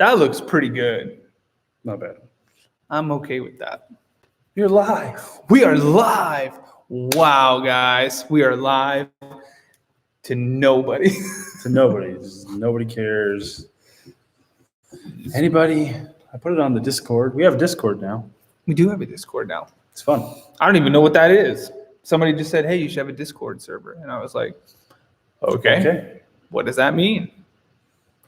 That looks pretty good. Not bad. I'm okay with that. You're live. We are live. Wow, guys. We are live to nobody. To nobody. Nobody cares. Anybody? I put it on the Discord. We have Discord now. We do have a Discord now. It's fun. I don't even know what that is. Somebody just said, hey, you should have a Discord server. And I was like, okay. What does that mean?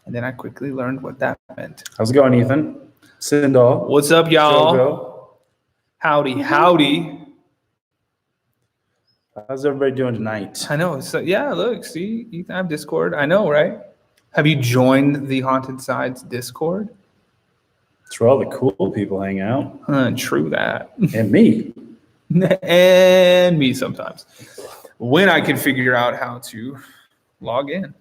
And then I quickly learned what that meant. How's it going, Ethan? Sindal. What's up, y'all? Jogo. Howdy. How's everybody doing tonight? I know. So, yeah, look, see, Ethan, I have Discord. I know, right? Have you joined the Haunted Sides Discord? It's where all the cool people hang out. True that. And me. And me sometimes. When I can figure out how to log in.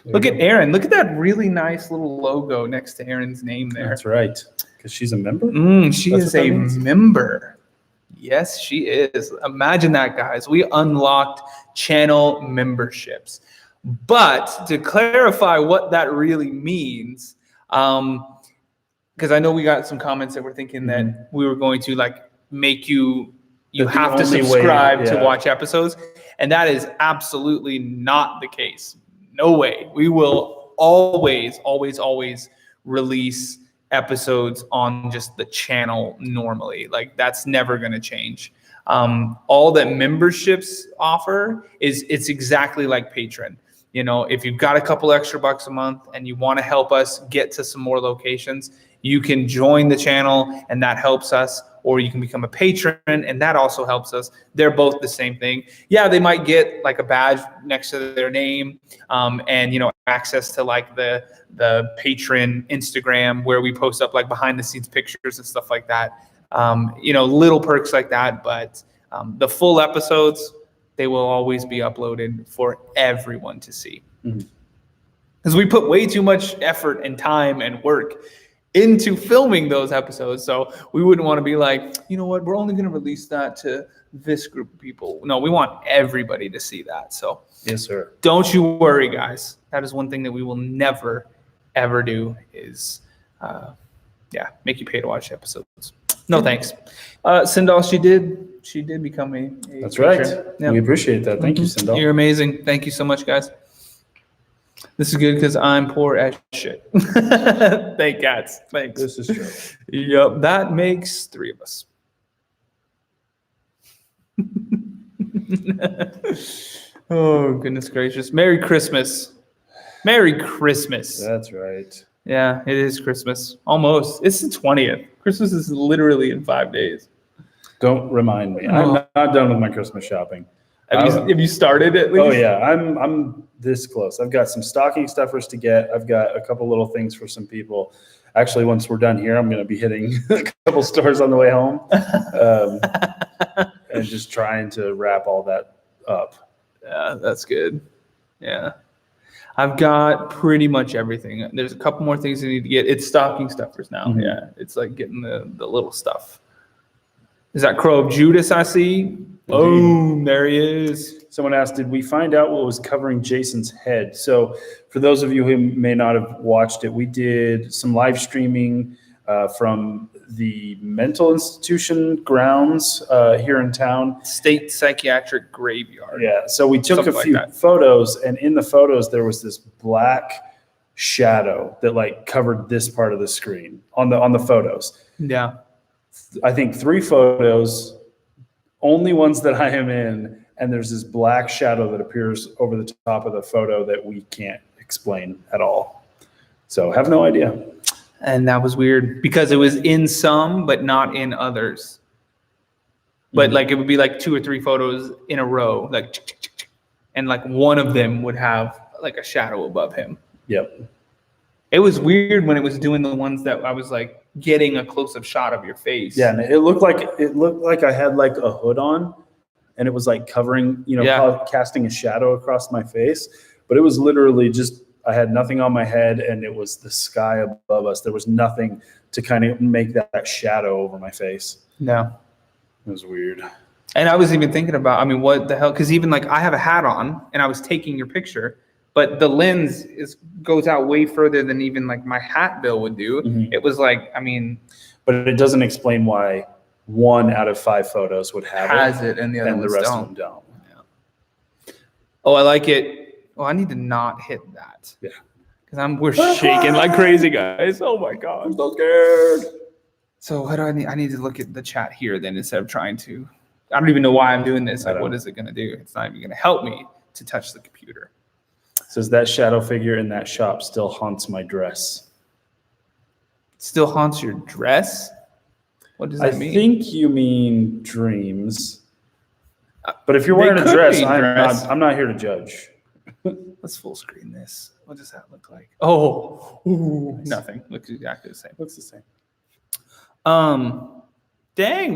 Look at Erin. Look at that really nice little logo next to Erin's name there. That's right. Because she's a member? She is a member. Yes, she is. Imagine that, guys. We unlocked channel memberships. But to clarify what that really means, because I know we got some comments that were thinking that we were going to like make you have to subscribe to watch episodes. And that is absolutely not the case. No way. We will always release episodes on just the channel normally. Like that's never going to change. All that memberships offer it's exactly like Patreon. You know, if you've got a couple extra bucks a month and you want to help us get to some more locations, you can join the channel and that helps us, or you can become a patron and that also helps us. They're both the same thing. Yeah, they might get like a badge next to their name and, you know, access to like the patron Instagram where we post up like behind the scenes pictures and stuff like that. You know, little perks like that. But the full episodes, they will always be uploaded for everyone to see. Because we put way too much effort and time and work into filming those episodes. So we wouldn't want to be like, you know what, we're only going to release that to this group of people. No, we want everybody to see that. So yes, sir. Don't you worry, guys. That is one thing that we will never, ever do is, make you pay to watch episodes. No, thanks. Sindal, she did become a That's patron. right. Yep. We appreciate that. Thank you, Sindal. You're amazing. Thank you so much, guys. This is good because I'm poor as shit. Thank cats. Thanks. This is true. Yep, that makes 3 of us. Oh, goodness gracious. Merry Christmas. Merry Christmas. That's right. Yeah, it is Christmas. Almost. It's the 20th. Christmas is literally in 5 days. Don't remind me. I'm not done with my Christmas shopping. Have you started at least? Oh yeah, I'm this close. I've got some stocking stuffers to get. I've got a couple little things for some people. Actually, once we're done here, I'm going to be hitting a couple stores on the way home, and just trying to wrap all that up. Yeah, that's good. Yeah, I've got pretty much everything. There's a couple more things I need to get. It's stocking stuffers now. Yeah, it's like getting the little stuff. Is that Crow of Judas I see? Boom, there he is. Someone asked, did we find out what was covering Jason's head? So for those of you who may not have watched it, we did some live streaming from the mental institution grounds here in town. State Psychiatric Graveyard. Yeah, so we took a few photos, and in the photos there was this black shadow that like covered this part of the screen on the photos. Yeah. I think 3 photos, only ones that I am in, and there's this black shadow that appears over the top of the photo that we can't explain at all. So have no idea. And that was weird because it was in some, but not in others. But like it would be like 2 or 3 photos in a row, like, and like one of them would have like a shadow above him. Yep. It was weird when it was doing the ones that I was like getting a close-up shot of your face. Yeah, and it looked like I had like a hood on, and it was like covering, casting a shadow across my face. But it was literally just I had nothing on my head, and it was the sky above us. There was nothing to kind of make that shadow over my face. No, it was weird. And I was even thinking about, what the hell? Because even like I have a hat on, and I was taking your picture. but the lens goes out way further than even like my hat bill would do. Mhm. It was like, I mean, but it doesn't explain why 1 out of 5 photos would have it and the other and the ones rest don't. of them don't. Yeah. Oh, I like it. Oh, I need to not hit that. Yeah. Because we're shaking like crazy, guys. Oh my God. I'm so scared. So what do I need? I need to look at the chat here then instead of trying to. I don't even know why I'm doing this. Like, what is it going to do? It's not even going to help me to touch the computer. It says that shadow figure in that shop still haunts my dress. Still haunts your dress? What does that mean? I think you mean dreams. But if you're wearing a dress, I'm not here to judge. Let's full screen this. What does that look like? Oh, ooh, nothing. Looks exactly the same. Looks the same. Dang,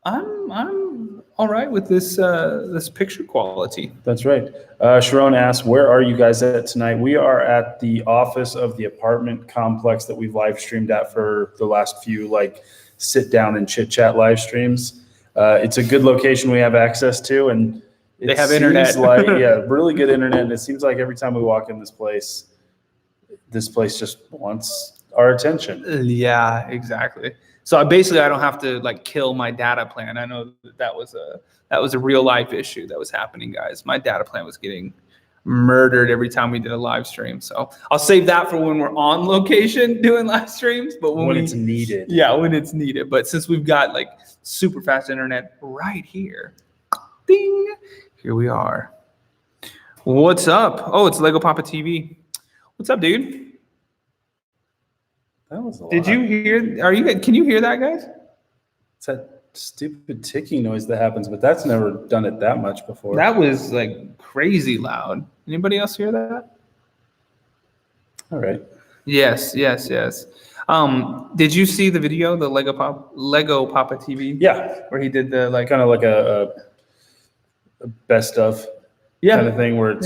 I'm all right with this this picture quality. That's right. Sharon asks, where are you guys at tonight? We are at the office of the apartment complex that we've live streamed at for the last few sit down and chit chat live streams. It's a good location we have access to, and they have internet. Really good internet. And it seems like every time we walk in this place just wants our attention. Yeah, exactly. So I don't have to kill my data plan. I know that was a real life issue that was happening, guys. My data plan was getting murdered every time we did a live stream. So I'll save that for when we're on location doing live streams. But when it's needed. Yeah, when it's needed. But since we've got super fast internet right here, ding, here we are. What's up? Oh, it's Lego Papa TV. What's up, dude? That was a lot. Did you hear? Can you hear that, guys? It's that stupid ticking noise that happens, but that's never done it that much before. That was crazy loud. Anybody else hear that? All right. Yes. Did you see the video, the Lego Papa TV? Yeah, where he did the kind of a best of kind of thing, where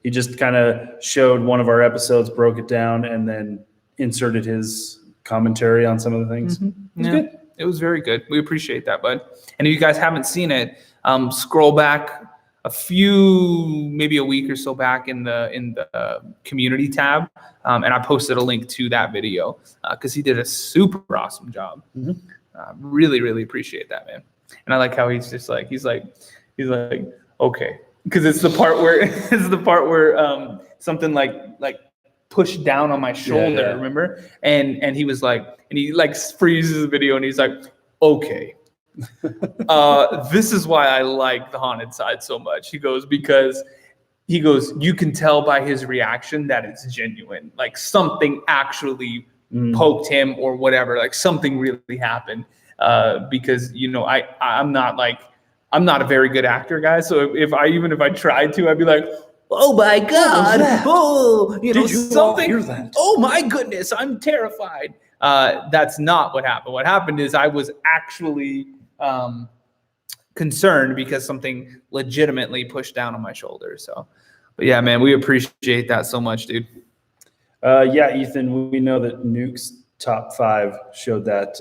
he just kind of showed one of our episodes, broke it down, and then inserted his commentary on some of the things. Mm-hmm. It was good. It was very good. We appreciate that, bud. And if you guys haven't seen it, scroll back maybe a week or so back in the community tab, and I posted a link to that video because he did a super awesome job. Mm-hmm. Really, really appreciate that, man. And I like how he's just he's like, okay, because it's the part where something like pushed down on my shoulder, remember? And he was and he freezes the video and he's like, okay. This is why I like the haunted side so much. He goes, you can tell by his reaction that it's genuine. Something actually poked him or whatever, something really happened. Because I'm not a very good actor, guys. So if I tried to, I'd be like, oh my God! Oh, did you something? Hear that? Oh my goodness! I'm terrified. That's not what happened. What happened is I was actually concerned because something legitimately pushed down on my shoulder. So, but yeah, man, we appreciate that so much, dude. Yeah, Ethan, we know that Nuke's top 5 showed that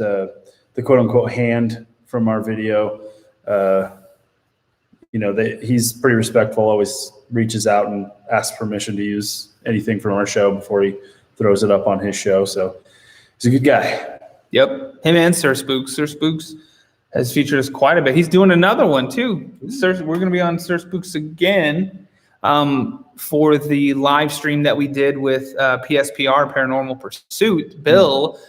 the quote unquote hand from our video. He's pretty respectful, always reaches out and asks permission to use anything from our show before he throws it up on his show. So he's a good guy. Yep. Him and Sir Spooks. Sir Spooks has featured us quite a bit. He's doing another one too. We're going to be on Sir Spooks again for the live stream that we did with PSPR, Paranormal Pursuit. Bill,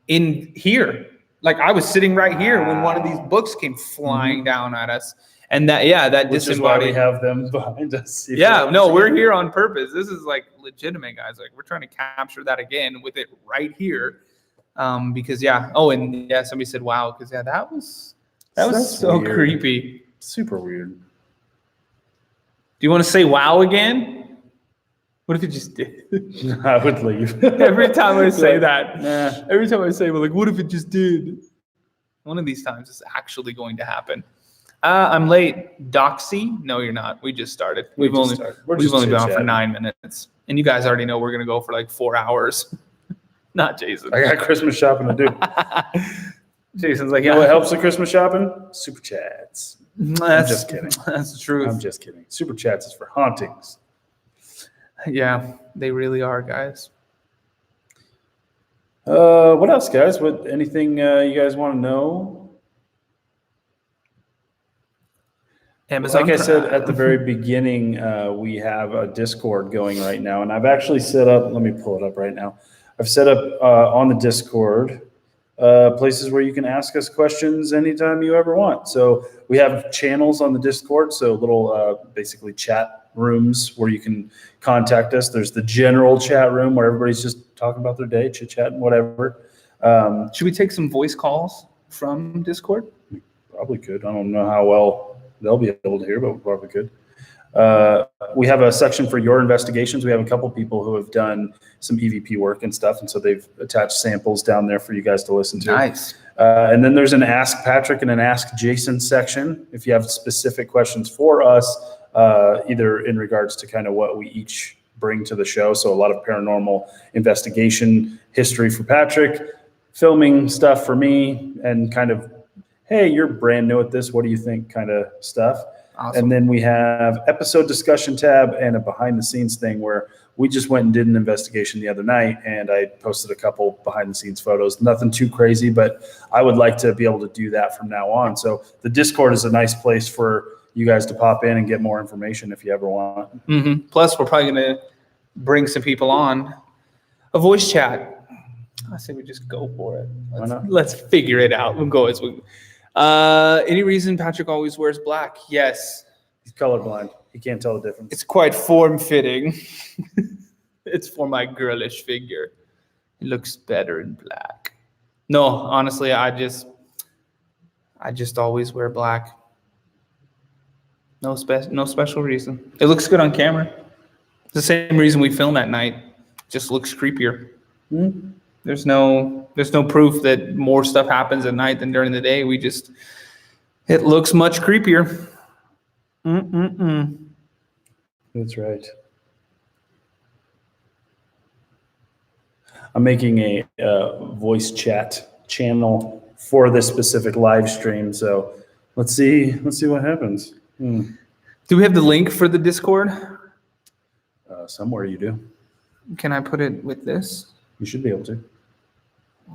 in here. I was sitting right here when one of these books came flying down at us. And that Which is why we have them behind us. We're here on purpose. This is legitimate, guys. We're trying to capture that again with it right here. Because somebody said wow, because that was so weird. Creepy. Super weird. Do you want to say wow again? What if it just did? I would leave. Every time I say that, every time I say, what if it just did? One of these times it's actually going to happen. I'm late. Doxy? No, you're not. We just started. We've only been on for 9 minutes. And you guys already know we're going to go for 4 hours. Not Jason. I got Christmas shopping to do. Jason's You know what helps with Christmas shopping? Super chats. I'm just kidding. That's the truth. I'm just kidding. Super chats is for hauntings. Yeah, they really are, guys. What else, guys? Anything you guys want to know? Amazon Like I said Prime. at the very beginning, we have a Discord going right now, and I've actually set up. Let me pull it up right now. I've set up on the Discord places where you can ask us questions anytime you ever want. So we have channels on the Discord, so little basically chat rooms where you can contact us. There's the general chat room where everybody's just talking about their day, chit chatting, whatever. Should we take some voice calls from Discord? Probably could. I don't know how well they'll be able to hear, but we probably could. We have a section for your investigations. We have a couple people who have done some EVP work and stuff, and so they've attached samples down there for you guys to listen to. Nice. And then there's an Ask Patrick and an Ask Jason section. If you have specific questions for us, either in regards to kind of what we each bring to the show, so a lot of paranormal investigation history for Patrick, filming stuff for me, and kind of, hey, you're brand new at this, what do you think kind of stuff. Awesome. And then we have episode discussion tab and a behind the scenes thing where we just went and did an investigation the other night, and I posted a couple behind the scenes photos. Nothing too crazy, but I would like to be able to do that from now on. So the Discord is a nice place for you guys to pop in and get more information if you ever want. Mm-hmm. Plus, we're probably going to bring some people on a voice chat. I say we just go for it. Why not? Let's figure it out. We'll go as we. Any reason Patrick always wears black? Yes. He's colorblind. He can't tell the difference. It's quite form-fitting. It's for my girlish figure. It looks better in black. No, honestly, I just always wear black. No special reason. It looks good on camera. It's the same reason we film at night. It just looks creepier. Mm-hmm. There's no proof that more stuff happens at night than during the day. It looks much creepier. That's right. I'm making a voice chat channel for this specific live stream. So let's see what happens. Do we have the link for the Discord? Somewhere you do. Can I put it with this? You should be able to.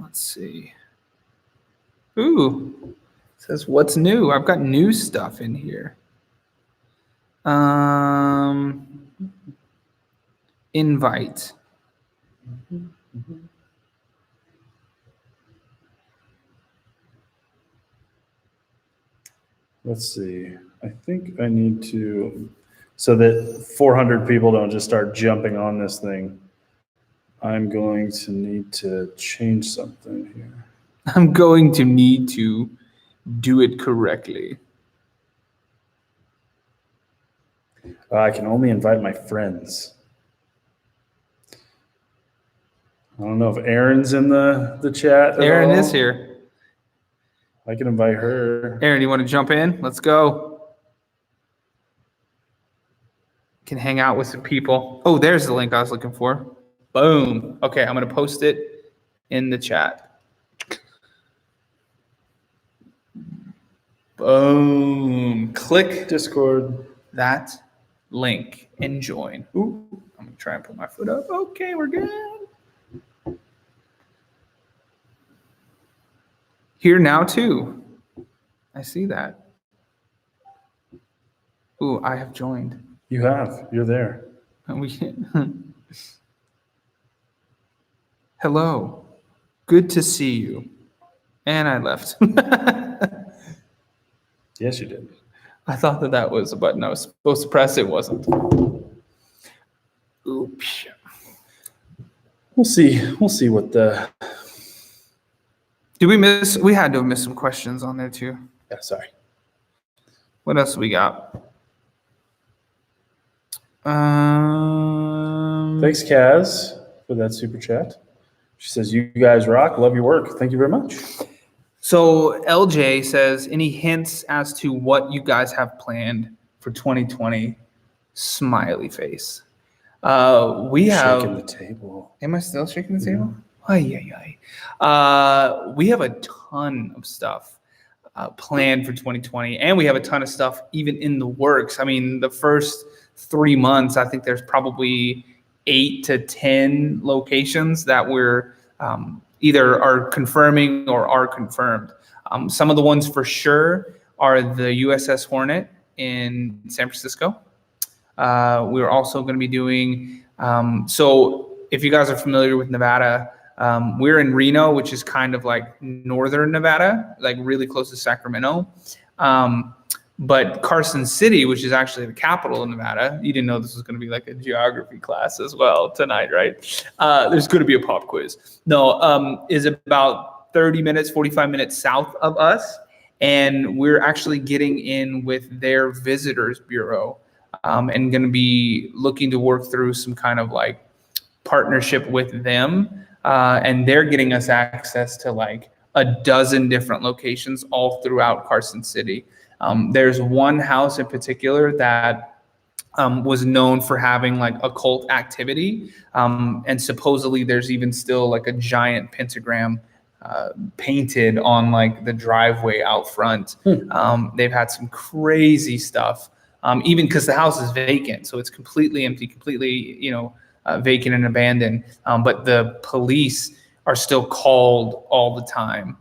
Let's see. Ooh, it says what's new. I've got new stuff in here. Invite. Let's see. I think I need to, so that 400 people don't just start jumping on this thing. I'm going to need to change something here. I'm going to need to do it correctly. I can only invite my friends. I don't know if Erin's in the chat. Erin is here. I can invite her. Erin, you want to jump in? Let's go. Can hang out with some people. Oh, there's the link I was looking for. Boom. Okay, I'm going to post it in the chat. Boom. Click Discord. that link and join. Ooh, I'm going to try and put my foot up. Okay, we're good. Here now too. I see that. Ooh, I have joined. You have. You're there. And we Hello. Good to see you. And I left. Yes, you did. I thought that was a button I was supposed to press. It wasn't. Oops. We'll see. We'll see what the. Did we miss? We had to have missed some questions on there too. Yeah, sorry. What else we got? Thanks, Kaz, for that super chat. She says, "You guys rock. Love your work. Thank you very much." So LJ says, any hints as to what you guys have planned for 2020? Smiley face. We have. Shaking the table. Am I still shaking the table? We have a ton of stuff planned for 2020, and we have a ton of stuff even in the works. I mean, the first 3 months, I think there's probably 8 to 10 locations that we're either are confirming or are confirmed. Some of the ones for sure are the USS Hornet in San Francisco. We're also going to be doing, so if you guys are familiar with Nevada, we're in Reno, which is kind of like northern Nevada, like really close to Sacramento. But Carson City, which is actually the capital of Nevada, you didn't know this was going to be like a geography class as well tonight, right? There's going to be a pop quiz. No, is about 30 minutes, 45 minutes south of us. And we're actually getting in with their visitors bureau and going to be looking to work through some kind of like partnership with them. And they're getting us access to like a dozen different locations all throughout Carson City. There's one house in particular that was known for having like occult activity. And supposedly there's even still like a giant pentagram painted on like the driveway out front. They've had some crazy stuff, even because the house is vacant. So it's completely empty, completely, vacant and abandoned. But the police are still called all the time.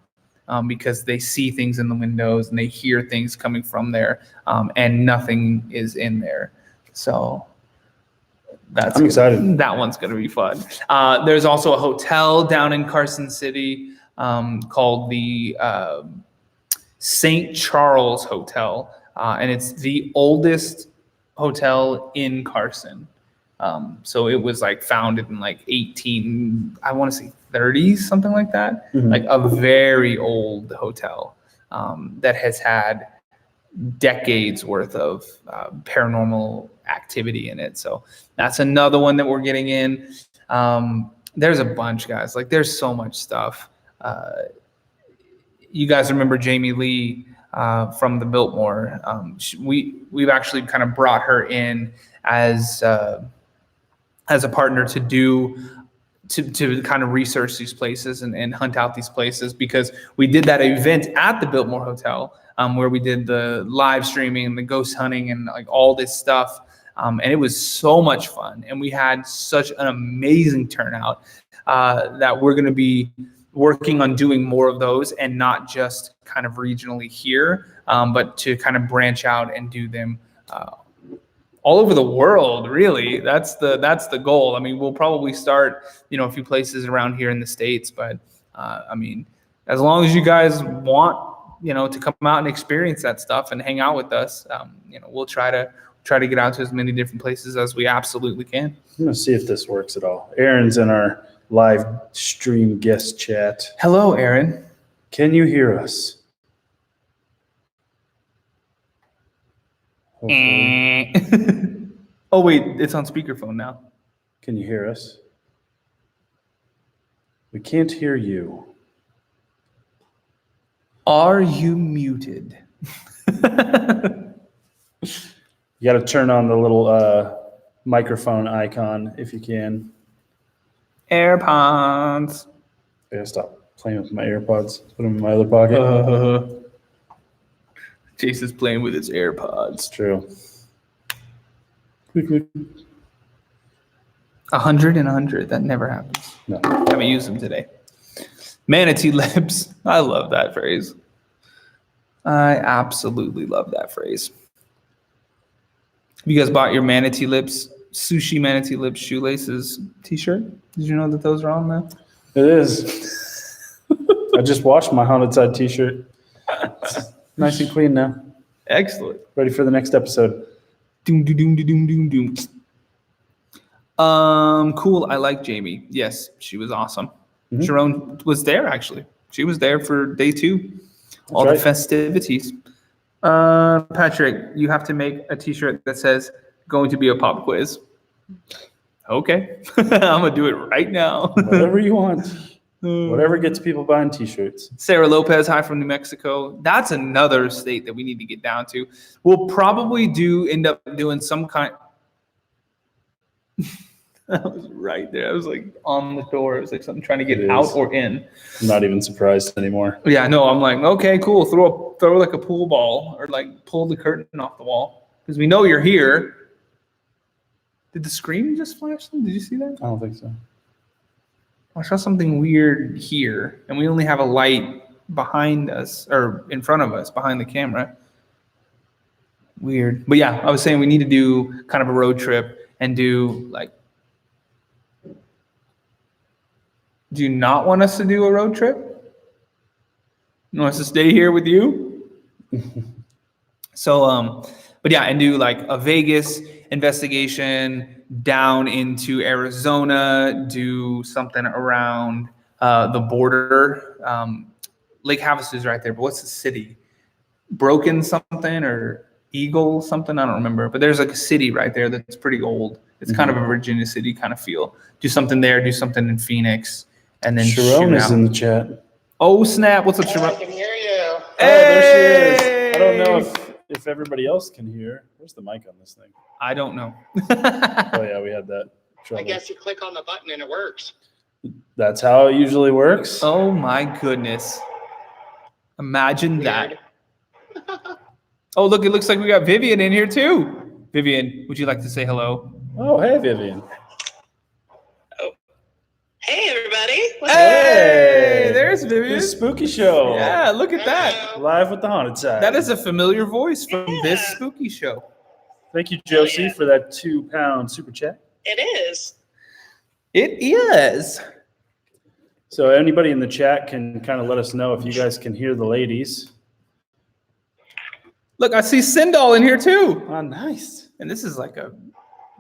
Because they see things in the windows and they hear things coming from there, and nothing is in there. So I'm excited. That one's going to be fun. There's also a hotel down in Carson City called the St. Charles Hotel, and it's the oldest hotel in Carson. So it was like founded in like 30s, something like that. Like a very old hotel that has had decades worth of paranormal activity in it. So that's another one that we're getting in. There's a bunch, guys. Like there's so much stuff. You guys remember Jamie Lee from the Biltmore? We've actually kind of brought her in as a partner to kind of research these places and hunt out these places, because we did that event at the Biltmore Hotel where we did the live streaming and the ghost hunting and like all this stuff. And it was so much fun. And we had such an amazing turnout that we're going to be working on doing more of those, and not just kind of regionally here, but to kind of branch out and do them all over the world, really. That's the goal. I mean, we'll probably start, a few places around here in the States, but I mean, as long as you guys want, to come out and experience that stuff and hang out with us, we'll try to get out to as many different places as we absolutely can. I'm gonna see if this works at all. Aaron's in our live stream guest chat. Hello, Aaron. Can you hear us? Oh wait, it's on speakerphone now. Can you hear us? We can't hear you. Are you muted? You got to turn on the little microphone icon if you can. AirPods. I gotta stop playing with my AirPods. Put them in my other pocket. Jason's playing with his AirPods. It's true. 100 and 100. That never happens. No. Haven't used them today. Manatee lips. I love that phrase. I absolutely love that phrase. Have you guys bought your manatee lips, sushi manatee lips shoelaces t-shirt? Did you know that those are on there? It is. I just washed my haunted side t-shirt. It's nice and clean now. Excellent. Ready for the next episode. Doom, doom, doom, doom, doom, doom. Cool. I like Jamie. Yes, she was awesome. Mm-hmm. Sharon was there, actually. She was there for day 2. All the festivities. Patrick, you have to make a t-shirt that says going to be a pop quiz. Okay. I'm going to do it right now. Whatever you want. Whatever gets people buying t-shirts. Sarah Lopez, hi from New Mexico. That's another state that we need to get down to. We'll probably end up doing some kind. I was right there. I was like on the door. It was like something trying to get out or in. I'm not even surprised anymore. Yeah, no, I'm like, okay, cool. Throw like a pool ball or like pull the curtain off the wall because we know you're here. Did the screen just flash? Did you see that? I don't think so. I saw something weird here, and we only have a light behind us or in front of us behind the camera. Weird. But yeah, I was saying we need to do kind of a road trip and do like. Do you not want us to do a road trip? You want us to stay here with you? So, but yeah, and do like a Vegas investigation down into Arizona, do something around the border. Lake Havasu is right there, but what's the city? Broken something or Eagle something? I don't remember. But there's like a city right there that's pretty old. It's kind of a Virginia City kind of feel. Do something there, do something in Phoenix, and then Sharon is in the chat. Oh, snap. What's up, Sharon? I can hear you. Oh, there she is. I don't know if everybody else can hear. Where's the mic on this thing? I don't know. Oh, yeah, we had that trouble. I guess you click on the button and it works. That's how it usually works. Oh, my goodness. Imagine that. Oh, look, it looks like we got Vivian in here, too. Vivian, would you like to say hello? Oh, hey, Vivian. Hey, everybody. Hey, there's Vivian. This spooky show. Yeah, look at that. Live with the haunted side. That is a familiar voice from this spooky show. Thank you, Josie, for that £2 super chat. It is. It is. So anybody in the chat can kind of let us know if you guys can hear the ladies. Look, I see Sindal in here, too. Oh, nice. And this is like a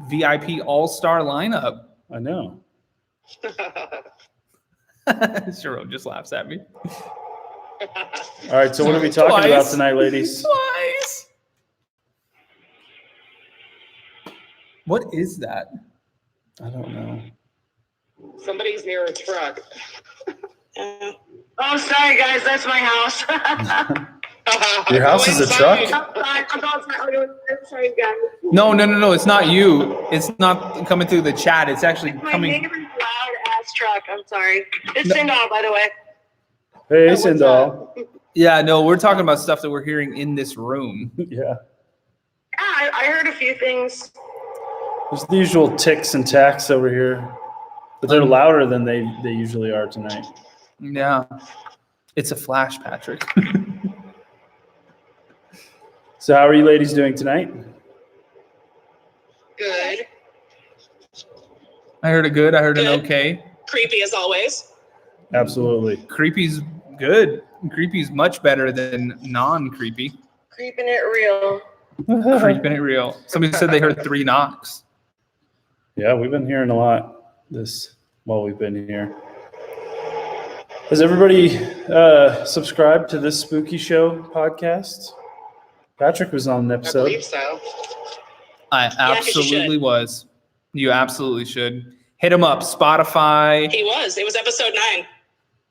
VIP all-star lineup. I know. Sharon just laughs at me. All right, so what are we talking about tonight, ladies? Twice. What is that? I don't know. Somebody's near a truck. Oh, sorry, guys. That's my house. Your house is a truck? I'm sorry, guys. No. It's not you. It's not coming through the chat. It's actually My coming. neighbor's loud-ass truck. I'm sorry. It's Sindal, by the way. Hey, Sindal. Yeah, no, we're talking about stuff that we're hearing in this room. Yeah. Yeah, I heard a few things. There's the usual ticks and tacks over here, but they're louder than they usually are tonight. Yeah. It's a flash, Patrick. So how are you ladies doing tonight? Good. I heard a good. I heard an Good. okay. Creepy as always. Absolutely. Creepy's good. Creepy's much better than non-creepy. Creeping it real. Creeping it real. Somebody said they heard 3 knocks. Yeah, we've been hearing a lot while we've been here. Has everybody subscribed to this Spooky Show podcast? Patrick was on an I episode. believe so. I 'cause you absolutely should. was. You absolutely should. Hit them up. Spotify, He was. It was episode 9.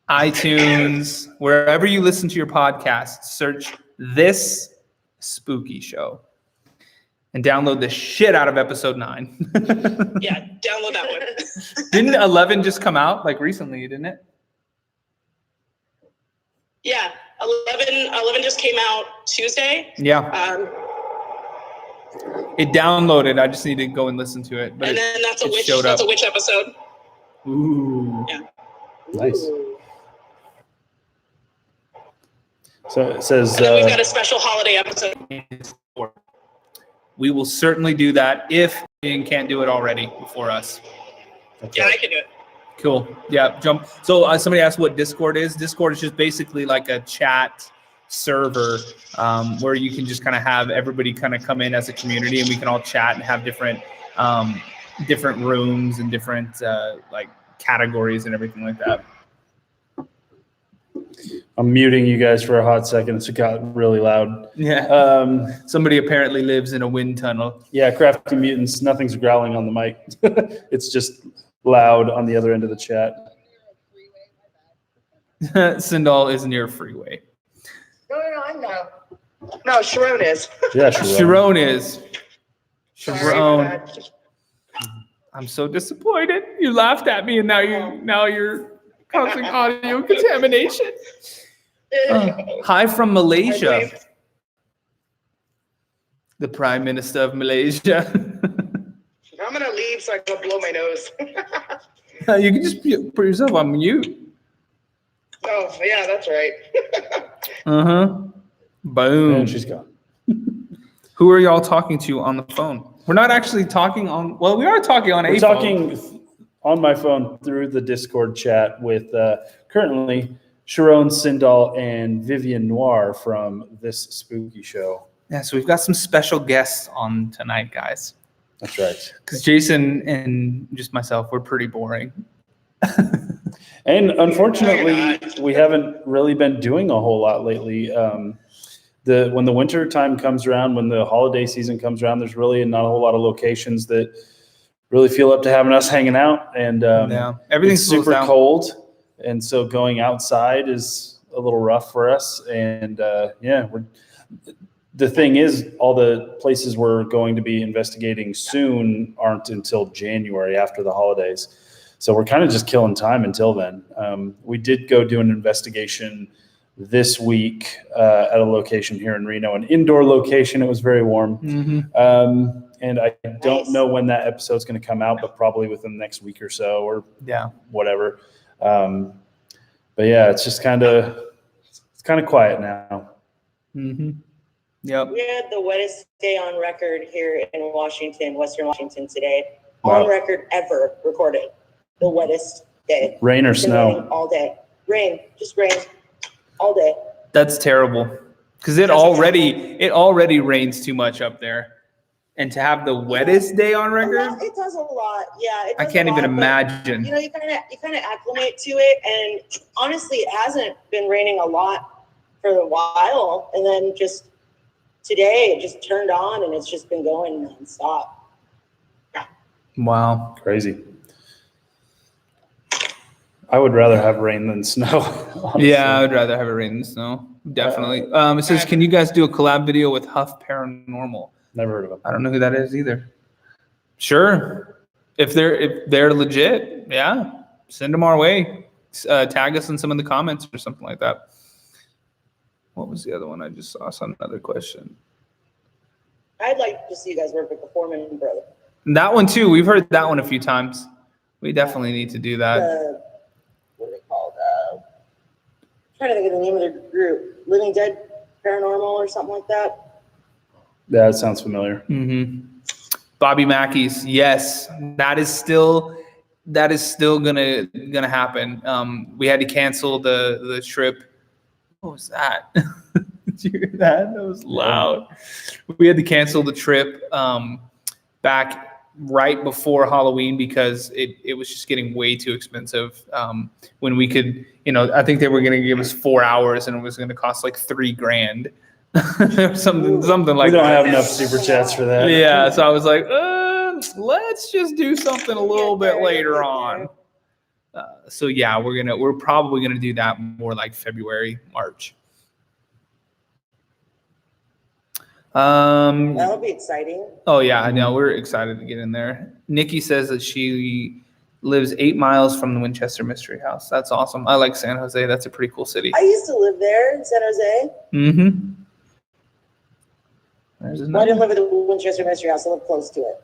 iTunes, wherever you listen to your podcast, search This Spooky Show and download the shit out of episode 9. Yeah, download that one. Didn't 11 just come out like recently, didn't it? Yeah, 11 just came out Tuesday. Yeah. It downloaded. I just need to go and listen to it. But And then that's a it witch. showed That's up. a witch episode. Ooh. Yeah. Nice. So it says, And then we've got a special holiday episode. We will certainly do that if Ian can't do it already before us. Yeah, I can do it. Cool. Yeah, jump. So somebody asked what Discord is. Discord is just basically like a chat server where you can just kind of have everybody kind of come in as a community and we can all chat and have different rooms and different like categories and everything like that. I'm muting you guys for a hot second. It got really loud. Yeah. Somebody apparently lives in a wind tunnel. Yeah, Crafty Mutants, nothing's growling on the mic. It's just loud on the other end of the chat. Sindal is near a freeway. No, I'm not. No, Sharon is. Yeah, sure. Sharon is. Sorry Sharon. for that. I'm so disappointed. You laughed at me and now you're causing audio contamination. Hi from Malaysia. The Prime Minister of Malaysia. From gonna leave so I can blow my nose. You can just put yourself on mute. Oh yeah, that's right. Boom. And she's gone. Who are y'all talking to on the phone? We're not actually talking on. Well, we are talking on. We're talking on my phone through the Discord chat with currently Sharon Sindal and Vivian Noir from This Spooky Show. Yeah, so we've got some special guests on tonight, guys. That's right. Because Jason and just myself, we're pretty boring. And unfortunately, we haven't really been doing a whole lot lately. When the winter time comes around, when the holiday season comes around, there's really not a whole lot of locations that really feel up to having us hanging out. And everything's super cold, and so going outside is a little rough for us. And the thing is, all the places we're going to be investigating soon aren't until January after the holidays. So we're kind of just killing time until then. We did go do an investigation this week at a location here in Reno, an indoor location. It was very warm. And I don't know when that episode's going to come out, but probably within the next week or so, or whatever. But yeah, it's just kind of quiet now. Yep. We had the wettest day on record here in Washington, Western Washington today. Wow. On record ever recorded. The wettest day. Rain or It's been snow? raining all day. Rain, just rain all day. That's terrible. Because it already rains too much up there. And to have the wettest day on record, It does a lot. Yeah, it does I can't a lot, even but, imagine. you know, you kind of acclimate to it, and honestly, it hasn't been raining a lot for a while, and then just today it just turned on, and it's just been going nonstop. Wow. Crazy. I would rather have rain than snow. Honestly. Yeah, I would rather have it rain than snow. Definitely. It says, can you guys do a collab video with Huff Paranormal? Never heard of them. I don't know who that is either. Sure. If they're legit, yeah, send them our way. Tag us in some of the comments or something like that. What was the other one I just saw? Some other question. I'd like to see you guys work with the Foreman brother. That one too. We've heard that one a few times. We definitely need to do that. What are they called? I'm trying to think of the name of their group. Living Dead Paranormal or something like that. Yeah, that sounds familiar. Bobby Mackey's, yes, that is still gonna happen. We had to cancel the trip. What was that? Did you hear that? That was loud. We had to cancel the trip back right before Halloween because it was just getting way too expensive. When we could, I think they were gonna give us 4 hours and it was gonna cost like $3,000. something like that. We don't have enough super chats for that. Yeah, so I was like, let's just do something a little bit later on. So yeah, we're probably gonna do that more like February, March. That'll be exciting. Oh yeah, I know. We're excited to get in there. Nikki says that she lives 8 miles from the Winchester Mystery House. That's awesome. I like San Jose. That's a pretty cool city. I used to live there in San Jose. I didn't live at the Winchester Mystery House. I lived close to it.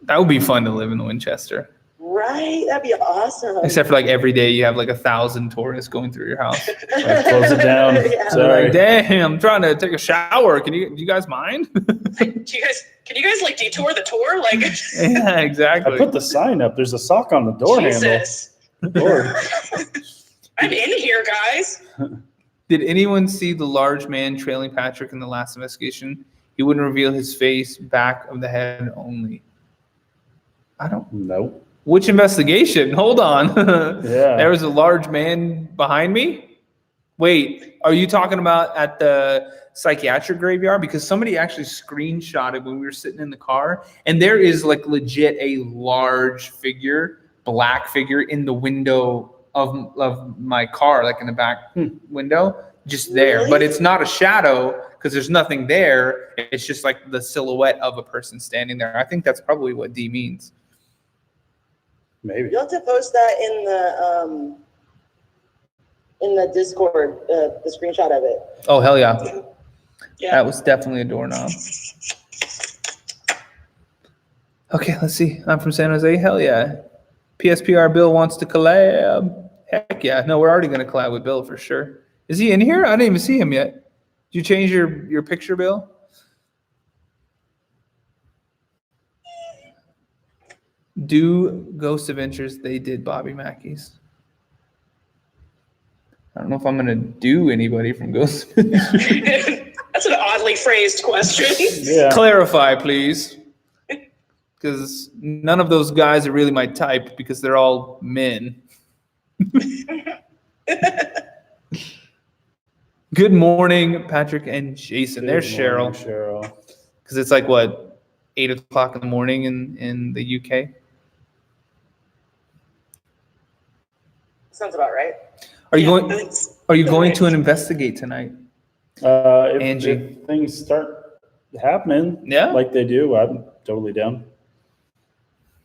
That would be fun to live in the Winchester. Right? That'd be awesome. Except for like every day you have like 1,000 tourists going through your house. Like, close it down. Yeah. Sorry. Like, damn, I'm trying to take a shower. Do you guys mind? Can you guys like detour the tour? Like, Yeah, exactly. I put the sign up. There's a sock on the door Jesus. handle. Lord. I'm in here, guys. Did anyone see the large man trailing Patrick in the last investigation? He wouldn't reveal his face, back of the head only. I don't. Nope. Which investigation? Hold on. Yeah. There was a large man behind me. Wait, are you talking about at the psychiatric graveyard? Because somebody actually screenshotted when we were sitting in the car, and there is like legit a large figure, black figure in the window of my car, like in the back window, just there. Really? But it's not a shadow because there's nothing there. It's just like the silhouette of a person standing there. I think that's probably what D means. Maybe. You'll have to post that in the Discord, the screenshot of it. Oh, hell yeah. Yeah. That was definitely a doorknob. Okay, let's see. I'm from San Jose. Hell yeah. PSPR Bill wants to collab. Heck yeah. No, we're already going to collab with Bill for sure. Is he in here? I didn't even see him yet. Did you change your picture, Bill? Do Ghost Adventures. They did Bobby Mackey's. I don't know if I'm going to do anybody from Ghost Adventures. That's an oddly phrased question. Yeah. Clarify, please. Because none of those guys are really my type because they're all men. Good morning, Patrick and Jason. There's Cheryl. Cheryl. Because it's like, what, 8 o'clock in the morning in the UK? Sounds about right. Are you going right. to investigate tonight? If things start happening like they do, I'm totally down.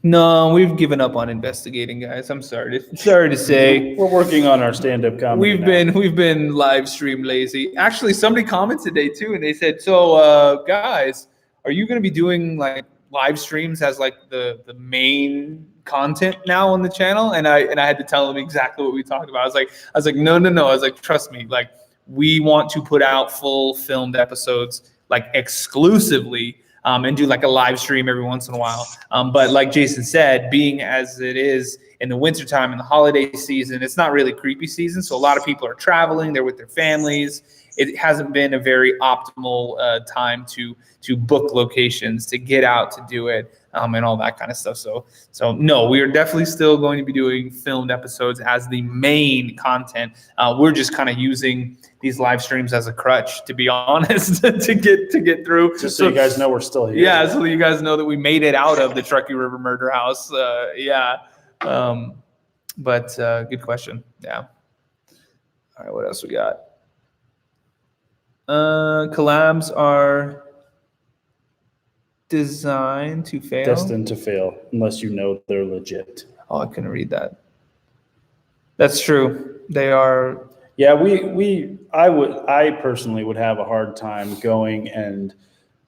No, we've given up on investigating, guys. I'm sorry to say. We're working on our stand-up comedy. We've been live stream lazy. Actually, somebody commented today too, and they said, "So, guys, are you going to be doing like live streams as like the main content now on the channel?" And I had to tell them exactly what we talked about. I was like, no. I was like, trust me, like we want to put out full filmed episodes like exclusively. And do like a live stream every once in a while. But like Jason said, being as it is in the wintertime and the holiday season, it's not really creepy season. So a lot of people are traveling, they're with their families. It hasn't been a very optimal time to book locations, to get out to do it, and all that kind of stuff. So no, we are definitely still going to be doing filmed episodes as the main content. We're just kind of using these live streams as a crutch, to be honest, to get through. Just so you guys know we're still here. Yeah, so you guys know that we made it out of the Truckee River murder house. But good question. Yeah. All right, what else we got? Collabs are designed to fail. Destined to fail, unless you know they're legit. Oh, I couldn't read that. That's true. They are. Yeah, I personally would have a hard time going and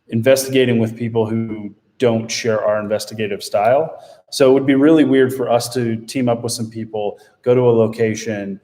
investigating with people who don't share our investigative style. So it would be really weird for us to team up with some people, go to a location,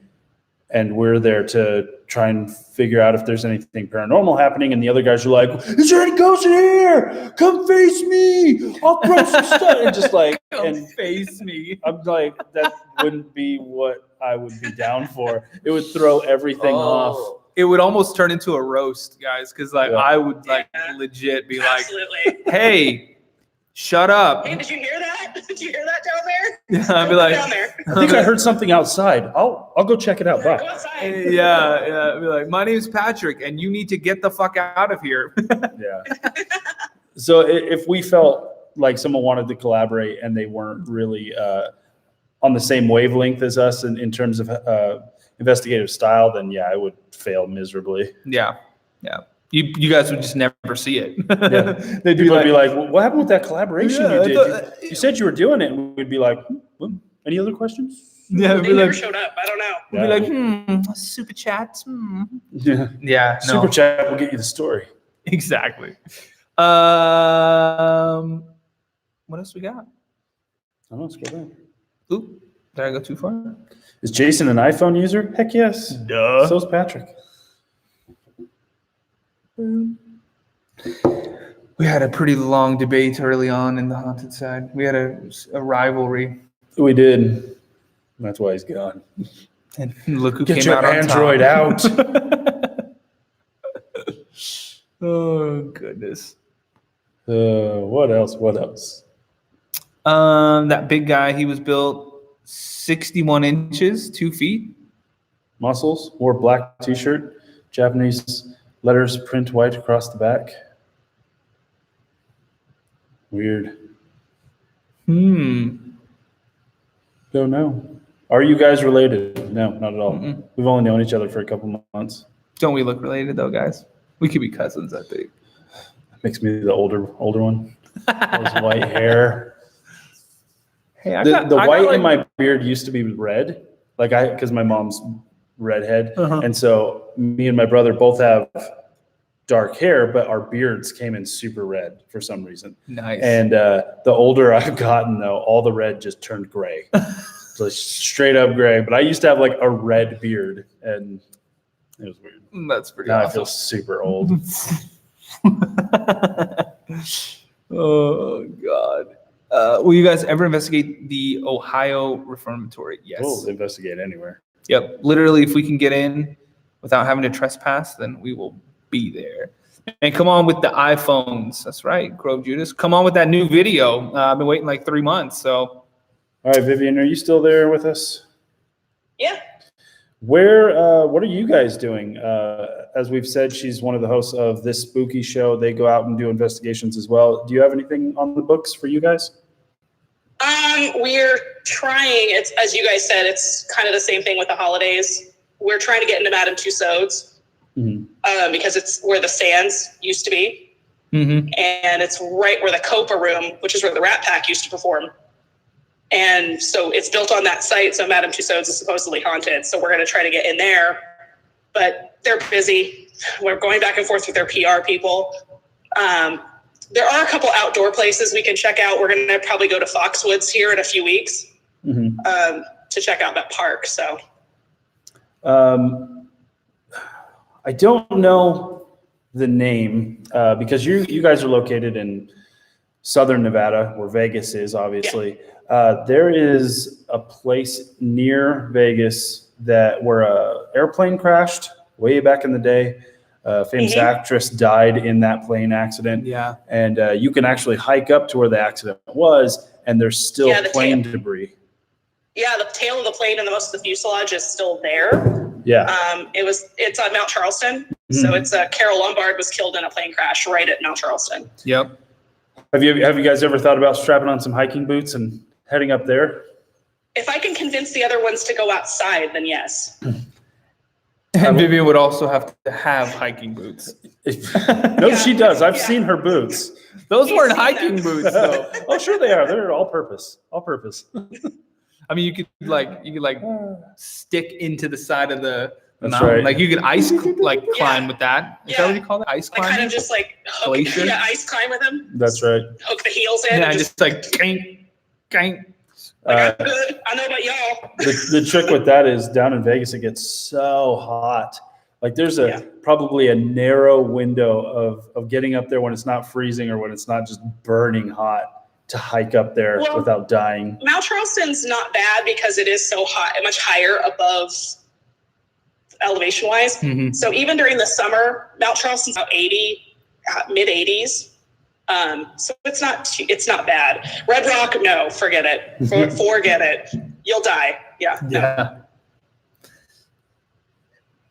and we're there to try and figure out if there's anything paranormal happening. And the other guys are like, "Is there any ghosts in here? Come face me. I'll throw some stuff." And just like, Come face me. I'm like, that wouldn't be what I would be down for. It would throw everything off. It would almost turn into a roast, guys, because like I would like legit be like, Absolutely. "Hey, shut up." Hey, did you hear that? Did you hear that down there? Yeah, I'd be like, down there. I think I heard something outside. I'll go check it out. Go Bye. outside. yeah. I'd be like, "My name's Patrick, and you need to get the fuck out of here." Yeah. So if we felt like someone wanted to collaborate and they weren't really on the same wavelength as us in terms of investigative style, then yeah, I would fail miserably. Yeah. You guys would just never see it. Yeah. They'd People would be like, "What happened with that collaboration Yeah, you did? I thought- You said you were doing it." And we'd be like, "Any other questions?" Yeah, They never showed up. I don't know. we'd be like, super chat. Yeah. Yeah, no. Super chat will get you the story. Exactly. What else we got? I don't know, scroll down. Oop, did I go too far? Is Jason an iPhone user? Heck yes. Duh. So's Patrick. We had a pretty long debate early on in the haunted side. We had a rivalry. We did. That's why he's gone. And look who Get came your out on Android top. out. Oh, goodness. What else? That big guy, he was built 61 inches, 2 feet. Muscles, wore black t-shirt, Japanese letters print white across the back. Weird. Hmm. Don't know. Are you guys related? No, not at all. Mm-mm. We've only known each other for a couple months. Don't we look related though, guys? We could be cousins, I think. Makes me the older one. Those white hair. Hey, I The got white like, in my beard used to be red, because my mom's redhead, Uh-huh. and so me and my brother both have dark hair, but our beards came in super red for some reason. Nice. And the older I've gotten, though, all the red just turned gray. So straight up gray. But I used to have like a red beard, and it was weird. That's pretty Now awesome. I feel super old. Oh, God. Will you guys ever investigate the Ohio Reformatory? Yes. We'll investigate anywhere. Yep. Literally, if we can get in without having to trespass, then we will be there. And come on with the iPhones. That's right, Grove Judas. Come on with that new video. I've been waiting like 3 months. So, All right, Vivian, are you still there with us? Yeah. What are you guys doing? As we've said, she's one of the hosts of this spooky show. They go out and do investigations as well. Do you have anything on the books for you guys? We're trying. It's, as you guys said, it's kind of the same thing with the holidays. We're trying to get into Madame Tussauds because it's where the Sands used to be, and it's right where the Copa Room, which is where the Rat Pack used to perform. And so it's built on that site. So Madame Tussauds is supposedly haunted. So we're going to try to get in there, but they're busy. We're going back and forth with their PR people. There are a couple outdoor places we can check out. We're going to probably go to Foxwoods here in a few weeks to check out that park. So I don't know the name because you guys are located in Southern Nevada, where Vegas is, obviously. Yeah. There is a place near Vegas where a airplane crashed way back in the day. Famous actress died in that plane accident. Yeah. And you can actually hike up to where the accident was, and there's still plane debris. Yeah, the tail of the plane and most of the fuselage is still there. Yeah. It's on Mount Charleston. So it's Carol Lombard was killed in a plane crash right at Mount Charleston. Yep. Have you guys ever thought about strapping on some hiking boots and heading up there? If I can convince the other ones to go outside, then yes. And Vivian would also have to have hiking boots. No, she does. I've seen her boots. Those weren't hiking boots, though. Oh, sure they are. They're all purpose. All purpose. I mean, you could stick into the side of the mountain. Right. Like you could climb with that. Is that what you call it? Ice climb? Kind of just hook, ice climb with them. That's right. Hook the heels in. Yeah, and just gank. I'm good. I know about y'all. The trick with that is down in Vegas, it gets so hot. Like there's probably a narrow window of getting up there when it's not freezing or when it's not just burning hot to hike up there without dying. Mount Charleston's not bad because it is so hot and much higher above elevation wise. So even during the summer, Mount Charleston's about 80, mid 80s. So it's not bad. Red Rock, no, forget it. Forget it. You'll die. Yeah. No.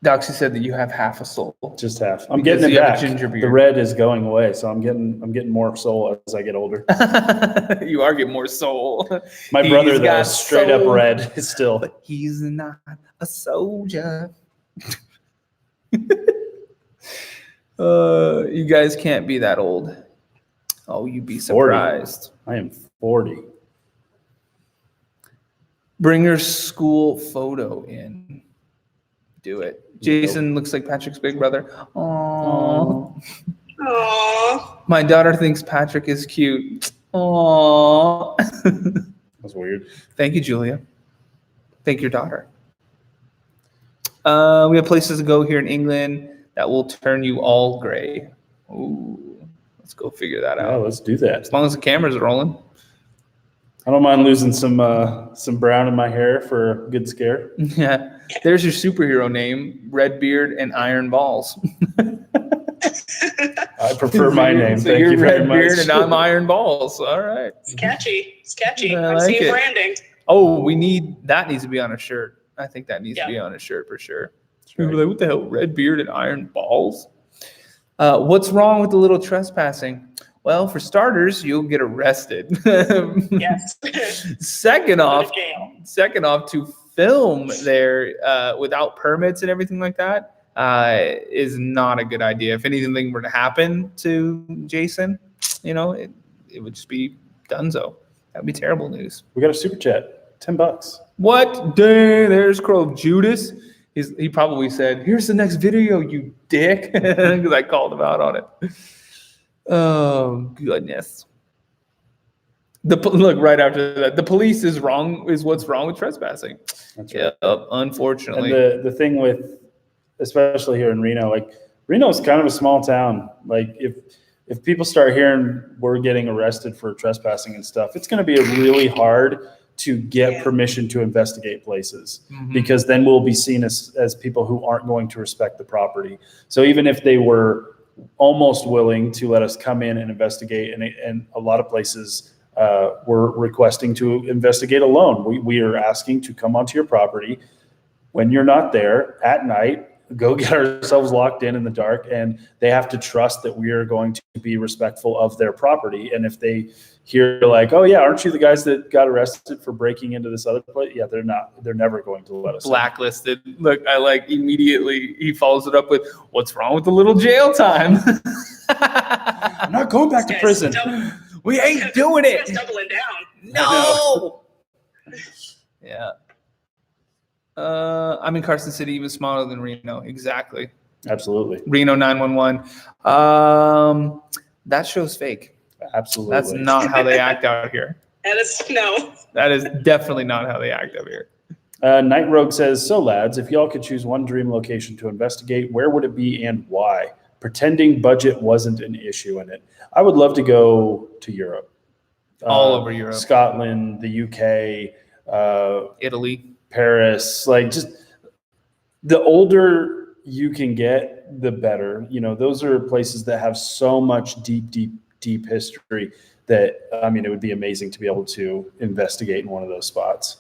Doxy said that you have half a soul. Just half. I'm getting it back. Ginger beard. The red is going away, so I'm getting more soul as I get older. You are getting more soul. My brother, though, straight up red is still. But he's not a soldier. You guys can't be that old. Oh, you'd be surprised. 40. I am 40. Bring your school photo in. Do it. Jason looks like Patrick's big brother. Aww. My daughter thinks Patrick is cute. Aww. That's weird. Thank you, Julia. Thank your daughter. We have places to go here in England that will turn you all gray. Ooh, let's go figure that out. Yeah, let's do that. As long as the camera's rolling. I don't mind losing some brown in my hair for a good scare. Yeah. There's your superhero name, Red Beard and Iron Balls. I prefer my name. So Thank you're you very Red much. Beard and I'm Iron Balls. All right. It's catchy. I I'm like seeing it. branding. Oh, that needs to be on a shirt. I think that needs to be on a shirt for sure. People are like, what the hell? Red Beard and Iron Balls? What's wrong with the little trespassing? Well, for starters, you'll get arrested. Yes. Second off, to film there without permits and everything like that is not a good idea. If anything were to happen to Jason, it would just be donezo. That'd be terrible news. We got a super chat. $10. What? Dang, there's Crow Judas. He probably said, "Here's the next video, you dick," because I called him out on it. Oh goodness. Look right after that. The police is what's wrong with trespassing. That's right. Unfortunately. And the thing with, especially here in Reno, like Reno's kind of a small town. Like if people start hearing we're getting arrested for trespassing and stuff, it's going to be really hard to get permission to investigate places, because then we'll be seen as people who aren't going to respect the property. So even if they were almost willing to let us come in and investigate, and a lot of places we're requesting to investigate alone. We are asking to come onto your property when you're not there at night, go get ourselves locked in the dark, and they have to trust that we are going to be respectful of their property. And if they hear like, "Oh yeah, aren't you the guys that got arrested for breaking into this other place?" Yeah, they're never going to let us blacklisted. Look, I like immediately he follows it up with, "What's wrong with the little jail time?" I'm not going back to prison. We ain't doing it. Doubling down. No. Yeah. I'm in Carson City, even smaller than Reno. Exactly. Absolutely. Reno 911. That show's fake. Absolutely. That's not how they act out here. No. That is definitely not how they act out here. Night Rogue says, "So lads, if y'all could choose one dream location to investigate, where would it be and why? Pretending budget wasn't an issue in it. I would love to go to Europe. All over Europe. Scotland, the UK, Italy. Paris, like just the older you can get, the better. You know, those are places that have so much deep history that, I mean, it would be amazing to be able to investigate in one of those spots."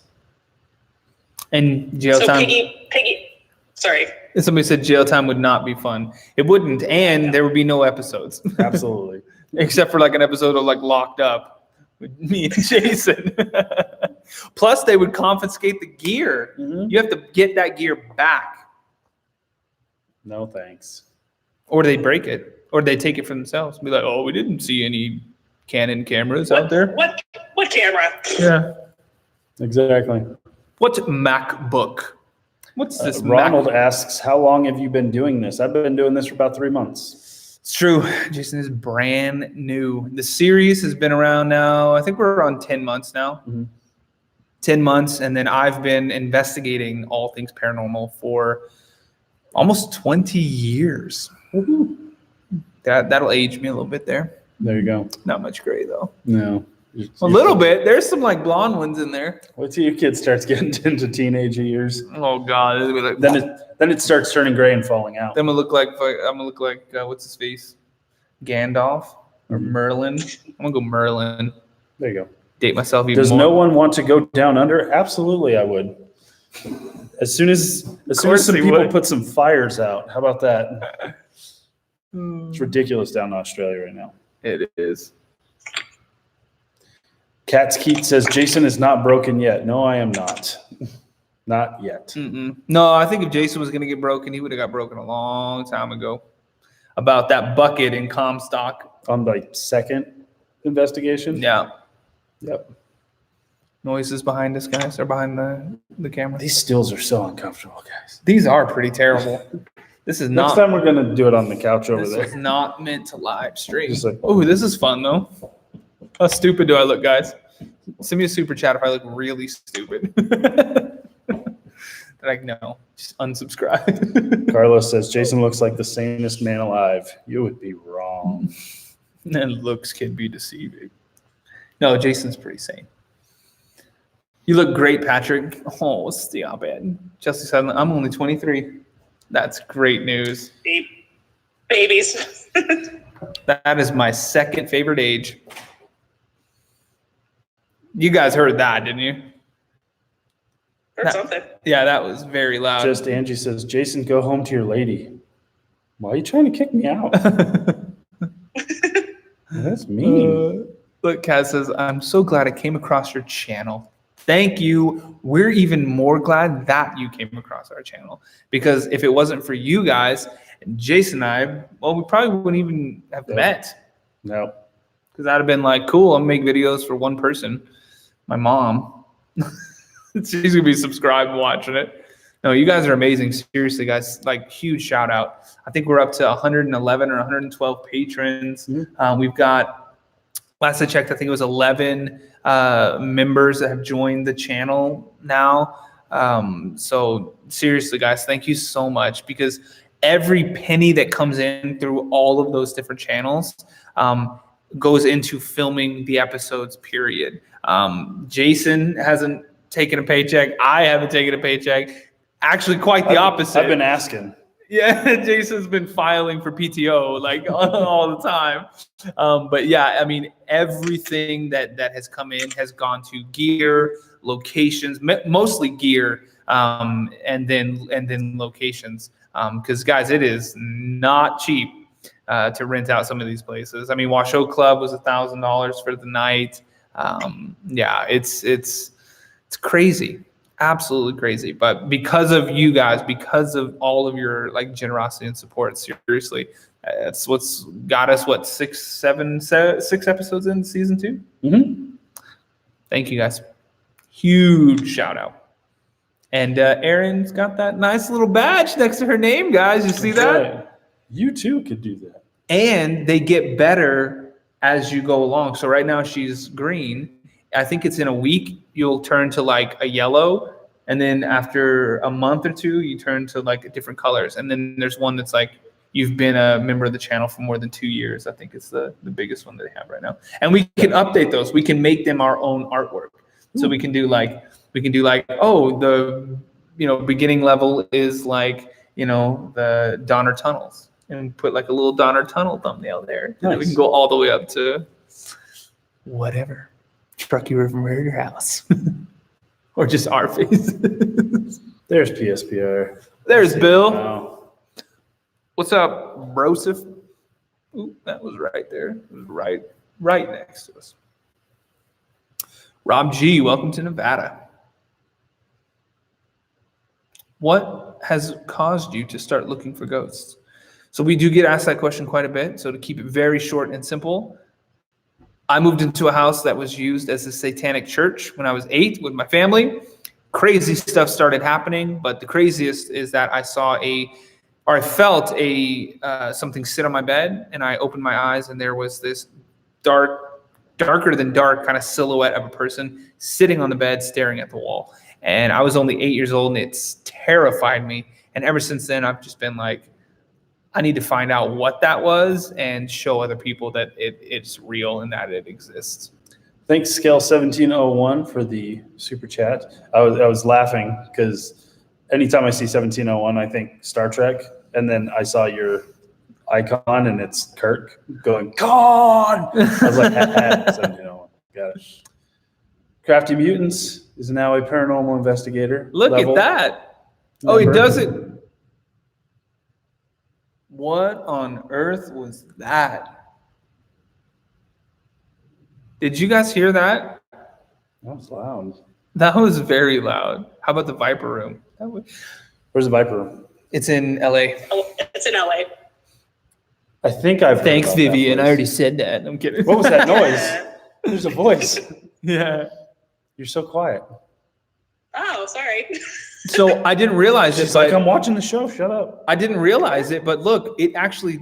And jail So time. Piggy, sorry. Somebody said jail time would not be fun. It wouldn't, and there would be no episodes. Absolutely. Except for like an episode of like Locked Up with me and Jason. Plus, they would confiscate the gear. You have to get that gear back. No thanks. Or they break it. Or they take it for themselves. Be like, "Oh, we didn't see any Canon cameras out there." What camera? Yeah. Exactly. What's MacBook? What's this? Ronald asks, "How long have you been doing this?" I've been doing this for about 3 months. It's true. Jason is brand new. The series has been around now. I think we're on 10 months now. 10 months. And then I've been investigating all things paranormal for almost 20 years. That'll age me a little bit there. There you go. Not much gray though. No. A little bit. There's some like blonde ones in there. Wait till your kid starts getting into teenage years. Oh God. Then it starts turning gray and falling out. I'm gonna look like what's his face? Gandalf or Merlin. I'm gonna go Merlin. There you go. Date myself even Does more. no one want to go down under? Absolutely, I would. As soon as some people put some fires out. How about that? It's ridiculous down in Australia right now. It is. Katz Keat says, "Jason is not broken yet." No, I am not. Not yet. No, I think if Jason was gonna get broken, he would have got broken a long time ago. About that bucket in Comstock. On the second investigation? Yeah. Yep. Noises behind us, guys, or behind the camera. These stills are so uncomfortable, guys. These are pretty terrible. This is Next not. time we're gonna do it on the couch over This there. was not meant to live stream. Just like- Oh, this is fun though. How stupid do I look, guys? Send me a super chat if I look really stupid. Like, no, just unsubscribe. Carlos says, "Jason looks like the sanest man alive." You would be wrong. And looks can be deceiving. No, Jason's pretty sane. You look great, Patrick. Oh, stop it. Chelsea said, "I'm only 23. That's great news. Babies. That is my second favorite age. You guys heard that, didn't you? Or something. Yeah, that was very loud. Just Angie says, "Jason, go home to your lady." Why are you trying to kick me out? That's mean. Look, Kaz says, "I'm so glad I came across your channel." Thank you. We're even more glad that you came across our channel, because if it wasn't for you guys and Jason and I, well, we probably wouldn't even have met. No. Because I'd have been like, cool, I'll make videos for one person, my mom. She's gonna be subscribed and watching it. No, you guys are amazing. Seriously, guys, like huge shout out. I think we're up to 111 or 112 patrons. We've got, last I checked, I think it was 11 members that have joined the channel now. So seriously, guys, thank you so much, because every penny that comes in through all of those different channels goes into filming the episodes, period. Jason hasn't taken a paycheck. I haven't taken a paycheck. Actually, quite the opposite. I've been asking. Yeah, Jason's been filing for PTO like all the time. But yeah, I mean, everything that has come in has gone to gear, locations, mostly gear, and then locations. Because guys, it is not cheap to rent out some of these places. I mean, Washoe Club was $1,000 for the night. Yeah, it's crazy. Absolutely crazy. But because of you guys, because of all of your like generosity and support, seriously, that's what's got us six episodes in season 2. Mm-hmm. Thank you guys. Huge shout out. And Erin's got that nice little badge next to her name, guys. You see that? Right. You too could do that. And they get better as you go along. So right now she's green. I think it's in a week you'll turn to like a yellow, and then after a month or 2 you turn to like different colors. And then there's one that's like you've been a member of the channel for more than 2 years. I think it's the biggest one that they have right now. And we can update those. We can make them our own artwork. So we can do like oh, the beginning level is like the Donner Tunnels, and put like a little Donner Tunnel thumbnail there. Nice. And then we can go all the way up to whatever truck you from your house. Or just our face. There's PSPR. There's Bill. Wow. What's up, Broseph? Ooh, that was right there. It was right next to us. Rob G, welcome to Nevada. What has caused you to start looking for ghosts? So we do get asked that question quite a bit. So to keep it very short and simple, I moved into a house that was used as a satanic church when I was 8 with my family. Crazy stuff started happening, but the craziest is that I felt something sit on my bed, and I opened my eyes, and there was this darker than dark kind of silhouette of a person sitting on the bed staring at the wall. And I was only 8 years old, and it's terrified me. And ever since then, I've just been like, I need to find out what that was and show other people that it's real and that it exists. Thanks, Scale 1701, for the super chat. I was laughing because anytime I see 1701, I think Star Trek, and then I saw your icon and it's Kirk going, "Gone!" I was like, ha, 1701. Got it. Crafty Mutants is now a paranormal investigator. Look at that. Oh, he does it. What on earth was that? Did you guys hear that? That was loud. That was very loud. How about the Viper Room? Where's the Viper Room? It's in LA. Oh, it's in LA. I think I've heard Thanks, about Vivian. that I already said that. I'm kidding. What was that noise? There's a voice. Yeah. You're so quiet. Oh, sorry. So I didn't realize it. She's like, I'm watching the show. Shut up. I didn't realize it, but look, it actually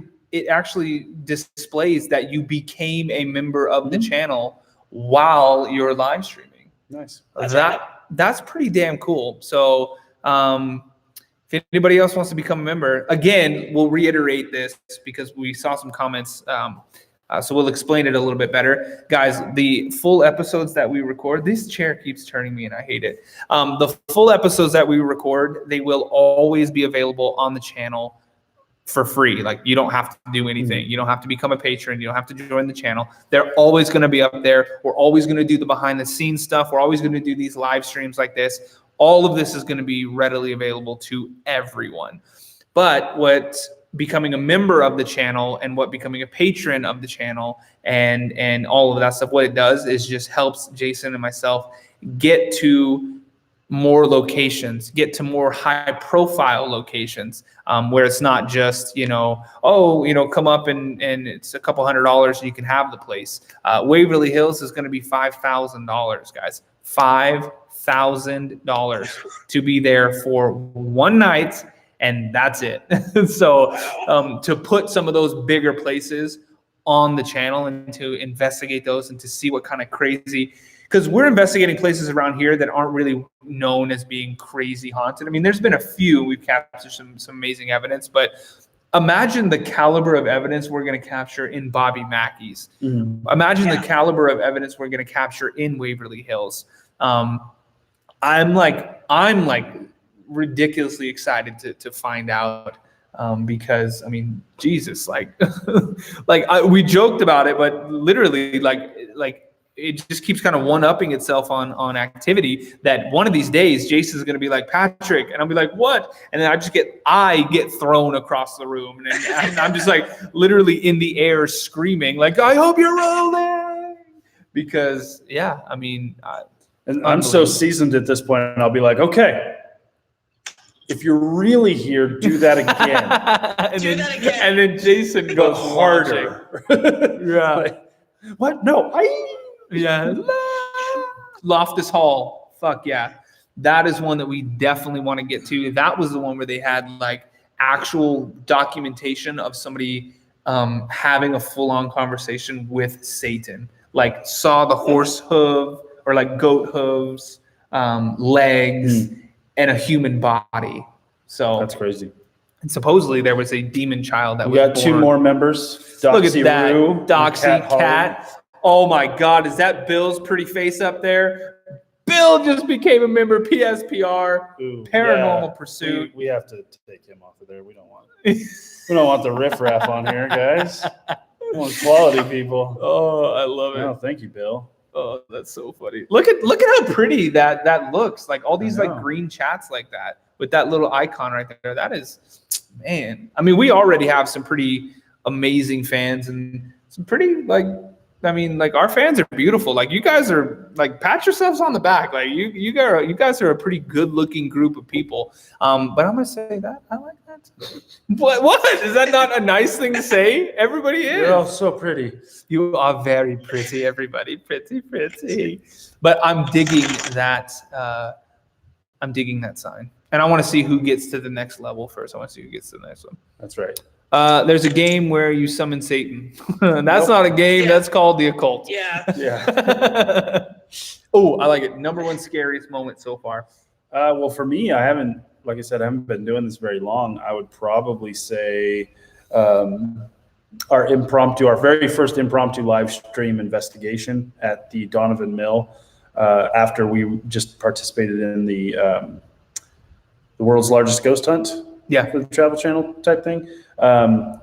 displays that you became a member of the channel while you're live streaming. Nice. That's pretty damn cool. So if anybody else wants to become a member, again, we'll reiterate this because we saw some comments. So we'll explain it a little bit better. Guys, the full episodes that we record, this chair keeps turning me and I hate it. The full episodes that we record, they will always be available on the channel for free. Like, you don't have to do anything. You don't have to become a patron. You don't have to join the channel. They're always going to be up there. We're always going to do the behind the scenes stuff. We're always going to do these live streams like this. All of this is going to be readily available to everyone. But what becoming a member of the channel and what becoming a patron of the channel and all of that stuff, what it does is just helps Jason and myself get to more locations, get to more high profile locations, where it's not just, come up and it's a couple $100 and you can have the place. Waverly Hills is going to be $5,000, guys. $5,000. $5,000 to be there for one night, and that's it. So to put some of those bigger places on the channel and to investigate those and to see what kind of crazy, because we're investigating places around here that aren't really known as being crazy haunted. I mean, there's been a few, we've captured some amazing evidence, but imagine the caliber of evidence we're going to capture in Bobby Mackey's. Imagine the caliber of evidence we're going to capture in Waverly Hills. I'm like ridiculously excited to find out, because I mean, Jesus, like, we joked about it, but literally, like it just keeps kind of one-upping itself on activity. That one of these days, Jason's going to be like, Patrick, and I'll be like, what? And then I get thrown across the room, and I'm just like literally in the air screaming, like, I hope you're rolling, because I mean. And I'm so seasoned at this point, and I'll be like, okay, if you're really here, do that again. And then Jason goes harder. Yeah. Like, what? No. Loftus Hall. Fuck yeah. That is one that we definitely want to get to. That was the one where they had like actual documentation of somebody having a full-on conversation with Satan. Like saw the horse hoof, or like goat hooves, legs, and a human body. So that's crazy. And supposedly there was a demon child that we got born. 2 more members. Doxy, look at that, Rue, Doxy, Cat. Oh my God, is that Bill's pretty face up there? Bill just became a member. PSPR, Paranormal Pursuit. We have to take him off of there. We don't want the riffraff on here, guys. We want quality people. Oh, I love it. Oh, thank you, Bill. Oh, that's so funny. Look at how pretty that looks. Like all these like green chats like that with that little icon right there. That is, man. I mean, we already have some pretty amazing fans and some pretty like, I mean, like our fans are beautiful. Like you guys are like, pat yourselves on the back. Like you guys are a pretty good looking group of people. But I'm gonna say that I like that. What? Is that not a nice thing to say? Everybody is. You're all so pretty. You are very pretty, everybody. Pretty. But I'm digging that. I'm digging that sign, and I want to see who gets to the next level first. I want to see who gets to the next one. That's right. There's a game where you summon Satan. That's not a game. That's called the occult. Yeah. Oh, I like it. Number one scariest moment so far. Well, for me, I haven't been doing this very long. I would probably say our very first impromptu live stream investigation at the Donovan Mill, after we just participated in the world's largest ghost hunt. Yeah. For the Travel Channel type thing.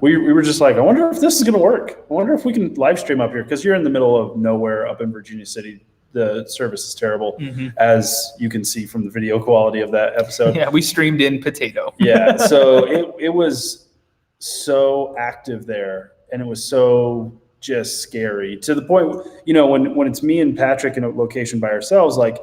We were just like, I wonder if this is going to work. I wonder if we can live stream up here, because you're in the middle of nowhere up in Virginia City. The service is terrible, as you can see from the video quality of that episode. Yeah, we streamed in Potato. Yeah, so it was so active there, and it was so just scary, to the point, you know, when it's me and Patrick in a location by ourselves, like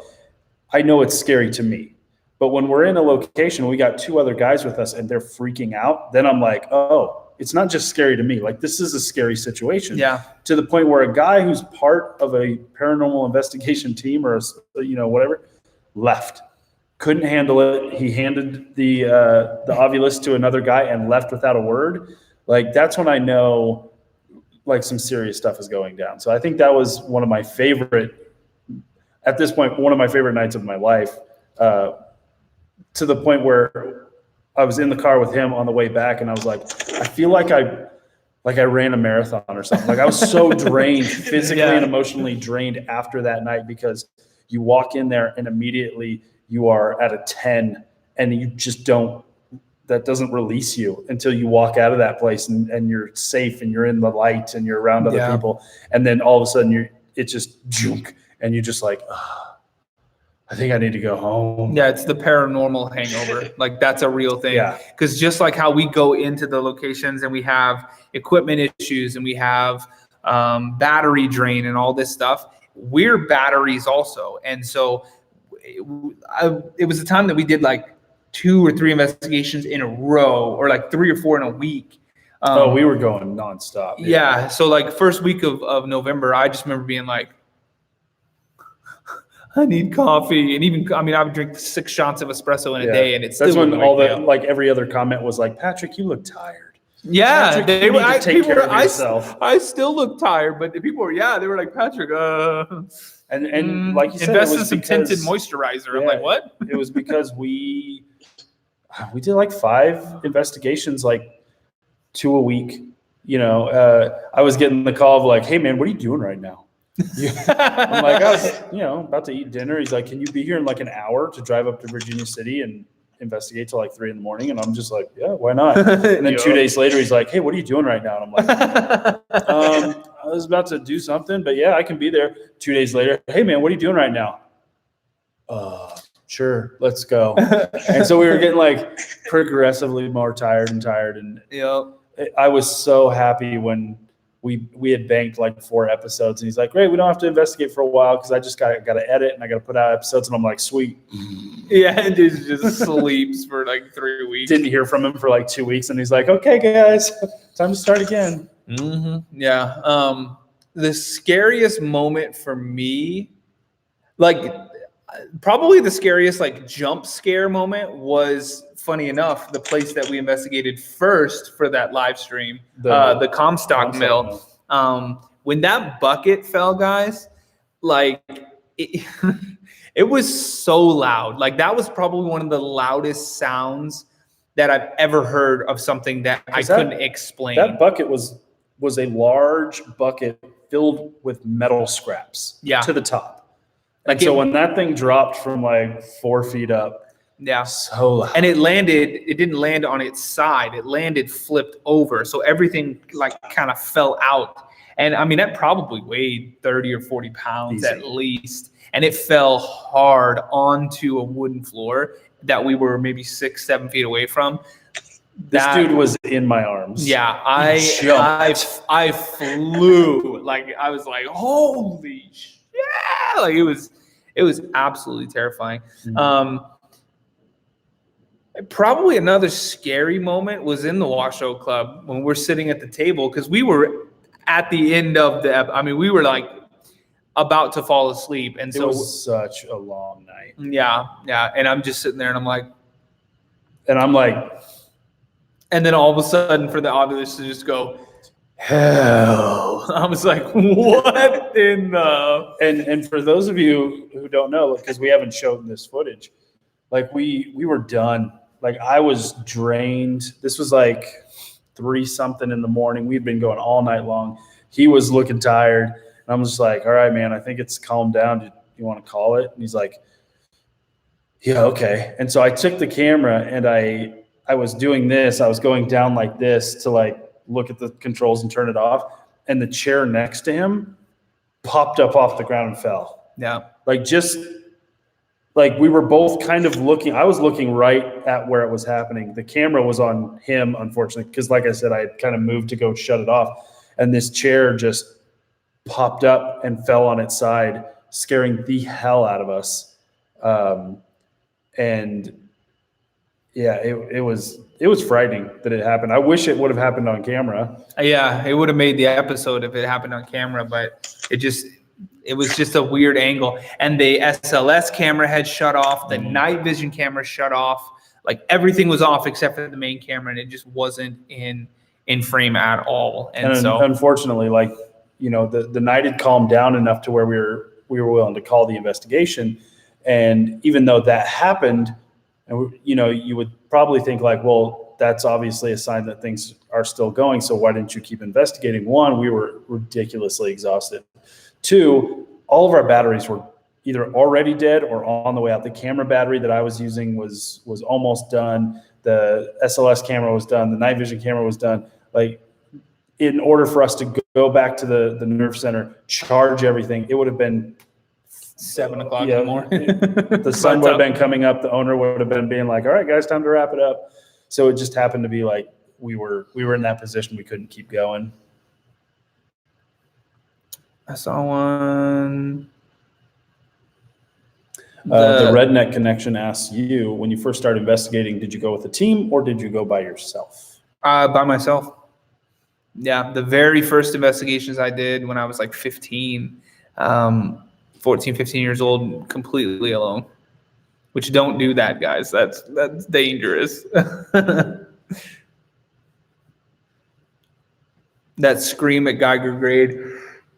I know it's scary to me. But when we're in a location, we got 2 other guys with us and they're freaking out, then I'm like, oh, it's not just scary to me. Like, this is a scary situation. Yeah. To the point where a guy who's part of a paranormal investigation team or, whatever, left. Couldn't handle it. He handed the Ovilus to another guy and left without a word. Like, that's when I know, like, some serious stuff is going down. So I think that was one of my favorite nights of my life. To the point where I was in the car with him on the way back, and I was like, I feel like I ran a marathon or something. Like I was so drained, physically and emotionally drained after that night, because you walk in there and immediately you are at a 10, and you just that doesn't release you until you walk out of that place and you're safe and you're in the light and you're around other people. And then all of a sudden it's just junk, and you're just like, I think I need to go home. Yeah, it's the paranormal hangover. Like, that's a real thing. Yeah. Because just like how we go into the locations and we have equipment issues and we have battery drain and all this stuff, we're batteries also. And so it was a time that we did like 2 or 3 investigations in a row, or like 3 or 4 in a week. We were going nonstop. Yeah. So like first week of November, I just remember being like, I need coffee. And even, I mean, I would drink 6 shots of espresso in a day, and it's that's still when wouldn't all wake the me up. like every other comment was like, Patrick, you look tired. Yeah, Patrick, they you were. need to take care of yourself. I still look tired, but the people were. Yeah, they were like, Patrick. And like you said, invest it in was some because, tinted moisturizer. I'm like, what? It was because we did like 5 investigations, like 2 a week. You know, I was getting the call of like, hey man, what are you doing right now? I'm like, I was, about to eat dinner. He's like, can you be here in like an hour to drive up to Virginia City and investigate till like 3 a.m? And I'm just like, yeah, why not? And then 2 days later, he's like, hey, what are you doing right now? And I'm like, I was about to do something, but yeah, I can be there. 2 days later, hey man, what are you doing right now? Sure, let's go. And so we were getting like progressively more tired. And I was so happy when we had banked like 4 episodes, and he's like, great, we don't have to investigate for a while because I just got to edit and I got to put out episodes. And I'm like, sweet. Yeah, and dude just sleeps for like 3 weeks. Didn't hear from him for like 2 weeks, and he's like, okay guys, time to start again. Yeah. The scariest moment for me, like probably the scariest like jump scare moment was, funny enough, the place that we investigated first for that live stream, the Comstock Mill. When that bucket fell, guys, like it was so loud. Like that was probably one of the loudest sounds that I've ever heard of something that I couldn't explain. That bucket was a large bucket filled with metal scraps to the top. Like so when that thing dropped from like 4 feet up, so loud. And it didn't land on its side. It landed flipped over. So everything like kind of fell out. And I mean, that probably weighed 30 or 40 pounds at least. And it fell hard onto a wooden floor that we were maybe 6-7 feet away from. This dude was in my arms. Yeah, I flew. Like I was like, holy shit! Like it was absolutely terrifying. Probably another scary moment was in the Washoe Club when we're sitting at the table, because we were at the end of we were like about to fall asleep, and so it was such a long night. Yeah, and I'm just sitting there, and I'm like, and then all of a sudden, for the obvious to just go, hell! I was like, what in the? And for those of you who don't know, because we haven't shown this footage, like we were done. Like I was drained. This was like 3-something in the morning. We'd been going all night long. He was looking tired. And I'm just like, all right, man, I think it's calmed down. Do you want to call it? And he's like, yeah, okay. And so I took the camera and I was doing this. I was going down like this to like look at the controls and turn it off. And the chair next to him popped up off the ground and fell. Yeah. Like we were both kind of looking. I was looking right at where it was happening. The camera was on him, unfortunately, because like I said, I had kind of moved to go shut it off. And this chair just popped up and fell on its side, scaring the hell out of us. And yeah, it was frightening that it happened. I wish it would have happened on camera. Yeah, it would have made the episode if it happened on camera, but it was just a weird angle. And the SLS camera had shut off. The night vision camera shut off. Like everything was off except for the main camera, and it just wasn't in frame at all. And so unfortunately, like, the night had calmed down enough to where we were willing to call the investigation. And even though that happened, and you would probably think like, well, that's obviously a sign that things are still going. So why didn't you keep investigating? 1, we were ridiculously exhausted. 2, all of our batteries were either already dead or on the way out. The camera battery that I was using was almost done. The SLS camera was done. The night vision camera was done. Like, in order for us to go back to the nerve center, charge everything, it would have been 7 o'clock in the morning. The sun would have been coming up. The owner would have been being like, all right, guys, time to wrap it up. So it just happened to be like we were in that position. We couldn't keep going. I saw one. The Redneck Connection asks you, when you first started investigating, did you go with a team or did you go by yourself? By myself. Yeah, the very first investigations I did when I was like 15, 14, 15 years old, completely alone. Which don't do that, guys. That's dangerous. That scream at Geiger grade,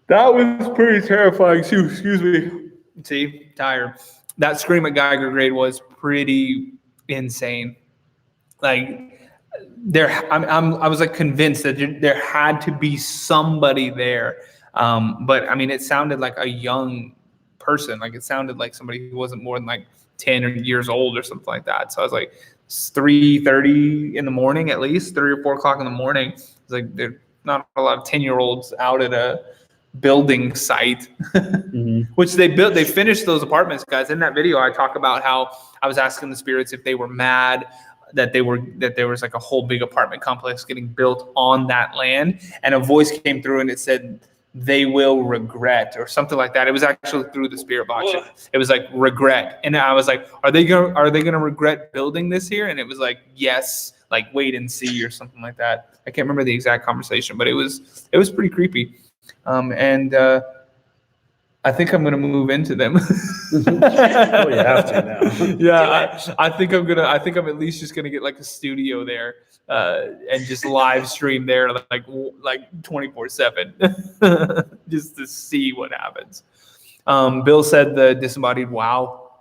that was pretty terrifying too. Excuse me. See, tired. That scream at Geiger grade was pretty insane. Like I was like convinced that there had to be somebody there. But I mean, it sounded like a young person. Like it sounded like somebody who wasn't more than like 10 years old or something like that. So I was like, it's 3:30 in the morning, at least 3 or 4 o'clock in the morning. It's like there's not a lot of 10-year-olds out at a building site, which they finished those apartments, guys. In that video, I talk about how I was asking the spirits if they were mad that there was like a whole big apartment complex getting built on that land, and a voice came through and it said, they will regret, or something like that. It was actually through the spirit box. It was like regret. And I was like, are they gonna regret building this here? And it was like, yes, like wait and see, or something like that. I can't remember the exact conversation, but it was pretty creepy. And I think I'm gonna move into them. Well, you have to now. Yeah, I think I'm at least just gonna get like a studio there, and just live stream there like 24/7, just to see what happens. Bill said the disembodied wow.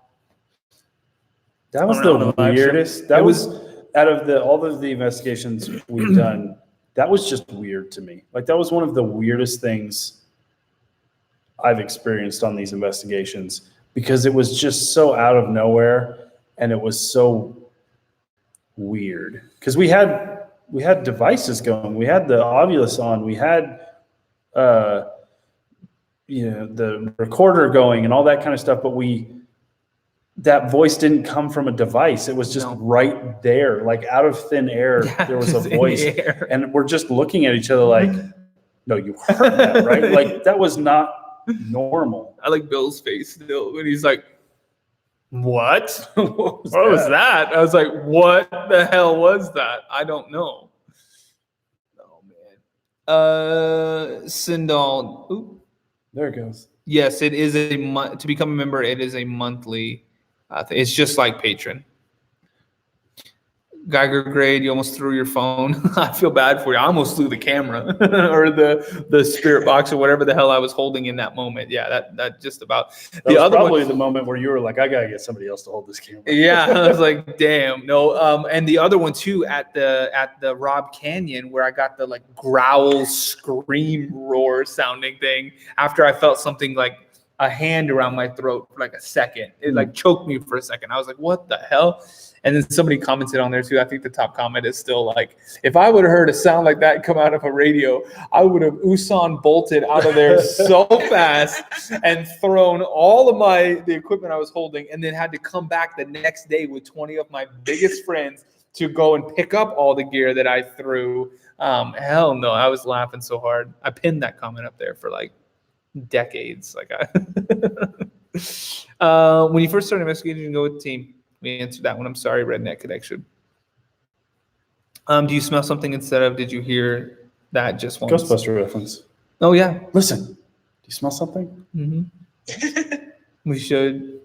That was the weirdest. That was out of all of the investigations we've done. That was just weird to me. Like that was one of the weirdest things I've experienced on these investigations, because it was just so out of nowhere and it was so weird. Because we had devices going, we had the Ovilus on, we had the recorder going and all that kind of stuff, but that voice didn't come from a device. It was just right there, like out of thin air. Yeah, there was a voice, and we're just looking at each other like, no, you heard that, right? Like that was not normal. I like Bill's face still when he's like, what? What was that? I was like, what the hell was that? I don't know. Oh man. Sindal. Oop. There it goes. Yes, it is to become a member. It is a monthly thing. It's just like Patreon. Geiger grade, you almost threw your phone. I feel bad for you. I almost threw the camera or the spirit box or whatever the hell I was holding in that moment. Yeah, that just about. That was probably the moment where you were like, I gotta get somebody else to hold this camera. Yeah, I was like, damn, no. And the other one too at the Rob Canyon, where I got the like growl, scream, roar sounding thing after I felt something like a hand around my throat for like a second. It like choked me for a second. I was like, what the hell? And then somebody commented on there too. I think the top comment is still like, if I would have heard a sound like that come out of a radio, I would have Usain bolted out of there so fast and thrown all of the equipment I was holding, and then had to come back the next day with 20 of my biggest friends to go and pick up all the gear that I threw. Hell no, I was laughing so hard. I pinned that comment up there for like decades. Like when you first started investigating, you go with the team. We answered that one. I'm sorry, Redneck Connection. Do you smell something instead of did you hear that just once? Ghostbuster reference. Oh yeah. Listen, do you smell something? Mm-hmm. We should.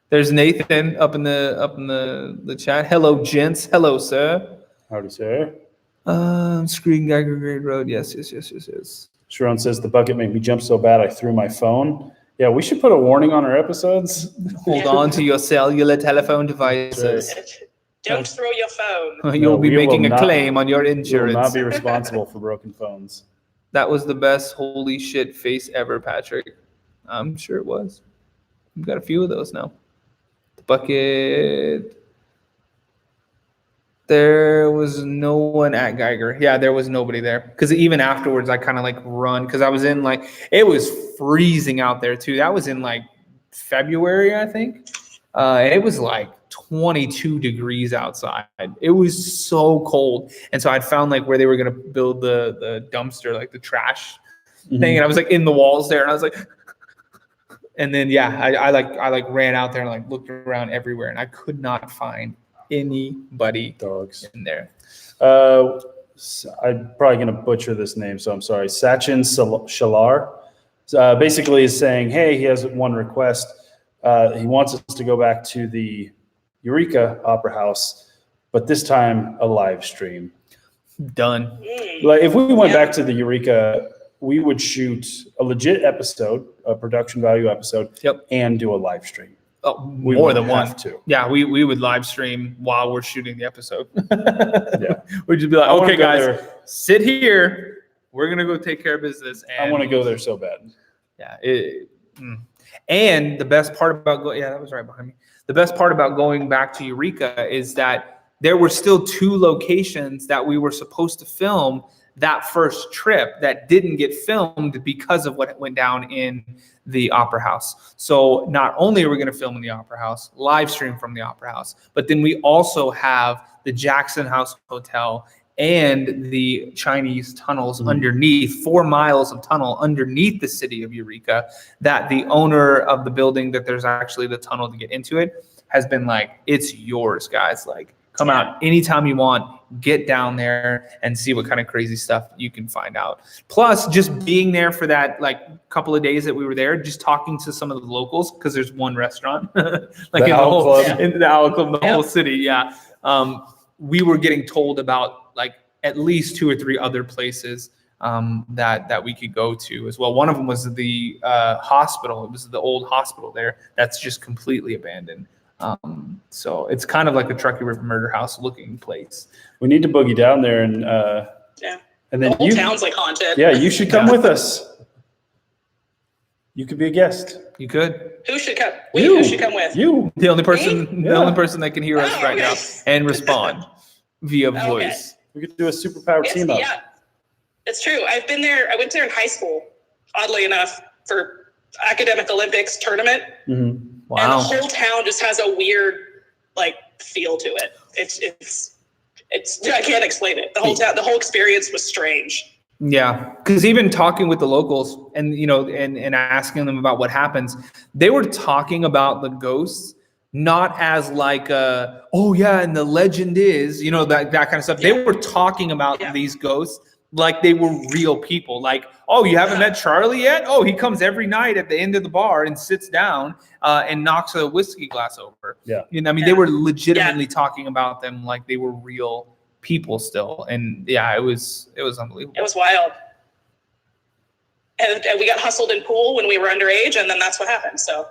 There's Nathan up in the chat. Hello, gents. Hello, sir. Howdy, sir. Screen Geiger Grade Road. Yes. Sharon says the bucket made me jump so bad I threw my phone. Yeah, we should put a warning on our episodes. Hold on to your cellular telephone devices. Don't throw your phone. You'll be making a claim on your insurance. We will not be responsible for broken phones. That was the best holy shit face ever, Patrick. I'm sure it was. We've got a few of those now. The bucket. There was no one at Geiger. Yeah, there was nobody there. Because even afterwards, I kind of like run. Because I was in like, it was freezing out there too. That was in like February, I think. And it was like 22 degrees outside. It was so cold. And so I'd found like where they were going to build the dumpster, like the trash thing. And I was like in the walls there. And I was like, and then, yeah, I ran out there and like looked around everywhere. And I could not find anybody dogs in there. I'm probably going to butcher this name, so I'm sorry. Sachin Shalar basically is saying, hey, he has one request. He wants us to go back to the Eureka Opera House, but this time a live stream. Done. Like if we went back to the Eureka, we would shoot a legit episode, a production value episode, and do a live stream. Oh, We more would than one. have to. Yeah, we would live stream while we're shooting the episode. Yeah. We'd just be like, I wanna okay, go guys, there. sit here. We're going to go take care of business. And I want to go there so bad. Yeah. And the best part about that was right behind me. The best part about going back to Eureka is that there were still 2 locations that we were supposed to film that first trip that didn't get filmed because of what went down in the Opera House. So not only are we going to film in the Opera House, live stream from the Opera House, but then we also have the Jackson House Hotel and the Chinese tunnels underneath, 4 miles of tunnel underneath the city of Eureka, that the owner of the building that there's actually the tunnel to get into it has been like, it's yours, guys. Like, come out anytime you want, get down there and see what kind of crazy stuff you can find out. Plus, just being there for that like couple of days that we were there, just talking to some of the locals, because there's one restaurant like in the Owl Club, the whole city. Yeah. We were getting told about like at least 2 or 3 other places that we could go to as well. One of them was the hospital. It was the old hospital there that's just completely abandoned. So it's kind of like a Truckee River Murder House looking place. We need to boogie down there and and then the whole town's like haunted. Yeah, you should come with us. You could be a guest. You could. Who should come? Who should come with? You. The only person that can hear us right now and respond via voice. We could do a superpower team up. Yeah, it's true. I've been there. I went there in high school, oddly enough, for academic Olympics tournament. Mm-hmm. Wow. And the whole town just has a weird like feel to it. It's I can't explain it. The whole town, the whole experience was strange. Yeah, because even talking with the locals and and asking them about what happens, they were talking about the ghosts not as like oh yeah, and the legend is that kind of stuff. They were talking about these ghosts like they were real people. Like, oh, you haven't met Charlie yet? Oh, he comes every night at the end of the bar and sits down and knocks a whiskey glass over. Yeah, they were legitimately talking about them like they were real people still. And it was unbelievable. It was wild. And we got hustled in pool when we were underage, and then that's what happened. So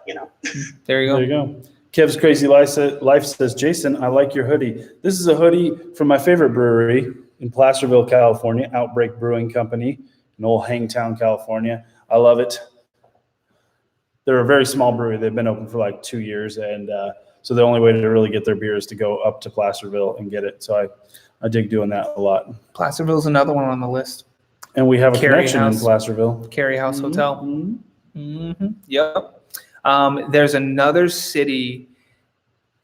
there you go. There you go. Kev's Crazy Life says, Jason, I like your hoodie. This is a hoodie from my favorite brewery in Placerville, California, Outbreak Brewing Company in old Hangtown, California. I love it. They're a very small brewery. They've been open for like 2 years, and so the only way to really get their beer is to go up to Placerville and get it. So I dig doing that a lot. Placerville's another one on the list. And we have a Carey connection House. in Placerville. Carey House Hotel. Yep. There's another city.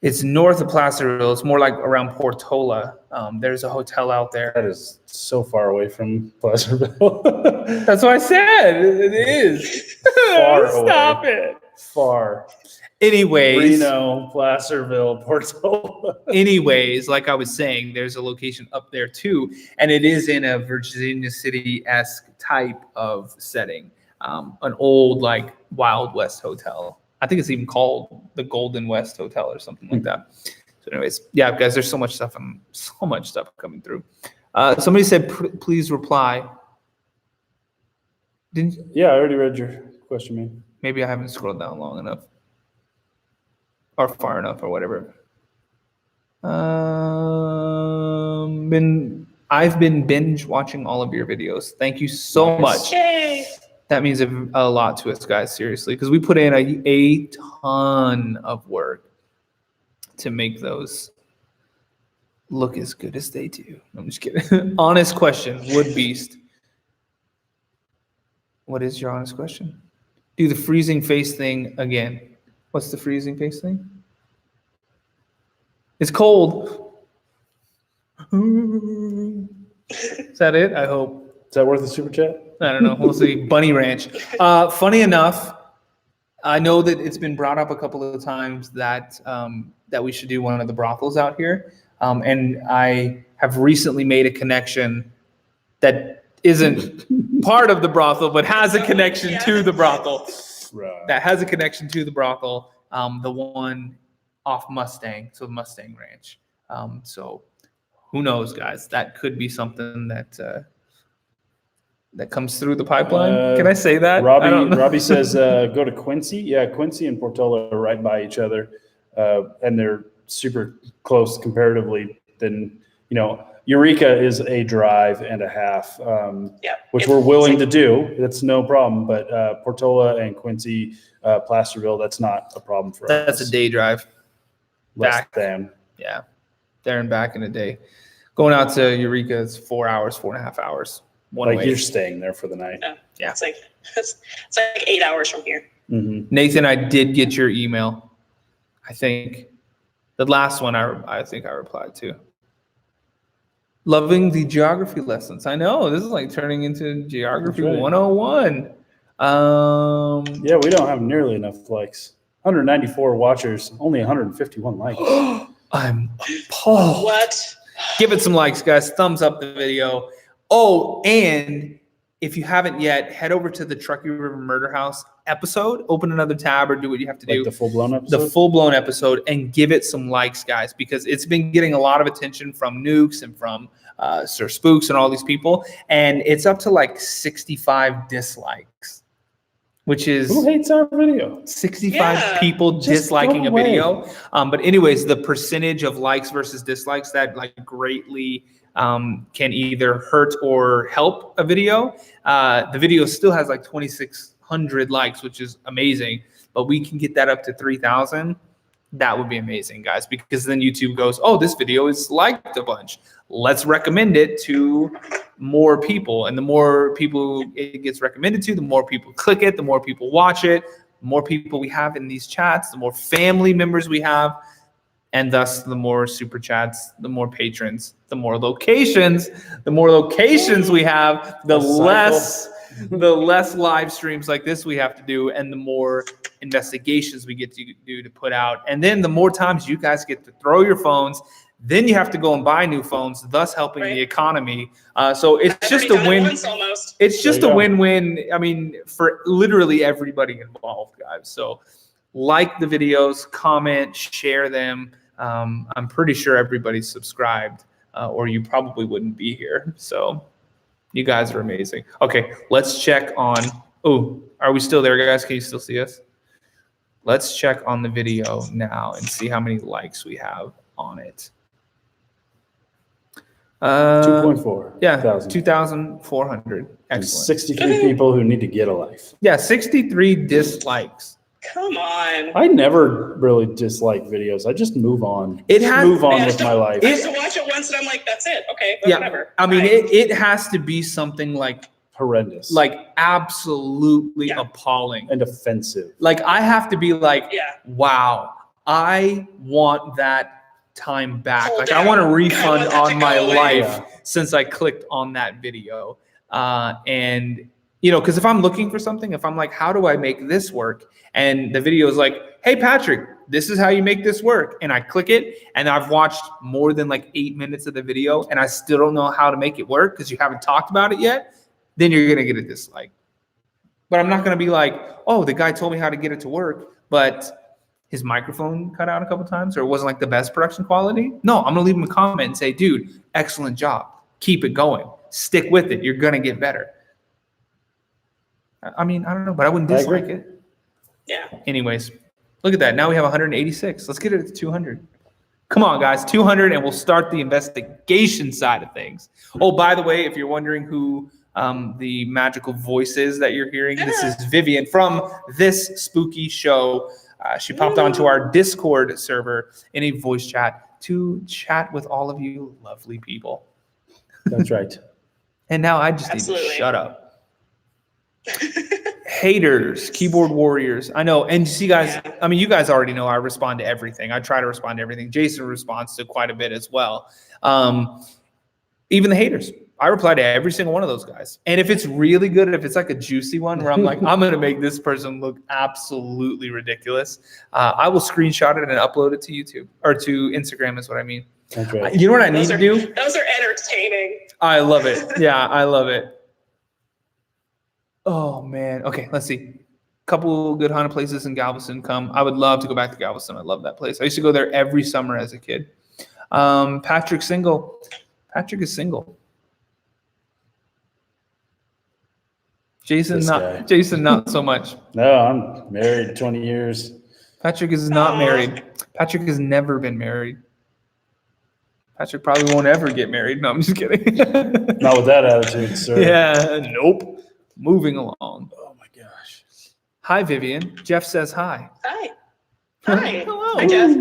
It's north of Placerville. It's more like around Portola. There's a hotel out there. That is so far away from Placerville. That's what I said. It is. Far Stop away. it. Far. Anyways. Reno, Placerville, Portola. Anyways, like I was saying, there's a location up there too. And it is in a Virginia City-esque type of setting. An old like Wild West hotel. I think it's even called the Golden West Hotel or something like that. So anyways, yeah, guys, there's so much stuff coming through. Somebody said, please reply. Didn't you? Yeah, I already read your question, man. Maybe I haven't scrolled down long enough or far enough or whatever. I've been binge watching all of your videos. Thank you so much. Yay. That means a lot to us, guys, seriously, because we put in a ton of work to make those look as good as they do. I'm just kidding. Honest question, Wood Beast. What is your honest question? Do the freezing face thing again. What's the freezing face thing? It's cold. Is that it? I hope. Is that worth a super chat? I don't know. We'll see. Bunny Ranch. Funny enough, I know that it's been brought up a couple of times that that we should do one of the brothels out here. And I have recently made a connection that isn't part of the brothel, but has a connection to the brothel. Right. That has a connection to the brothel. The one off Mustang, so the Mustang Ranch. So who knows, guys? That could be something that comes through the pipeline. Can I say that? Robbie says go to Quincy. Yeah, Quincy and Portola are right by each other, and they're super close comparatively. Then Eureka is a drive and a half, which we're willing to do. That's no problem. But Portola and Quincy, Placerville, that's not a problem for us. That's a day drive. Less than. Yeah, there and back in a day. Going out to Eureka is 4 hours, 4.5 hours. One way. You're staying there for the night. Yeah. It's like 8 hours from here. Mm-hmm. Nathan, I did get your email. I think the last one I think I replied to. Loving the geography lessons. I know this is like turning into geography 101. Yeah, we don't have nearly enough likes. 194 watchers, only 151 likes. I'm appalled. What? Give it some likes, guys. Thumbs up the video. Oh, and if you haven't yet, head over to the Truckee River Murder House episode. Open another tab or do what you have to do. The full-blown episode? The full-blown episode, and give it some likes, guys, because it's been getting a lot of attention from Nukes and from Sir Spooks and all these people. And it's up to like 65 dislikes, which is... Who hates our video? 65 people disliking a video. But anyways, the percentage of likes versus dislikes, that like greatly... can either hurt or help a video. The video still has like 2,600 likes, which is amazing, but we can get that up to 3,000. That would be amazing, guys, because then YouTube goes, oh, this video is liked a bunch. Let's recommend it to more people. And the more people it gets recommended to, the more people click it, the more people watch it, the more people we have in these chats, the more family members we have. And thus, the more super chats, the more patrons, the more locations we have, the less live streams like this we have to do, and the more investigations we get to do to put out. And then the more times you guys get to throw your phones, then you have to go and buy new phones, thus helping the economy. So it's just a win. It's just a win-win. I mean, for literally everybody involved, guys. So like the videos, comment, share them. I'm pretty sure everybody's subscribed, or you probably wouldn't be here. So you guys are amazing. Okay, let's check on. Oh, are we still there, guys? Can you still see us? Let's check on the video now and see how many likes we have on it. 2.4. Yeah, 2,400. Excellent. 63 people who need to get a life. Yeah, 63 dislikes. Come on. I never really dislike videos. I just move on. Move on with my life. I used to watch it once and I'm like, that's it. Okay, whatever. I mean, it has to be something like horrendous, like absolutely appalling and offensive. Like I have to be like, wow, I want that time back. Like I want a refund on my life since I clicked on that video. And because if I'm looking for something, if I'm like, how do I make this work? And the video is like, hey, Patrick, this is how you make this work. And I click it, and I've watched more than like 8 minutes of the video, and I still don't know how to make it work because you haven't talked about it yet, then you're going to get a dislike. But I'm not going to be like, oh, the guy told me how to get it to work, but his microphone cut out a couple times, or it wasn't like the best production quality. No, I'm going to leave him a comment and say, dude, excellent job. Keep it going. Stick with it. You're going to get better. I mean, I don't know, but I wouldn't dislike it. Yeah. Anyways, look at that. Now we have 186. Let's get it to 200. Come on, guys, 200, and we'll start the investigation side of things. Oh, by the way, if you're wondering who the magical voice is that you're hearing, this is Vivian from This Spooky Show. She popped onto our Discord server in a voice chat to chat with all of you lovely people. That's right. And now I just need to shut up. Haters, keyboard warriors. I know. And see, guys, I mean, you guys already know I respond to everything. I try to respond to everything. Jason responds to quite a bit as well. Even the haters. I reply to every single one of those guys. And if it's really good, if it's like a juicy one where I'm like, I'm going to make this person look absolutely ridiculous, I will screenshot it and upload it to YouTube or to Instagram is what I mean. That's right. You know what I need to do? Those are entertaining. I love it. Yeah, I love it. Oh man. Okay, let's see. Couple good haunted places in Galveston. I would love to go back to Galveston. I love that place. I used to go there every summer as a kid. Patrick's single. Patrick is single. Jason, This not guy. Jason, not so much. No, I'm married 20 years. Patrick is not married. Patrick has never been married. Patrick probably won't ever get married. No, I'm just kidding. Not with that attitude, sir. Yeah, nope. Moving along. Oh my gosh. Hi, Vivian. Jeff says hi. Hi. Hi. Hello. Hi, Jeff.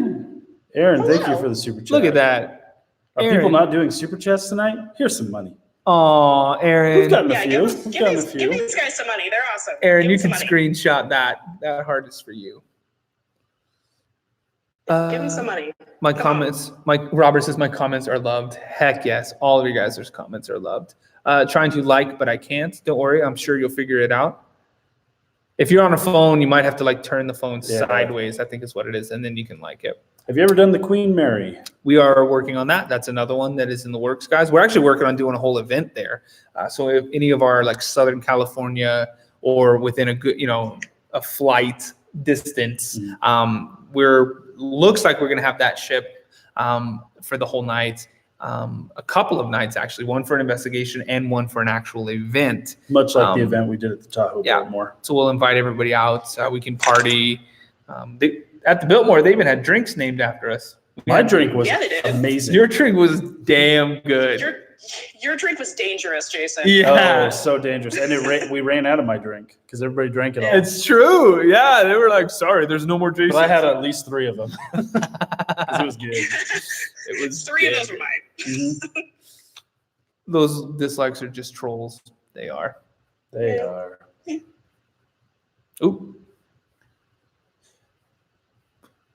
Aaron, thank you Hello. for the super chat. Look at that. Are Aaron. people not doing super chats tonight? Here's some money. Aw, Aaron. We've gotten a Yeah, few. give, We've give, gotten a these, give few. these guys some money. They're awesome. Aaron, Give you them can some money. screenshot that. That heart is for you. Give them some money. My Come comments, Robert says my comments are loved. Heck yes, all of you guys' comments are loved. Trying to like, but I can't. Don't worry, I'm sure you'll figure it out. If you're on a phone, you might have to like turn the phone sideways, I think is what it is, and then you can like it. Have you ever done the Queen Mary? We are working on that. That's another one that is in the works, guys. We're actually working on doing a whole event there. So if any of our like Southern California or within a good, a flight distance, looks like we're gonna have that ship for the whole night. A couple of nights actually, one for an investigation and one for an actual event. Much like the event we did at the Tahoe Biltmore. So we'll invite everybody out. We can party. At the Biltmore, they even had drinks named after us. My drink was they did. amazing. Your drink was damn good. Your drink was dangerous, Jason. Yeah. Oh, so dangerous. And we ran out of my drink because everybody drank it all. It's true. Yeah, they were like, sorry, there's no more Jason. But I had at least 3 of them. 'Cause it was good. It was 3 of good. those were mine. Mhm. Those dislikes are just trolls. They are. They are. Oop.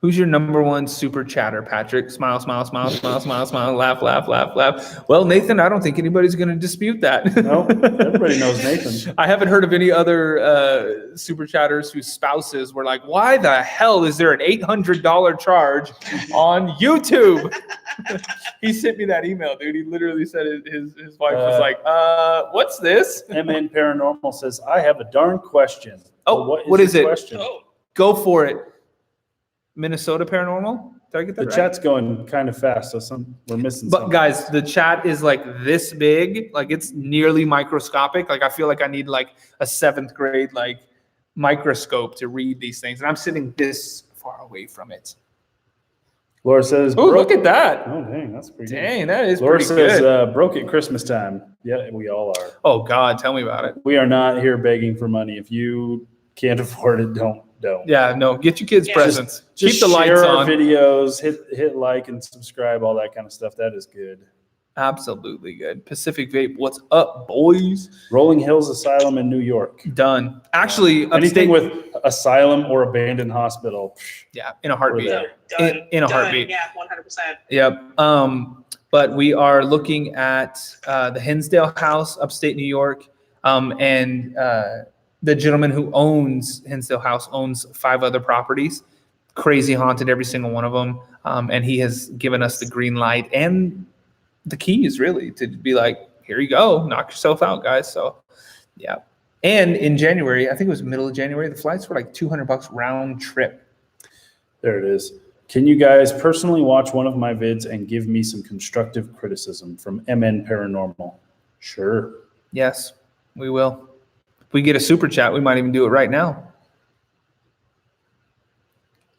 Who's your number one super chatter, Patrick? Smile, smile, smile, smile, smile, smile, laugh, laugh, laugh, laugh. Well, Nathan, I don't think anybody's going to dispute that. No, everybody knows Nathan. I haven't heard of any other super chatters whose spouses were like, why the hell is there an $800 charge on YouTube? He sent me that email, dude. He literally said his wife was like, what's this? MN Paranormal says, I have a darn question. Oh, Well, what is your it? Question? Oh, Go for it. Minnesota Paranormal? Did I get that The right? chat's going kind of fast, so we're missing But something. guys, the chat is like this big, like it's nearly microscopic. Like I feel like I need like a 7th grade like microscope to read these things, and I'm sitting this far away from it. Laura says, Oh, look at that! Oh, dang, that's pretty Dang, that is good. Laura pretty says, good. broke at Christmas time. Yeah, we all are. Oh God, tell me about it. We are not here begging for money. If you can't afford it, don't. Yeah, no, get your kids Yeah. presents. Just Keep the lights share our on. videos, hit like and subscribe, all that kind of stuff. That is good. Absolutely good. Pacific Vape, what's up, boys? Rolling Hills Asylum in New York. Done. Actually, Anything upstate, with asylum or abandoned hospital. yeah, in a heartbeat. We're there. done. In a Done. heartbeat. Yeah, 100%. Yep. But we are looking at the Hinsdale House, upstate New York, and the gentleman who owns Hinsdale House owns 5 other properties. Crazy haunted, every single one of them. And he has given us the green light and the keys, really, to be like, here you go, knock yourself out, guys. So, yeah. And in January, I think it was middle of January, the flights were like $200 round trip. There it is. Can you guys personally watch one of my vids and give me some constructive criticism from MN Paranormal? Sure. Yes, we will. If we get a super chat, we might even do it right now.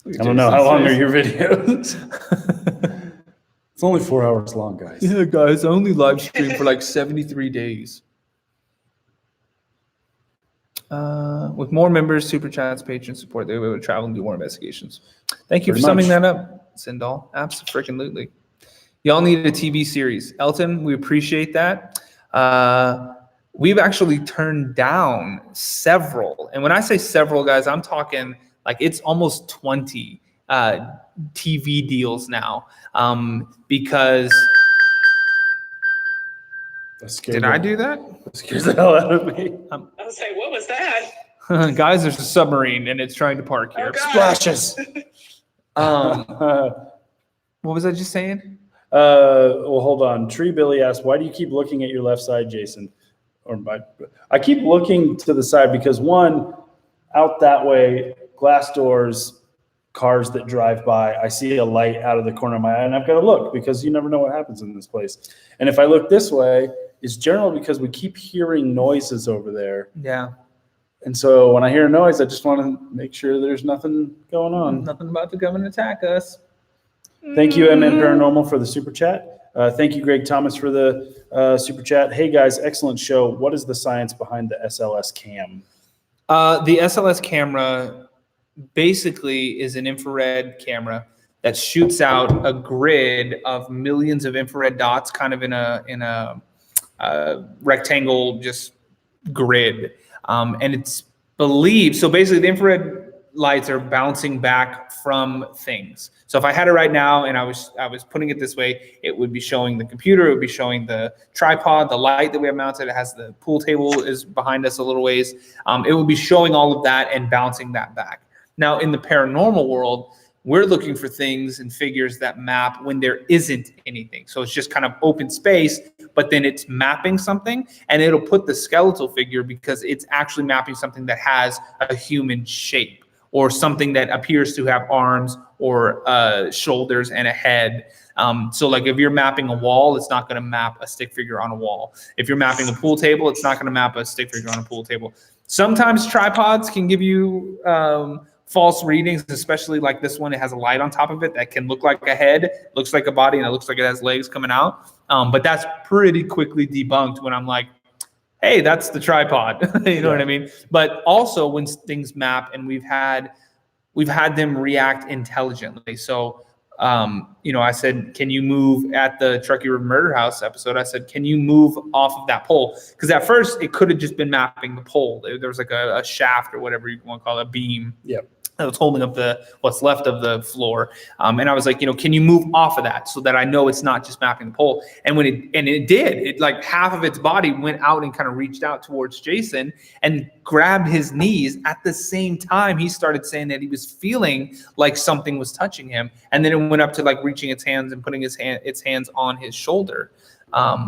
I don't know. How long are your videos? It's only 4 hours long, guys. Yeah, guys, I only live stream for like 73 days. With more members, super chats, patron support, they'll be able to travel and do more investigations. Thank you Pretty for summing much. that up, Sindal. Absolutely. Y'all need a TV series. Elton, we appreciate that. We've actually turned down several. And when I say several, guys, I'm talking like it's almost 20 TV deals now. Because did I do that? That scares the hell out of me. I was like, what was that? Guys, there's a submarine and it's trying to park here. Oh, God. Splashes. What was I just saying? Well, hold on. Tree Billy asked, why do you keep looking at your left side, Jason? I keep looking to the side because one, out that way, glass doors, cars that drive by, I see a light out of the corner of my eye, and I've got to look because you never know what happens in this place. And if I look this way, it's generally because we keep hearing noises over there. Yeah. And so when I hear a noise, I just want to make sure there's nothing going on. Nothing about to come and attack us. Thank you, MN Paranormal, for the super chat. Thank you, Greg Thomas, for the super chat. Hey, guys, excellent show. What is the science behind the SLS cam? The SLS camera basically is an infrared camera that shoots out a grid of millions of infrared dots, kind of in a rectangle just grid. And it's believed, so basically the infrared lights are bouncing back from things. So if I had it right now and I was putting it this way, it would be showing the computer, it would be showing the tripod, the light that we have mounted. It has the pool table is behind us a little ways. It would be showing all of that and bouncing that back. Now in the paranormal world, we're looking for things and figures that map when there isn't anything. So it's just kind of open space, but then it's mapping something, and it'll put the skeletal figure because it's actually mapping something that has a human shape or something that appears to have arms or shoulders and a head. So like if you're mapping a wall, it's not going to map a stick figure on a wall. If you're mapping a pool table, it's not going to map a stick figure on a pool table. Sometimes tripods can give you false readings, especially like this one. It has a light on top of it that can look like a head, looks like a body, and it looks like it has legs coming out. But that's pretty quickly debunked when I'm like, hey, that's the tripod. You know what I mean? But also when things map and we've had them react intelligently. So, I said, can you move at the Truckee River Murder House episode? I said, can you move off of that pole? Because at first it could have just been mapping the pole. There was like a shaft or whatever you want to call it, a beam. Yep. I was holding up what's left of the floor. And I was like, can you move off of that so that I know it's not just mapping the pole? And it did, it like half of its body went out and kind of reached out towards Jason and grabbed his knees. At the same time, he started saying that he was feeling like something was touching him. And then it went up to like reaching its hands and putting its hands on his shoulder,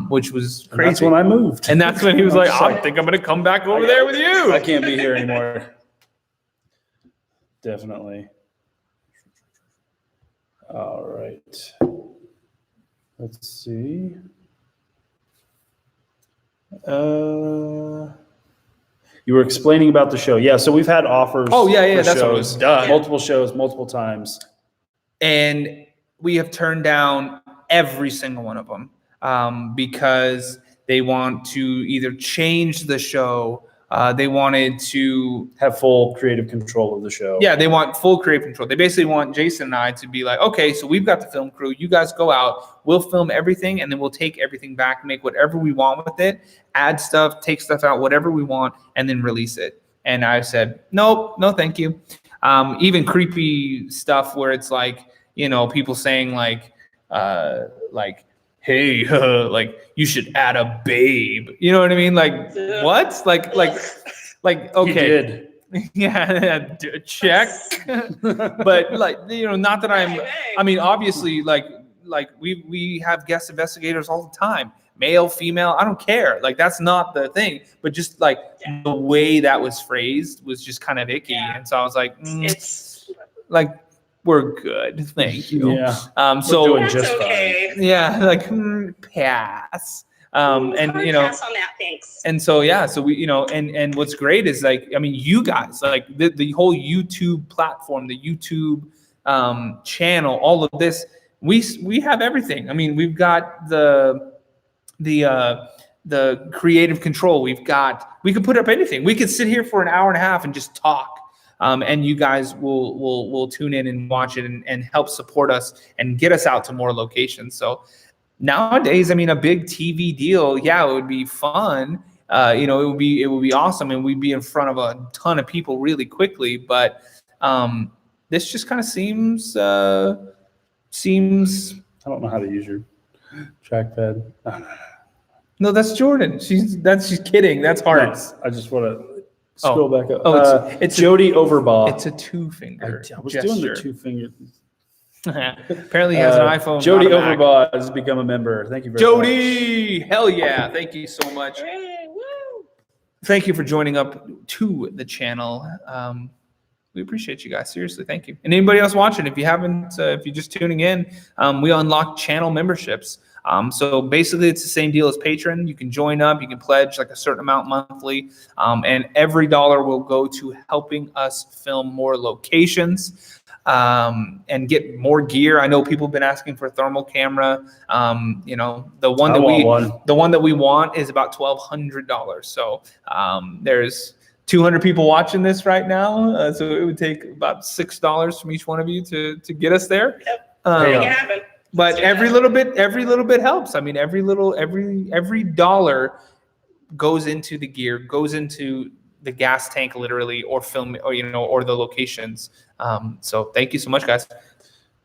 which was crazy. And that's when I moved. And that's when he was like, I think I'm going to come back over there with you. I can't be here anymore. Definitely. All right. Let's see. You were explaining about the show. Yeah, so we've had offers. Oh, yeah, for that's shows, what it was done. Multiple shows, multiple times. And we have turned down every single one of them because they want to either change the show. They wanted to have full creative control of the show. Yeah, they want full creative control. They basically want Jason and I to be like, okay, so we've got the film crew. You guys go out. We'll film everything, and then we'll take everything back, make whatever we want with it, add stuff, take stuff out, whatever we want, and then release it. And I said, nope, no, thank you. Even creepy stuff where it's like, people saying like, hey, like you should add a babe. You know what I mean? Like what? Like okay. Yeah, check. But like, not that I mean, obviously like we have guest investigators all the time, male, female, I don't care. Like that's not the thing, but just like the way that was phrased was just kind of icky. Yeah. And so I was like, it's like, we're good, thank you. Yeah. So doing just okay. Fine. Yeah, like pass. And pass on that, thanks. And so so we, and what's great is like, I mean, you guys, like the whole YouTube platform, the YouTube channel, all of this, we have everything. I mean, we've got the creative control. We could put up anything. We could sit here for an hour and a half and just talk. And you guys will tune in and watch it and help support us and get us out to more locations. So nowadays, I mean, a big TV deal, it would be fun. It would be awesome, and we'd be in front of a ton of people really quickly. But this just kind of seems. I don't know how to use your trackpad. No, that's Jordan. She's kidding. That's Hearts. No, I just want to. Scroll back up. It's Jody Overbaugh. It's a 2-finger. I was gesture. doing the 2-finger. Apparently, he has an iPhone. Jody Overbaugh has become a member. Thank you very much. Jody, hell yeah! Thank you so much. thank you for joining up to the channel. We appreciate you guys. Seriously, thank you. And anybody else watching, if you haven't, if you're just tuning in, we unlock channel memberships. So basically, it's the same deal as Patreon. You can join up, you can pledge like a certain amount monthly, and every dollar will go to helping us film more locations and get more gear. I know people have been asking for a thermal camera. You know, the one that we want is about $1,200. So there's 200 people watching this right now, so it would take about $6 from each one of you to get us there. Yep. Make it happen. But every little bit helps. I mean, every dollar goes into the gear, goes into the gas tank, literally, or film, or or the locations. So thank you so much, guys.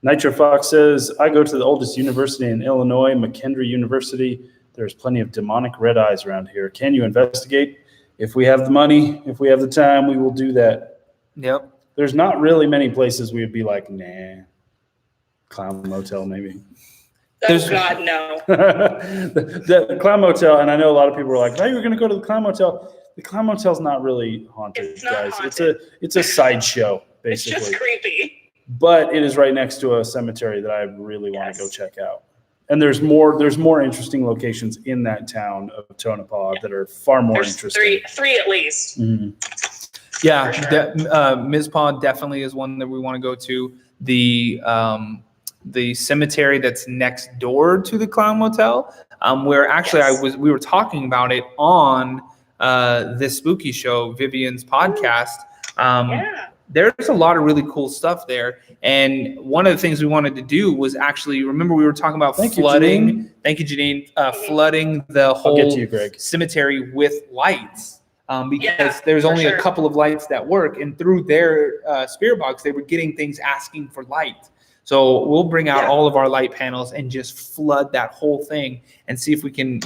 Nitro Fox says, I go to the oldest university in Illinois, McKendree University. There's plenty of demonic red eyes around here. Can you investigate? If we have the money, if we have the time, we will do that. Yep. There's not really many places we would be like, nah. Clown Motel, maybe. Oh, God, no. the Clown Motel, and I know a lot of people are like, hey, you're going to go to the Clown Motel. The Clown Motel's not really haunted, It's not guys. haunted. It's a sideshow, basically. It's just creepy. But it is right next to a cemetery that I really want to go check out. And there's more interesting locations in that town of Tonopah that are far more interesting. Three at least. Mm-hmm. Yeah, sure. Mizpah definitely is one that we want to go to. The cemetery that's next door to the Clown Motel, where actually we were talking about it on this spooky show, Vivian's podcast. There's a lot of really cool stuff there. And one of the things we wanted to do was actually, remember we were talking about flooding. Thank you, Janine. Flooding the whole cemetery with lights. Because there's only a couple of lights that work. And through their spirit box, they were getting things asking for light. So we'll bring out all of our light panels and just flood that whole thing and see if we can,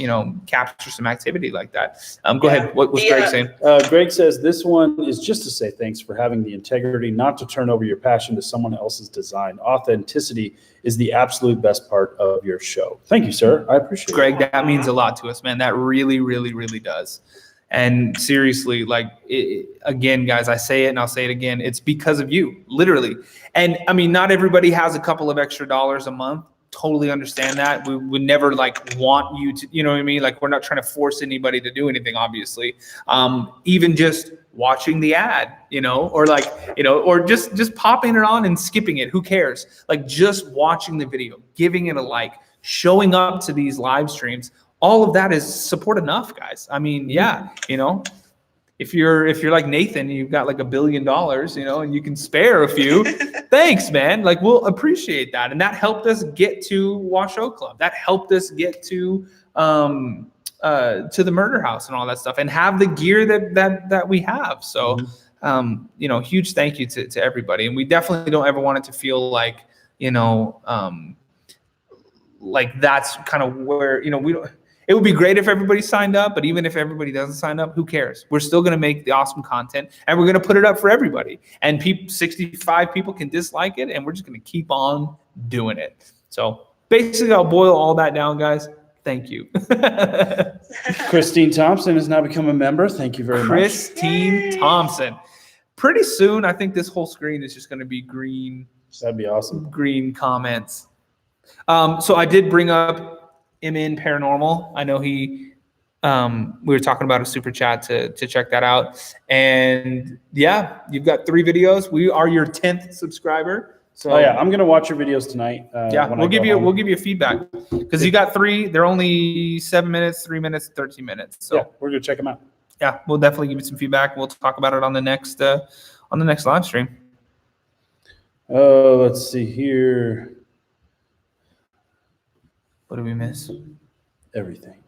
capture some activity like that. Go ahead. What was Greg saying? Greg says, this one is just to say thanks for having the integrity not to turn over your passion to someone else's design. Authenticity is the absolute best part of your show. Thank you, sir. I appreciate it. Greg, that means a lot to us, man. That really, really, really does. And seriously, again, guys, I say it and I'll say it again. It's because of you, literally. And I mean, not everybody has a couple of extra dollars a month. Totally understand that. We would never want you to, you know what I mean? We're not trying to force anybody to do anything, obviously. Even just watching the ad, or just popping it on and skipping it. Who cares? Just watching the video, giving it a like, showing up to these live streams. All of that is support enough, guys. I mean, if you're like Nathan, you've got $1 billion, and you can spare a few, thanks, man. We'll appreciate that. And that helped us get to Washoe Club. That helped us get to the murder house and all that stuff and have the gear that we have. So, huge thank you to everybody. And we definitely don't ever want it to feel like that's kind of where, we don't. It would be great if everybody signed up, but even if everybody doesn't sign up, who cares? We're still going to make the awesome content, and we're going to put it up for everybody. And 65 people can dislike it, and we're just going to keep on doing it. So basically, I'll boil all that down, guys. Thank you. Christine Thompson has now become a member. Thank you very much. Christine Thompson. Pretty soon, I think this whole screen is just going to be green. That'd be awesome. Green comments. So I did bring up in Paranormal. I know we were talking about a super chat to check that out. And you've got 3 videos. We are your 10th subscriber. So I'm going to watch your videos tonight. We'll give you feedback because you got 3. They're only 7 minutes, 3 minutes, 13 minutes. So we're going to check them out. Yeah, we'll definitely give you some feedback. We'll talk about it on the next live stream. Let's see here. What did we miss? Everything.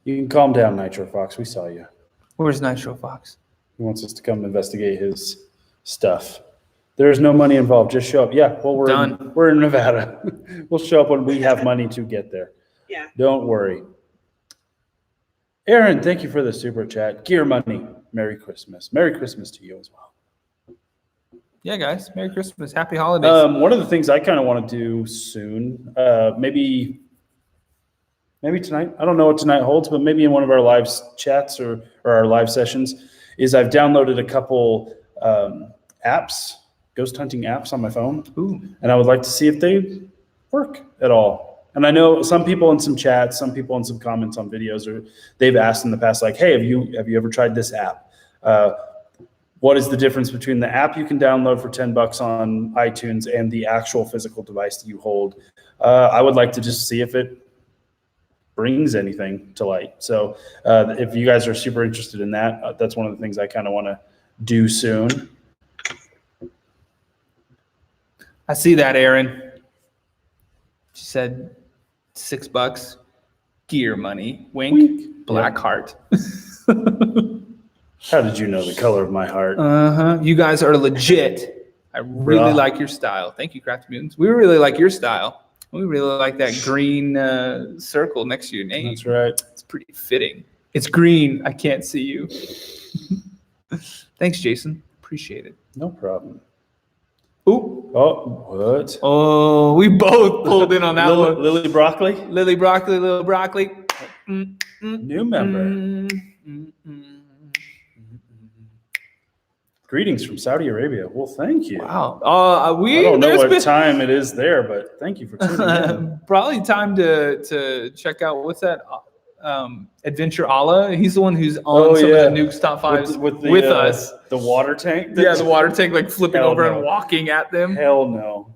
You can calm down, Nitro Fox. We saw you. Where's Nitro Fox? He wants us to come investigate his stuff. There's no money involved. Just show up. Yeah, well, we're in Nevada. We'll show up when we have money to get there. Yeah. Don't worry. Aaron, thank you for the super chat. Gear Money, Merry Christmas. Merry Christmas to you as well. Yeah, guys. Merry Christmas. Happy holidays. One of the things I kind of want to do soon, maybe maybe tonight. I don't know what tonight holds, but maybe in one of our live chats or our live sessions is I've downloaded a couple apps, ghost hunting apps on my phone. Ooh. And I would like to see if they work at all. And I know some people in some chats, some people in some comments on videos, or they've asked in the past, like, hey, have you ever tried this app? What is the difference between the app you can download for $10 on iTunes and the actual physical device that you hold? I would like to just see if it brings anything to light. So if you guys are super interested in that, that's one of the things I kind of want to do soon. I see that, Aaron. She said $6. Gear money. Wink. Black Yep. heart. How did you know the color of my heart? You guys are legit. I really like your style. Thank you, Crafty Mutants. We really like your style. We really like that green circle next to your name. That's right. It's pretty fitting. It's green. I can't see you. Thanks, Jason. Appreciate it. No problem. Ooh. Oh, what? Oh, we both pulled in on that one. Lily Broccoli? Lily Broccoli, Little Broccoli. New member. Greetings from Saudi Arabia. Well, thank you. Wow. I don't know what time it is there, but thank you for tuning in. Probably time to check out, what's that? Adventure Allah. He's the one who's on some of the Nukes top 5s with us. The water tank? Yeah, the water tank, like flipping over and walking at them. Hell no.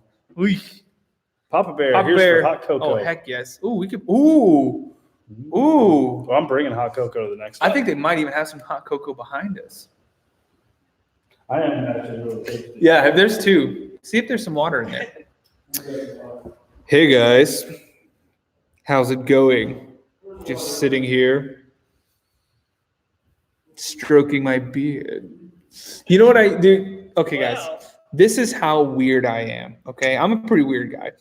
Papa Bear, Papa here's Bear. for hot cocoa. Oh, heck yes. Ooh, we could. Ooh. Ooh. Well, I'm bringing hot cocoa to the next one. I think they might even have some hot cocoa behind us. I am actually really thirsty. Yeah, there's 2. See if there's some water in there. Hey, guys. How's it going? Just sitting here, stroking my beard. You know what I do? Okay, guys. This is how weird I am, okay? I'm a pretty weird guy.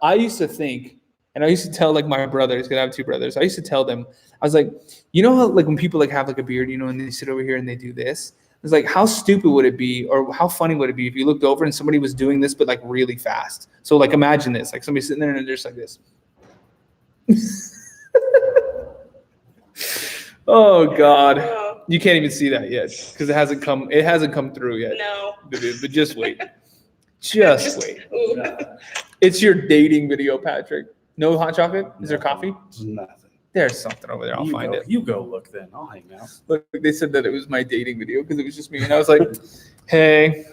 I used to think, and I used to tell, like, my brothers, because I have 2 brothers. I used to tell them, I was like, you know how, like, when people, like, have, like, a beard, you know, and they sit over here and they do this? It's like, how stupid would it be, or how funny would it be if you looked over and somebody was doing this, but, like, really fast? So, like, imagine this. Like, somebody sitting there and they're just like this. Oh God, you can't even see that yet because it hasn't come through yet. No, but just wait. Just wait. It's your dating video, Patrick. No hot chocolate? Is there coffee? Nothing. There's something over there. I'll find it. You go look then. I'll hang out. Look, they said that it was my dating video because it was just me, and I was like, hey.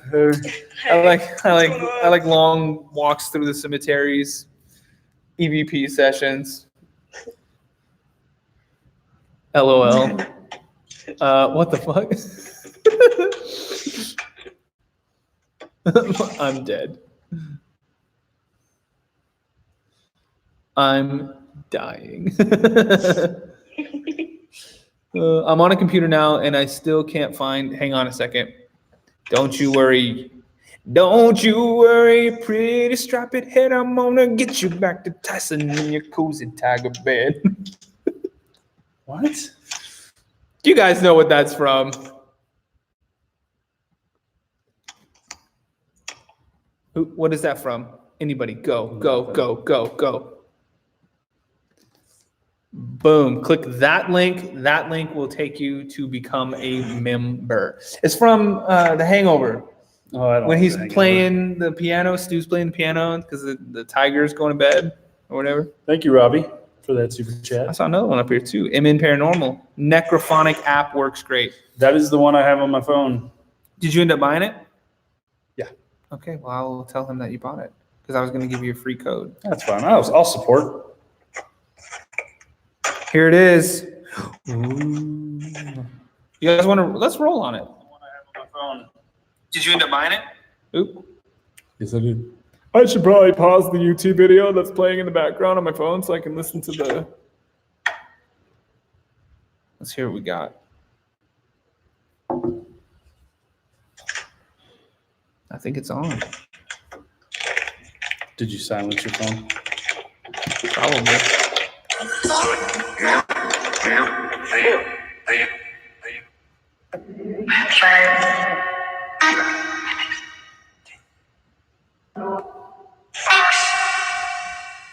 I like long walks through the cemeteries, EVP sessions. LOL. What the fuck? I'm dead. I'm dying. I'm on a computer now and I still can't find. Hang on a second. Don't you worry. Don't you worry, pretty strap it head. I'm gonna get you back to Tyson in your cozy tiger bed. What? Do you guys know what that's from? What is that from? Anybody? Go. Boom. Click that link. That link will take you to become a member. It's from The Hangover. Oh, I don't when he's playing the piano, Stu's playing the piano because the tiger's going to bed or whatever. Thank you, Robbie, for that super chat. I saw another one up here too. MN Paranormal. Necrophonic app works great. That is the one I have on my phone. Did you end up buying it? Yeah. Okay, well, I will tell him that you bought it because I was going to give you a free code. That's fine. I'll support. Here it is. Ooh. You guys want to? Let's roll on it. The one I have on my phone. Did you end up buying it? Oop. Yes, I did. I should probably pause the YouTube video that's playing in the background on my phone so I can listen to the. Let's hear what we got. I think it's on. Did you silence your phone? Probably.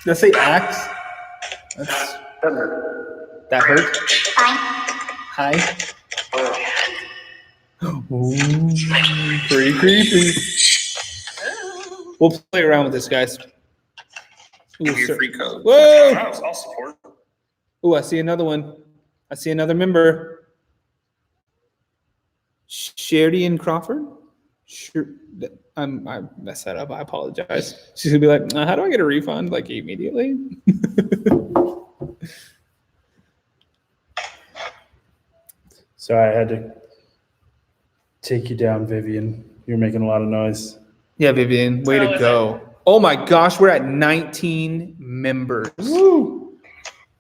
Did I say axe? That hurt. Hi. Ooh, pretty creepy. We'll play around with this, guys. Give me a free code. Whoa! I'll support. Ooh, I see another one. I see another member. Sheridan Crawford? Sure. I messed that up. I apologize. She's gonna be like, how do I get a refund? Like immediately? Sorry, I had to take you down, Vivian. You're making a lot of noise. Yeah, Vivian, way to go. Oh my gosh, we're at 19 members. Woo!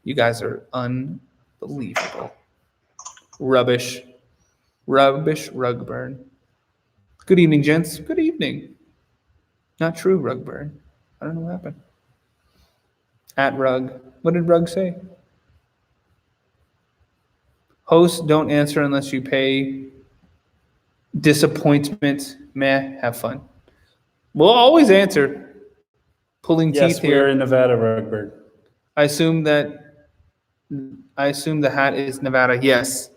You guys are unbelievable. Rubbish rug burn. Good evening, gents. Good evening. Not true, rug burn. I don't know what happened. At rug. What did rug say? Hosts don't answer unless you pay. Disappointment. Meh. Have fun. We'll always answer. Pulling teeth here. Yes, we're in Nevada, Rugbird. I assume the hat is Nevada. Yes.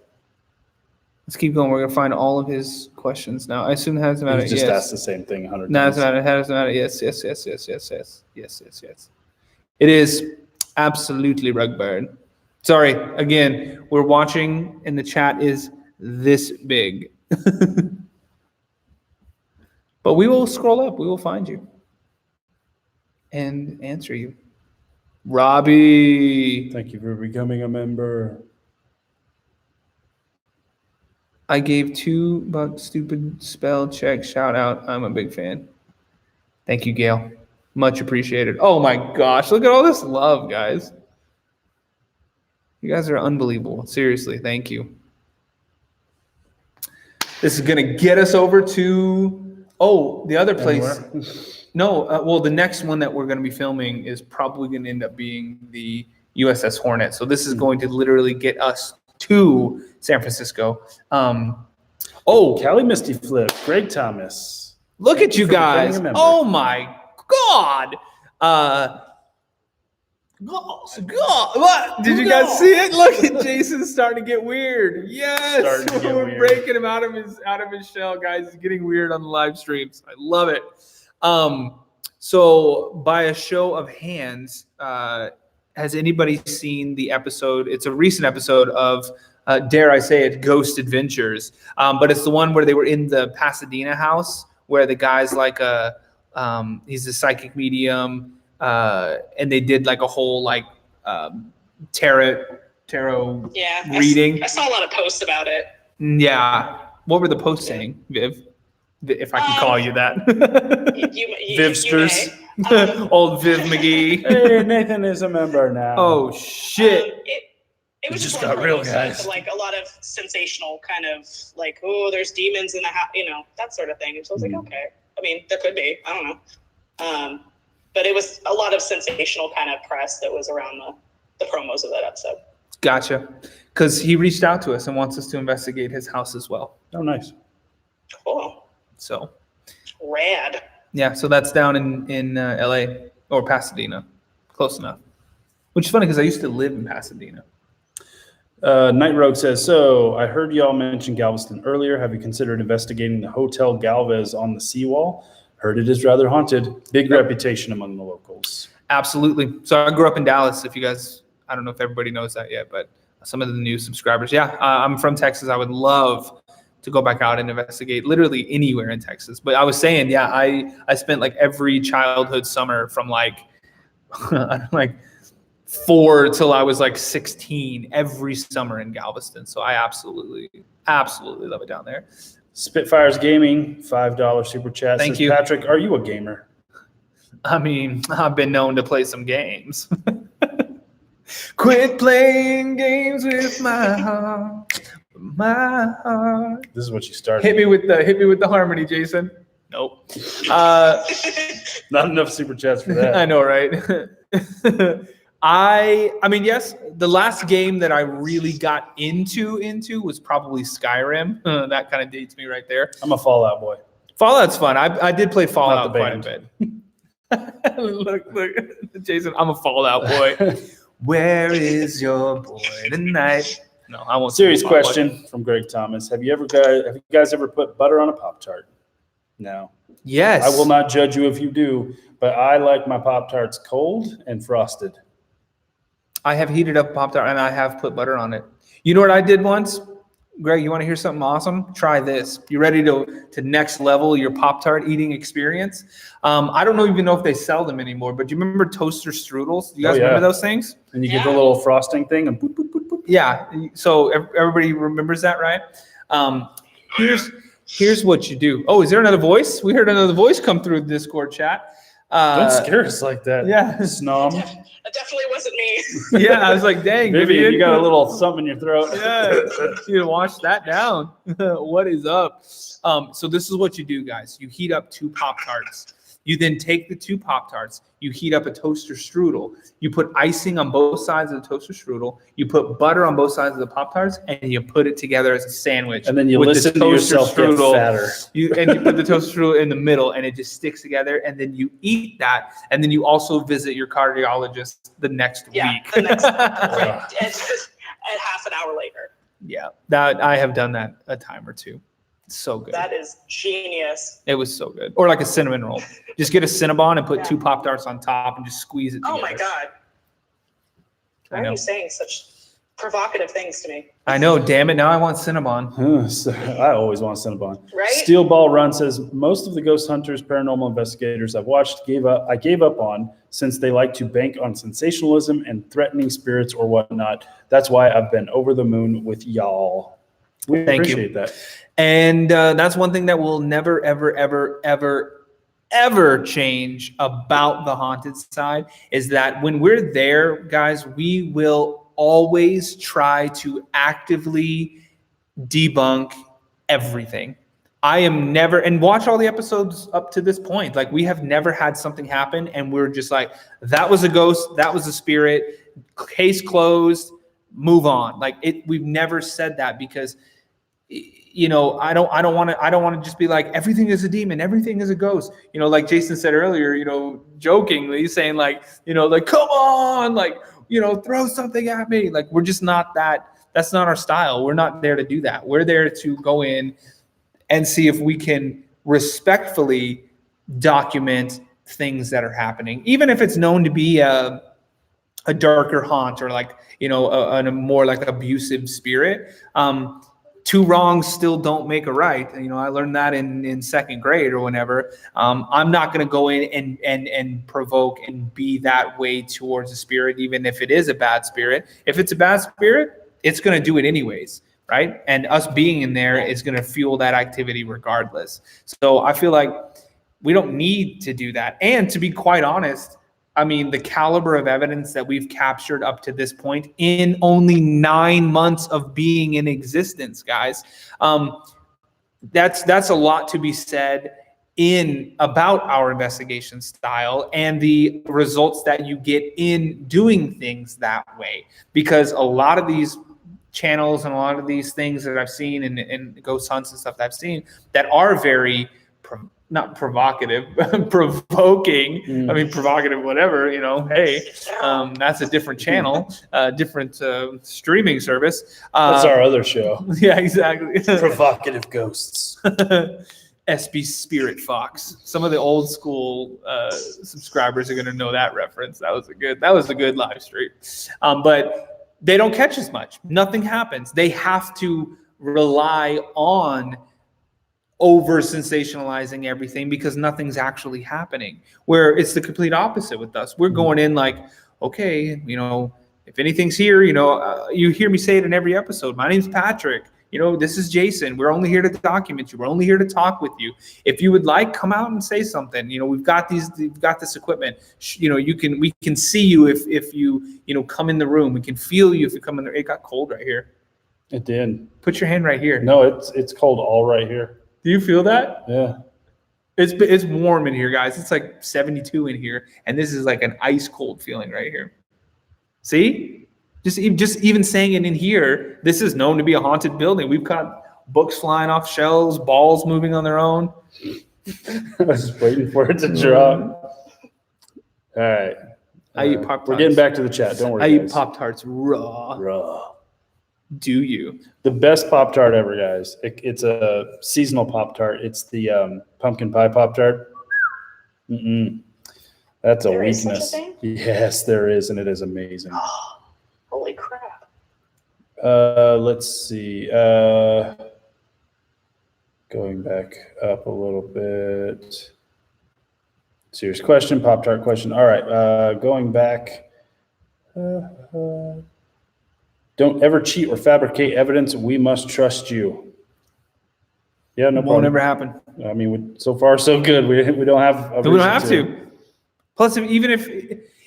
Let's keep going. We're gonna find all of his questions now. I assume the hat is Nevada. You just yes. asked the same thing 100 No, times. it's Nevada. Hat is Nevada. Yes. It is absolutely Rugbird. Sorry. Again, we're watching, and the chat is this big. But we will scroll up. We will find you and answer you. Robbie. Thank you for becoming a member. I gave $2 stupid spell check shout out. I'm a big fan. Thank you, Gail. Much appreciated. Oh my gosh. Look at all this love, guys. You guys are unbelievable. Seriously. Thank you. This is going to get us over to, the other place. No, well, the next one that we're going to be filming is probably going to end up being the USS Hornet. So this is going to literally get us to San Francisco. Cali Misty Flip, Greg Thomas. Look at you guys. Oh my God. What? Did you guys see it? Look at Jason starting to get weird. Yes, we're breaking him out of his shell, guys. He's getting weird on the live streams. I love it. So by a show of hands, has anybody seen the episode? It's a recent episode of, dare I say it, Ghost Adventures. But it's the one where they were in the Pasadena house where the guy's like he's a psychic medium. And they did like a whole tarot reading. I saw a lot of posts about it. Yeah. What were the posts saying, Viv? If I can call you that. Vivsters. Old Viv McGee. Hey, Nathan is a member now. Oh, shit. It was just one got real, of those, guys. like a lot of sensational kind of like, oh, there's demons in the house, that sort of thing. And so I was like, okay. I mean, there could be. I don't know. But it was a lot of sensational kind of press that was around the promos of that episode. Gotcha. Because he reached out to us and wants us to investigate his house as well. Oh, nice. Cool. So. Rad. Yeah, so that's down in LA or Pasadena. Close enough. Which is funny because I used to live in Pasadena. Night Rogue says, so I heard y'all mention Galveston earlier. Have you considered investigating the Hotel Galvez on the seawall? Heard it is rather haunted. Big reputation among the locals. Absolutely. So I grew up in Dallas. If you guys, I don't know if everybody knows that yet, but some of the new subscribers. Yeah, I'm from Texas. I would love to go back out and investigate literally anywhere in Texas. But I was saying, yeah, I spent like every childhood summer from like 4 till I was like 16 every summer in Galveston. So I absolutely love it down there. Spitfires Gaming, $5 super chat. Thank says, you. Patrick, are you a gamer? I mean, I've been known to play some games. Quit playing games with my heart. This is what you started. Hit me with the harmony, Jason. Nope. Not enough super chats for that. I know, right? I mean, yes, the last game that I really got into was probably Skyrim. That kind of dates me right there. I'm a Fallout boy. Fallout's fun. I did play Fallout quite a bit. look, Jason, I'm a Fallout boy. Where is your boy tonight? No, I won't. Serious question from Greg Thomas. Have you guys ever put butter on a Pop-Tart? No. Yes. I will not judge you if you do, but I like my Pop-Tarts cold and frosted. I have heated up Pop-Tart and I have put butter on it. You know what I did once? Greg, you want to hear something awesome? Try this. You ready to next level your Pop-Tart eating experience? I don't even know if they sell them anymore, but do you remember toaster strudels? Do you guys remember those things? And you get the little frosting thing and boop, boop, boop, boop. Yeah. So everybody remembers that, right? Here's what you do. Oh, is there another voice? We heard another voice come through the Discord chat. Don't scare us like that. Yeah. Snom. That definitely wasn't me. Yeah, I was like, dang, Vivian, you got a little something in your throat. Yeah, you wash that down. What is up? So this is what you do, guys. You heat up 2 Pop-Tarts. You then take the 2 Pop-Tarts. You heat up a toaster strudel. You put icing on both sides of the toaster strudel. You put butter on both sides of the Pop-Tarts, and you put it together as a sandwich. And then you listen to yourself get fatter. You put the toaster strudel in the middle, and it just sticks together. And then you eat that, and then you also visit your cardiologist the next week. The next and half an hour later. Yeah, that I have done that a time or two. So good. That is genius. It was so good. Or like a cinnamon roll. Just get a Cinnabon and put 2 Pop-Tarts on top and just squeeze it together. Oh my God. Why are you saying such provocative things to me? I know, damn it. Now I want Cinnabon. I always want Cinnabon. Right? Steel Ball Run says, most of the ghost hunters, paranormal investigators I've watched I gave up on since they like to bank on sensationalism and threatening spirits or whatnot. That's why I've been over the moon with y'all. We appreciate that. And that's one thing that will never, ever, ever, ever, ever change about the haunted side is that when we're there, guys, we will always try to actively debunk everything. I am never, and watch all the episodes up to this point. Like, we have never had something happen and we're just like, that was a ghost, that was a spirit, case closed, move on. Like, we've never said that because, you know, I don't want to just be like, everything is a demon, everything is a ghost. You know, like Jason said earlier, you know, jokingly saying like, you know, like, come on, like, you know, throw something at me. Like, we're just not that. That's not our style. We're not there to do that. We're there to go in and see if we can respectfully document things that are happening, even if it's known to be a darker haunt or like, you know, a more like abusive spirit. 2 wrongs still don't make a right. You know, I learned that in 2nd grade or whenever. I'm not going to go in and provoke and be that way towards a spirit, even if it is a bad spirit. If it's a bad spirit, it's going to do it anyways, right? And us being in there is going to fuel that activity regardless. So I feel like we don't need to do that. And to be quite honest, I mean, the caliber of evidence that we've captured up to this point in only 9 months of being in existence, guys, that's a lot to be said about our investigation style and the results that you get in doing things that way. Because a lot of these channels and a lot of these things that I've seen and ghost hunts and stuff that I've seen that are very not provocative, provoking. I mean, provocative, whatever, you know, hey, that's a different channel, different streaming service. That's our other show. Yeah, exactly. Provocative ghosts. SB Spirit Fox. Some of the old school subscribers are going to know that reference. That was a good live stream. But they don't catch as much. Nothing happens. They have to rely on over sensationalizing everything because nothing's actually happening, where it's the complete opposite with us. We're going in like, okay, you know, if anything's here, you know, you hear me say it in every episode. My name's Patrick. You know, this is Jason. We're only here to document you. We're only here to talk with you. If you would like, come out and say something. You know, we've got this equipment. You know, we can see you if you come in the room. We can feel you if you come in there. It got cold right here. It did. Put your hand right here. No, it's cold all right here. Do you feel that? Yeah. It's warm in here, guys. It's like 72 in here, and this is like an ice cold feeling right here. See? Just even saying it in here, this is known to be a haunted building. We've got books flying off shelves, balls moving on their own. I was just waiting for it to drop. All right. I eat Pop-Tarts. We're getting back to the chat. Don't worry, I guys. eat Pop-Tarts raw. Raw. Do you? The best Pop-Tart ever, guys. It's a seasonal Pop-Tart. It's the pumpkin pie Pop-Tart. That's a There is weakness. such a thing? Yes, there is, and it is amazing. Holy crap. Let's see. Going back up a little bit. Serious question, Pop-Tart question. All right, going back. Don't ever cheat or fabricate evidence. We must trust you. Yeah, no problem. Won't ever happen. I mean, so far so good. We don't have. We don't have to. Plus, even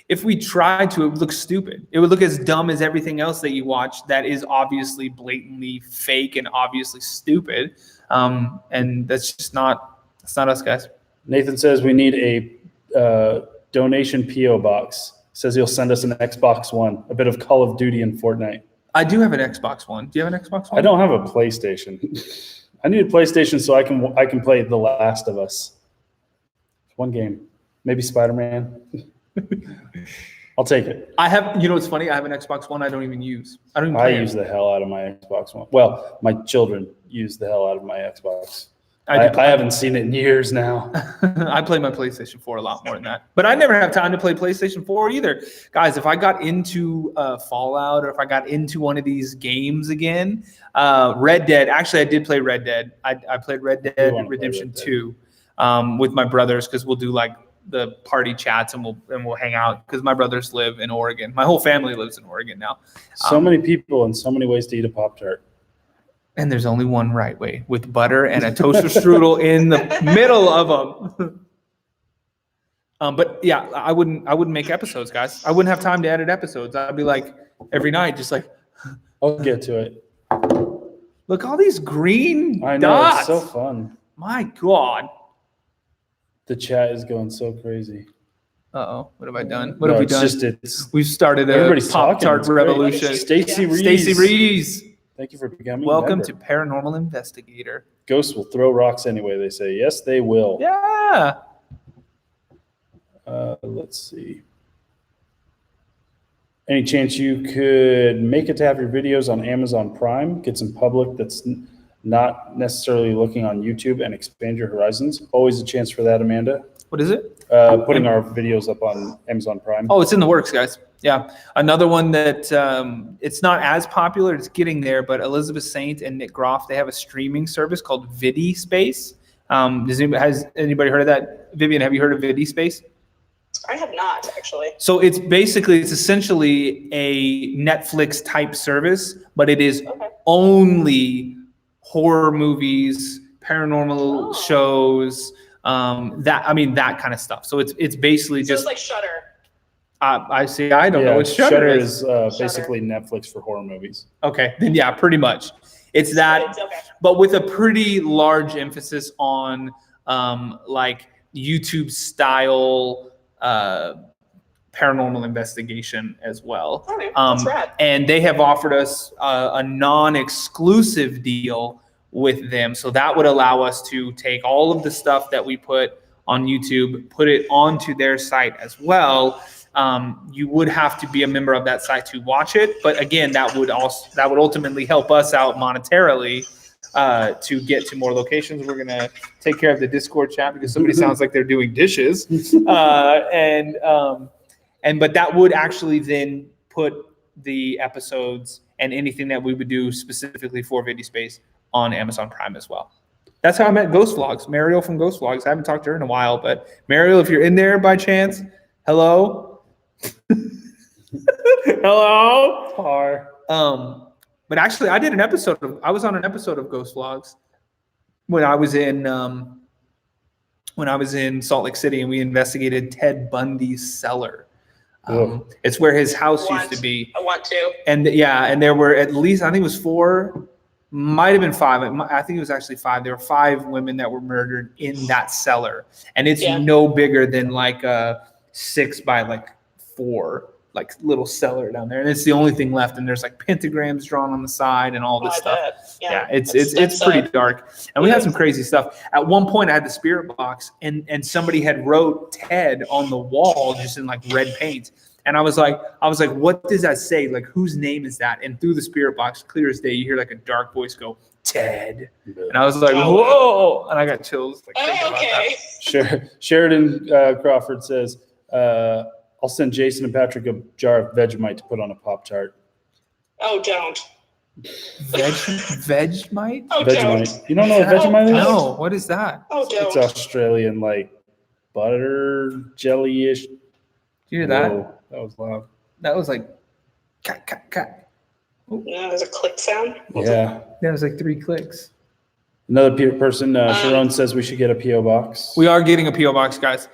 if we tried to, it would look stupid. It would look as dumb as everything else that you watch that is obviously blatantly fake and obviously stupid. And that's just not us, guys. Nathan says we need a donation PO box. Says he'll send us an Xbox One, a bit of Call of Duty and Fortnite. I do have an Xbox One. Do you have an Xbox One? I don't have a PlayStation. I need a PlayStation so I can play The Last of Us. One game, maybe Spider-Man. I'll take it. I have. You know what's funny? I have an Xbox One. I don't even use. I don't even. Play use the hell out of my Xbox One. Well, my children use the hell out of my Xbox. I haven't seen it in years now. I play my PlayStation 4 a lot more than that. But I never have time to play PlayStation 4 either. Guys, if I got into Fallout or if I got into one of these games again, Red Dead. Actually, I did play Red Dead. I played Red Dead Redemption 2 with my brothers because we'll do like the party chats and we'll hang out because my brothers live in Oregon. My whole family lives in Oregon now. So many people and so many ways to eat a Pop-Tart. And there's only one right way, with butter and a toaster strudel in the middle of them. But yeah, I wouldn't make episodes, guys. I wouldn't have time to edit episodes. I'd be like every night, just like. I'll get to it. Look, all these green I know, dots. it's so fun. My God. The chat is going so crazy. Uh-oh, what have I done? What have we done? We've started a everybody's Pop-Tart revolution. Stacy Rees. Stacy Rees. Thank you for becoming Welcome a to Paranormal Investigator. Ghosts will throw rocks anyway, they say. Yes, they will. Yeah. Let's see. Any chance you could make it to have your videos on Amazon Prime, get some public that's not necessarily looking on YouTube, and expand your horizons? Always a chance for that, Amanda. What is it? Putting our videos up on Amazon Prime. Oh, it's in the works, guys. Yeah. Another one that it's not as popular. It's getting there, but Elizabeth Saint and Nick Groff, they have a streaming service called Vidi Space. Has anybody heard of that? Vivian, have you heard of Vidi Space? I have not, actually. So it's essentially a Netflix type service, but it is only horror movies, paranormal shows, that kind of stuff. So it's basically just it's like Shudder. I see. I don't know what Shudder is. Basically Netflix for horror movies. Okay, then yeah, pretty much. It's that, but with a pretty large emphasis on like YouTube style paranormal investigation as well. Okay, that's rad. And they have offered us a non-exclusive deal with them, so that would allow us to take all of the stuff that we put on YouTube, put it onto their site as well. You would have to be a member of that site to watch it, but again, that would ultimately help us out monetarily to get to more locations. We're gonna take care of the Discord chat because somebody sounds like they're doing dishes, but that would actually then put the episodes and anything that we would do specifically for Vidi Space on Amazon Prime as well. That's how I met Ghost Vlogs, Mariel from Ghost Vlogs. I haven't talked to her in a while, but Mariel, if you're in there by chance, hello. Hello. Par. But actually, I was on an episode of Ghost Vlogs when I was in Salt Lake City, and we investigated Ted Bundy's cellar. It's where his house used to be. I want to. And and there were at least, I think it was 4, might have been 5. I think it was actually 5. There were 5 women that were murdered in that cellar, and it's no bigger than like a 6 by 4 little cellar down there, and it's the only thing left. And there's like pentagrams drawn on the side and all this stuff. Yeah, it's pretty dark, and we had some crazy stuff. At one point, I had the spirit box, and somebody had wrote Ted on the wall just in like red paint, And I was like, what does that say? Like, whose name is that? And through the spirit box, clear as day, you hear like a dark voice go, Ted. And I was like, whoa. And I got chills. Like, okay. Sheridan Crawford says, I'll send Jason and Patrick a jar of Vegemite to put on a Pop-Tart. Oh, don't. Vegemite? Oh, Vegemite. don't. You don't know what Vegemite is? No, what is that? Oh, It's don't. Australian, like butter jelly-ish. Did you hear that? Whoa, that was loud. That was like, cat, cat, cat. No, there's a click sound. Yeah. That was like 3 clicks. Another person, Sharon says we should get a P.O. box. We are getting a P.O. box, guys.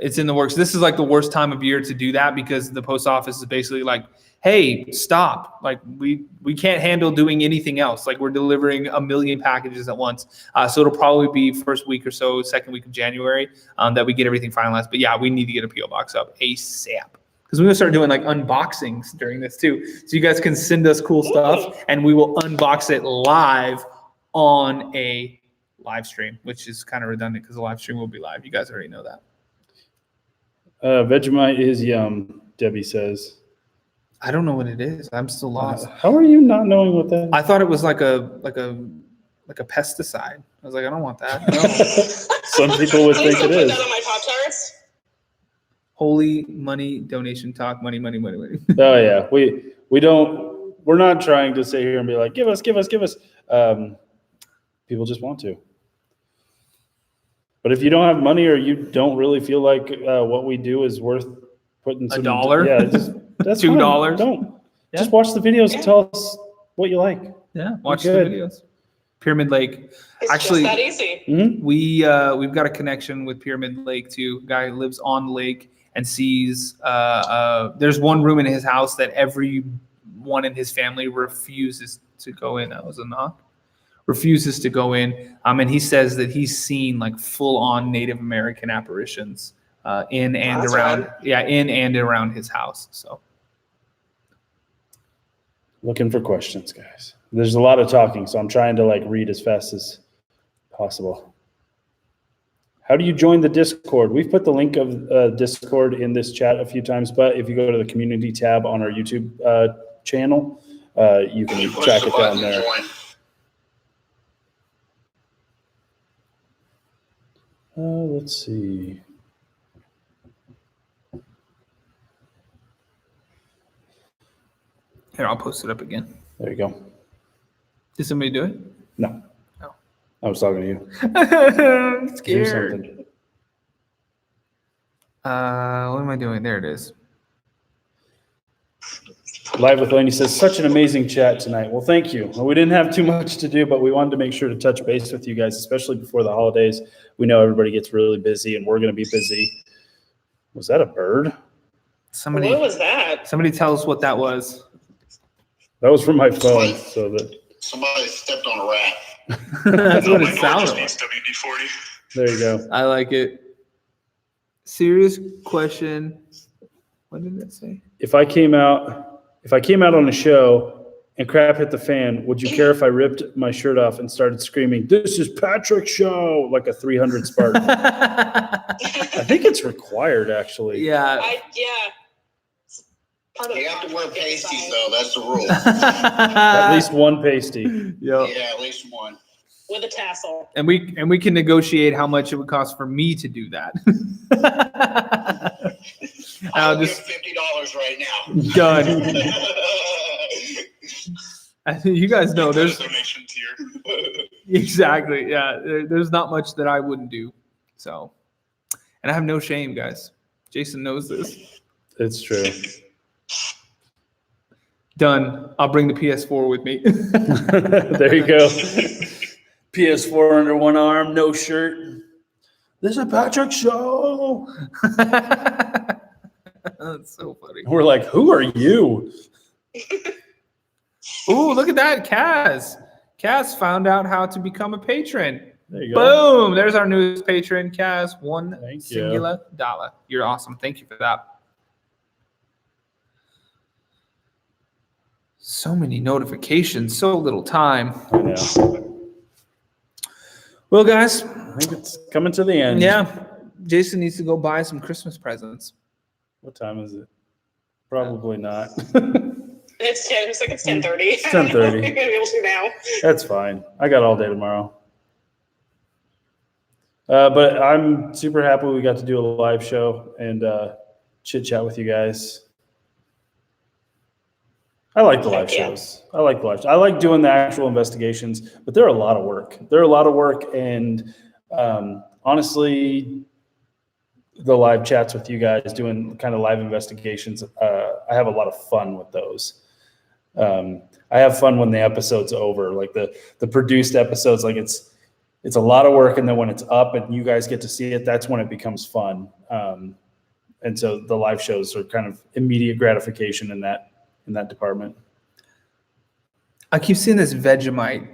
It's in the works. This is like the worst time of year to do that because the post office is basically like, hey, stop. Like we can't handle doing anything else. Like we're delivering 1 million packages at once. So it'll probably be first week or so, second week of January that we get everything finalized. But yeah, we need to get a P.O. box up ASAP. Because we're going to start doing like unboxings during this too. So you guys can send us cool stuff and we will unbox it live on a live stream, which is kind of redundant because the live stream will be live. You guys already know that. Vegemite is yum, Debbie says. I don't know what it is. I'm still lost. How are you not knowing what that is? I thought it was like a pesticide. I was like, I don't want that. No. Some people would Please think don't it put is. that on my Pop-Tarts. Holy money donation talk. Money, money, money, money. Oh yeah, we're not trying to sit here and be like, give us. People just want to. But if you don't have money or you don't really feel like what we do is worth putting some $1? yeah, that's $2? fine. Don't. Just watch the videos and tell us what you like. Yeah, watch the good. videos. Pyramid Lake. It's Actually, just that easy. Mm-hmm. We've got a connection with Pyramid Lake too. A guy who lives on the lake and sees there's one room in his house that everyone in his family refuses to go in. That was a knock. Refuses to go in. And he says that he's seen like full on Native American apparitions in and around his house. So Looking for questions, guys. There's a lot of talking, so I'm trying to like read as fast as possible. How do you join the Discord? We've put the link of Discord in this chat a few times, but if you go to the community tab on our YouTube channel, you can track it down there. Let's see. here, I'll post it up again. There you go. Did somebody do it? No. Oh. I was talking to you. I'm Do scared. something. What am I doing? There it is. Live with Laney says, such an amazing chat tonight. Well, thank you. Well, we didn't have too much to do, but we wanted to make sure to touch base with you guys, especially before the holidays. We know everybody gets really busy, and we're going to be busy. Was that a bird? Somebody, What was that? somebody tell us what that was. That was from my phone. So that Somebody stepped on a rat. That's what My it door sounded just like. needs WD-40. there you go. I like it. Serious question. What did it say? If I came out on a show and crap hit the fan, would you care if I ripped my shirt off and started screaming, "This is Patrick's show," like a 300 Spartan? I think it's required, actually. Yeah. It's part of You the have to wear contract pasties, inside. though. That's the rule. At least one pasty. Yep. Yeah, at least one. With a tassel. And we can negotiate how much it would cost for me to do that. I'll I'll just give $50 right now. done. You guys know there's donation tier. exactly, yeah. There's not much that I wouldn't do. So, and I have no shame, guys. Jason knows this. It's true. Done. I'll bring the PS4 with me. There you go. PS4 under one arm, no shirt. This is a Patrick show. That's so funny. We're like, who are you? Ooh, look at that, Kaz. Kaz found out how to become a patron. There you go. Boom! There's our newest patron, Kaz. $1 Thank singular dollar. You're awesome. Thank you for that. So many notifications, so little time. I know. Well, guys, I think it's coming to the end. yeah, Jason needs to go buy some Christmas presents. What time is it? Probably not. It's 10:30. It's 10:30. I don't know if you're gonna be able to now. That's fine. I got all day tomorrow. But I'm super happy we got to do a live show and chit chat with you guys. I like the live shows. I like doing the actual investigations, but they're a lot of work. And honestly, the live chats with you guys doing kind of live investigations, I have a lot of fun with those. I have fun when the episode's over, like the produced episodes, like it's a lot of work. And then when it's up and you guys get to see it, that's when it becomes fun. And so the live shows are kind of immediate gratification in that department. I keep seeing this Vegemite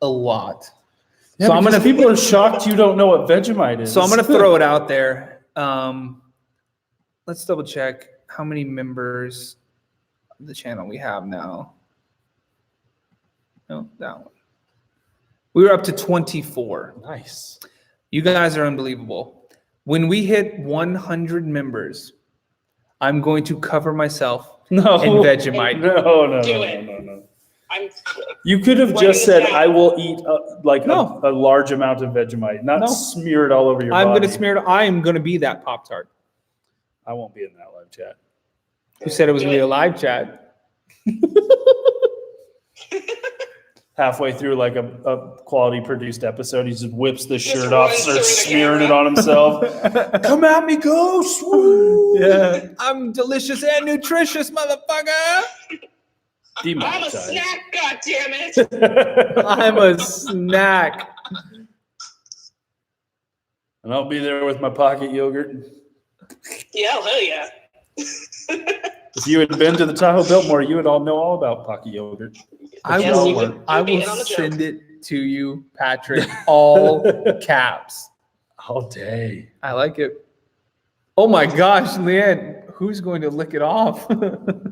a lot. Yeah, so people are shocked you don't know what Vegemite is. So I'm gonna throw it out there. Let's double check how many members of the channel we have now. No, that one. We were up to 24. Nice. You guys are unbelievable. When we hit 100 members, I'm going to cover myself in Vegemite. No. You could have just said, I will eat a large amount of Vegemite, not smear it all over your body. I'm going to smear it. I am going to be that Pop-Tart. I won't be in that live chat. Who said it was going to be a live chat? Halfway through like a quality produced episode, he just whips the shirt off, starts smearing it on himself. Come at me, ghost! Woo! Yeah, I'm delicious and nutritious, motherfucker. I'm a snack, goddammit. I'm a snack. And I'll be there with my pocket yogurt. Yeah, hell yeah. If you had been to the Tahoe Biltmore, you would all know all about pocky yogurt. I will send it to you, Patrick, all caps. All day. I like it. Oh my gosh, Leanne, who's going to lick it off? Ooh.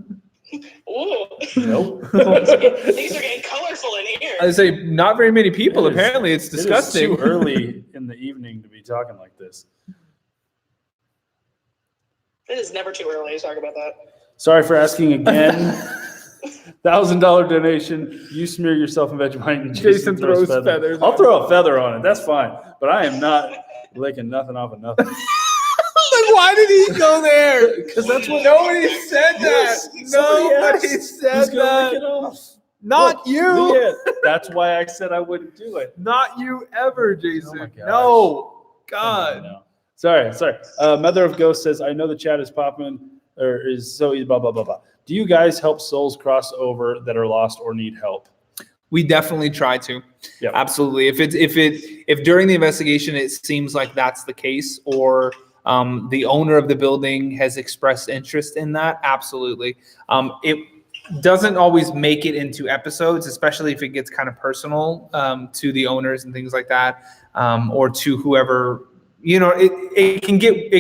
Nope. These are getting colorful in here. I say not very many people. Apparently, it's disgusting. It is too early in the evening to be talking like this. It is never too early to talk about that. Sorry for asking again. $1,000 donation. You smear yourself in Vegemite and Jason throws feathers. I'll throw a feather on it. That's fine. But I am not licking nothing off of nothing. Why did he go there? Because that's what nobody said that. Nobody said that. Lick it off. Not you. Yeah, that's why I said I wouldn't do it. Not you ever, Jason. Oh my gosh. No. God. No. Sorry. Mother of Ghost says, I know the chat is popping or is so blah, blah, blah, blah. Do you guys help souls cross over that are lost or need help? We definitely try to. Yeah, absolutely. If during the investigation it seems like that's the case, or the owner of the building has expressed interest in that, absolutely. It doesn't always make it into episodes, especially if it gets kind of personal to the owners and things like that, or to whoever. You know, it can get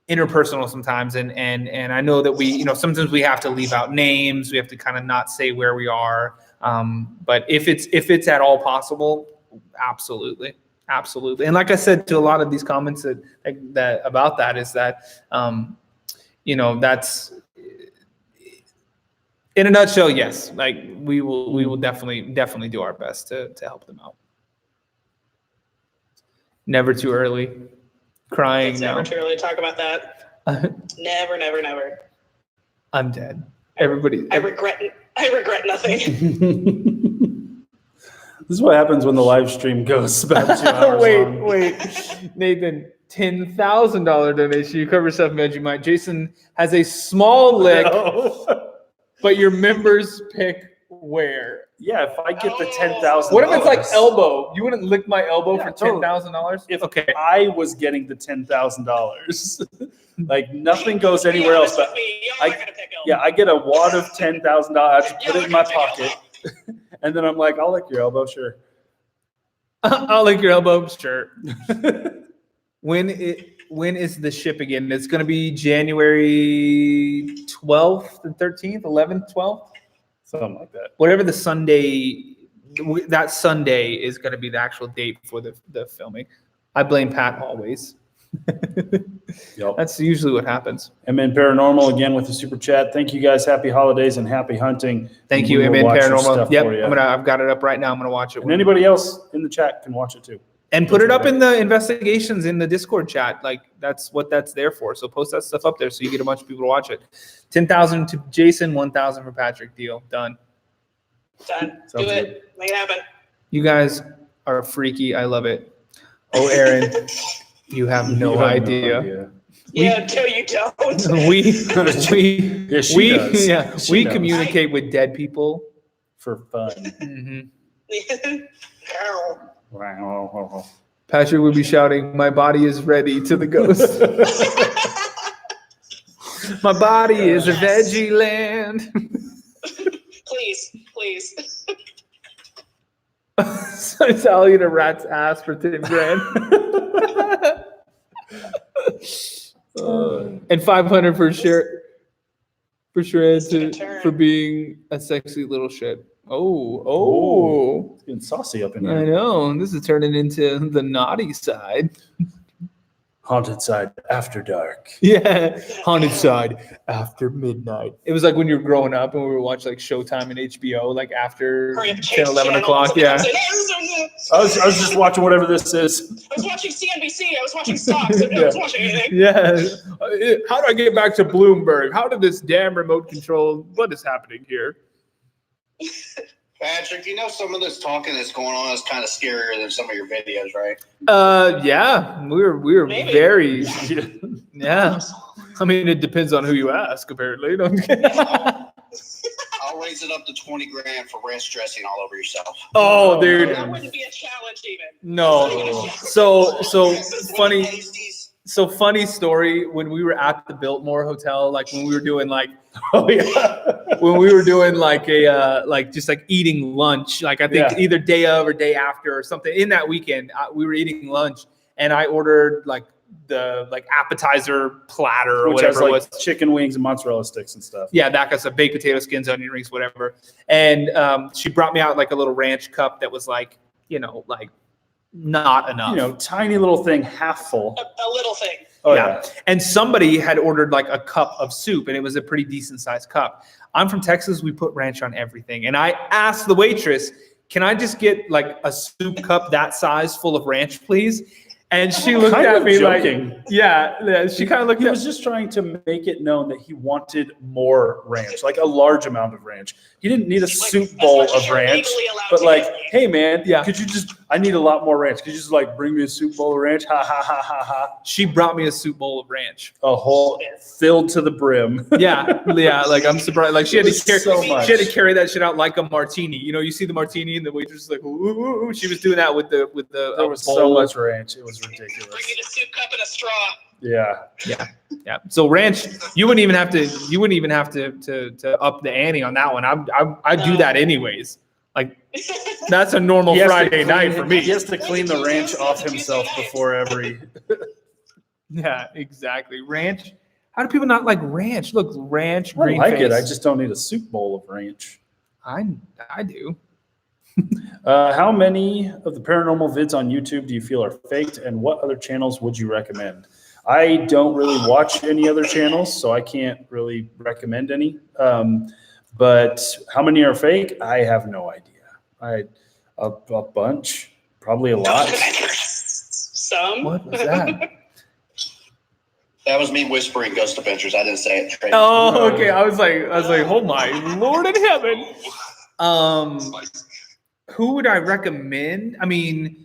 interpersonal sometimes, and I know that we, sometimes we have to leave out names. We have to kind of not say where we are. But if it's at all possible, absolutely. And like I said to a lot of these comments that about that is that, that's in a nutshell. Yes, like we will definitely do our best to help them out. Never too early. Crying It's now. never too early to talk about that. Never. I'm dead. Everybody. I regret nothing. This is what happens when the live stream goes about 2 hours long. Wait. Nathan, $10,000 donation. You cover yourself in Vegemite. Jason has a small lick, but your members pick where. Yeah, if I get the $10,000. What if it's like elbow? You wouldn't lick my elbow for $10,000? If I was getting the $10,000, like nothing goes anywhere else. But I get a wad of $10,000. I just put it in my pocket, and then I'm like, I'll lick your elbow, sure. I'll lick your elbow, sure. When is the ship again? It's going to be January 12th and 13th, 11th, 12th. Something like that. Whatever the Sunday, that Sunday is going to be the actual date for the filming. I blame Pat always. Yep. That's usually what happens. MN Paranormal again with the super chat. Thank you guys. Happy holidays and happy hunting. Thank And you, we will MN watch your Paranormal. stuff Yep, for you. I've got it up right now. I'm gonna watch it. And anybody else in the chat can watch it too. And put it up in the investigations in the Discord chat. Like that's what that's there for. So post that stuff up there so you get a bunch of people to watch it. 10,000 to Jason, 1,000 for Patrick. Deal. Done. Done. Sounds Do it. good. Make it happen. You guys are freaky. I love it. Oh, Aaron, you have no idea. Yeah, no, you don't. We Yeah, she does. yeah, She we knows. communicate with dead people. For fun. Mhm. Wow. Patrick would be shouting, "My body is ready" to the ghost. My body is a veggie land. Please. So it's I'll eat a rat's ass for 10 grand. And 500 for sure for being a sexy little shit. Oh. It's getting saucy up in I here. know. This is turning into the naughty side. Haunted side after dark. Yeah. Haunted side after midnight. It was like when you were growing up and we would watch like Showtime and HBO, like after Hurry up, 10, change 11 channel. o'clock. Something Yeah. else. I was just watching whatever this is. I was watching CNBC. I was watching stocks. I was watching anything. Yeah. How do I get back to Bloomberg? How did this damn remote control? What is happening here? Patrick, you know some of this talking that's going on is kind of scarier than some of your videos, right? Yeah. We were Maybe. very, yeah. I mean, it depends on who you ask, apparently. I'll raise it up to 20 grand for ranch dressing all over yourself. Oh, dude. That wouldn't be a challenge even. No. So funny. Pasties. So funny story. When we were at the Biltmore Hotel, like when we were doing like, when we were doing like a just like eating lunch, like I think either day of or day after or something. In that weekend, we were eating lunch, and I ordered like the appetizer platter or Which whatever has it like was. chicken wings and mozzarella sticks and stuff. Yeah, that got some baked potato skins, onion rings, whatever. And she brought me out like a little ranch cup that was like, like not enough. Tiny little thing, half full. A little thing. Oh Yeah. And somebody had ordered like a cup of soup, and it was a pretty decent sized cup. I'm from Texas. We put ranch on everything. And I asked the waitress, can I just get like a soup cup that size full of ranch, please? And she looked Kind at of me joking. like, yeah, she kind of looked He at was just trying to make it known that he wanted more ranch, like a large amount of ranch. He didn't need a soup as bowl much as of you're ranch, legally allowed but to like, get. hey man, Yeah. could you I need a lot more ranch. Could you just like bring me a soup bowl of ranch? Ha ha ha ha ha. She brought me a soup bowl of ranch. A whole filled to the brim. Yeah, like I'm surprised. Like she had It to was carry, so much. she had to carry that shit out like a martini. You see the martini and the waitress is like, ooh, ooh, ooh. She was doing that with the There was bowl. so much ranch. It was Bring ridiculous. you the soup cup and a straw. Yeah. Yeah. So ranch, you wouldn't even have to up the ante on that one. I do that anyways. Like that's a normal He has to Friday clean- night for me. He has to clean the ranch off himself before every. Yeah, exactly. Ranch. How do people not like ranch? Look, ranch, I green like face. it. I just don't need a soup bowl of ranch. I do. How many of the paranormal vids on YouTube do you feel are faked, and what other channels would you recommend? I don't really watch any other channels, so I can't really recommend any. But how many are fake? I have no idea. A bunch, probably a lot. Some. What was that? That was me whispering Ghost Adventures. I didn't say it. Oh, okay. I was like, oh my Lord in heaven. Who would I recommend? I mean,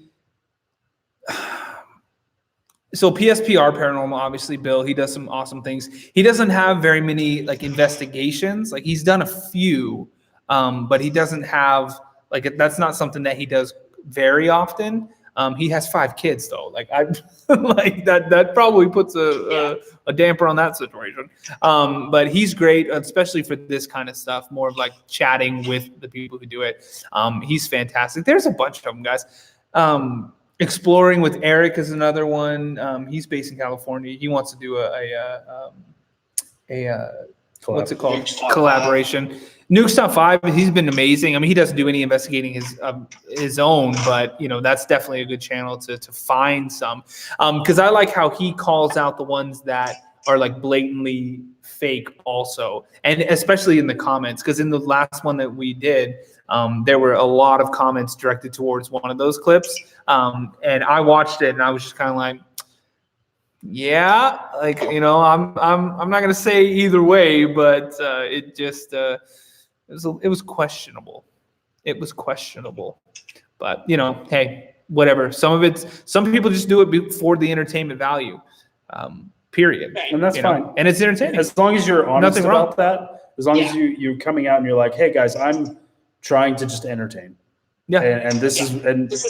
so PSPR Paranormal, obviously, Bill, he does some awesome things. He doesn't have very many like investigations. Like he's done a few, but he doesn't have like, that's not something that he does very often. He has 5 kids though. Like I like that probably puts a damper on that situation. But he's great, especially for this kind of stuff, more of like chatting with the people who do it. He's fantastic. There's a bunch of them, guys. Exploring with Eric is another one. He's based in California. He wants to do a what's it called? Nuke's Top Collaboration. Nuke's Top 5, he's been amazing. I mean, he doesn't do any investigating his own, but that's definitely a good channel to find some. Because I like how he calls out the ones that are like blatantly fake also, and especially in the comments. Because in the last one that we did, there were a lot of comments directed towards one of those clips, and I watched it and I was just kind of like, yeah, like I'm not gonna say either way, but it just it was questionable. It was questionable, but hey, whatever. Some people just do it for the entertainment value, period. And that's fine. And it's entertaining. As long as you're honest Nothing wrong. about that, as long as you're coming out and you're like, hey guys, I'm trying to just entertain. Yeah. And this is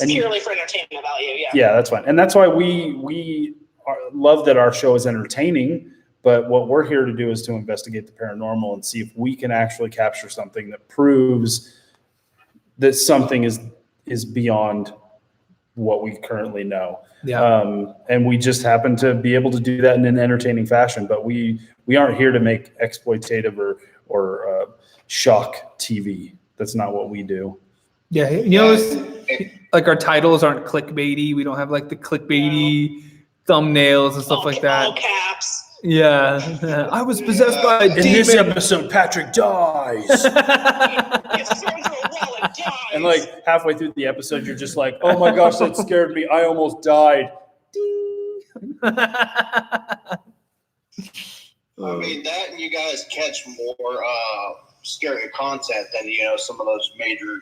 purely for entertainment value. Yeah. Yeah, that's fine. And that's why we love that our show is entertaining, but what we're here to do is to investigate the paranormal and see if we can actually capture something that proves that something is beyond what we currently know. Yeah. And we just happen to be able to do that in an entertaining fashion, but we aren't here to make exploitative or shock TV. That's not what we do. Yeah. Like our titles aren't clickbaity. We don't have like the clickbaity thumbnails and stuff like that. All caps. Yeah. I was possessed by a demon. In this episode, Patrick dies. And like halfway through the episode, you're just like, oh my gosh, that scared me. I almost died. I mean, that and you guys catch more scary content than, some of those major,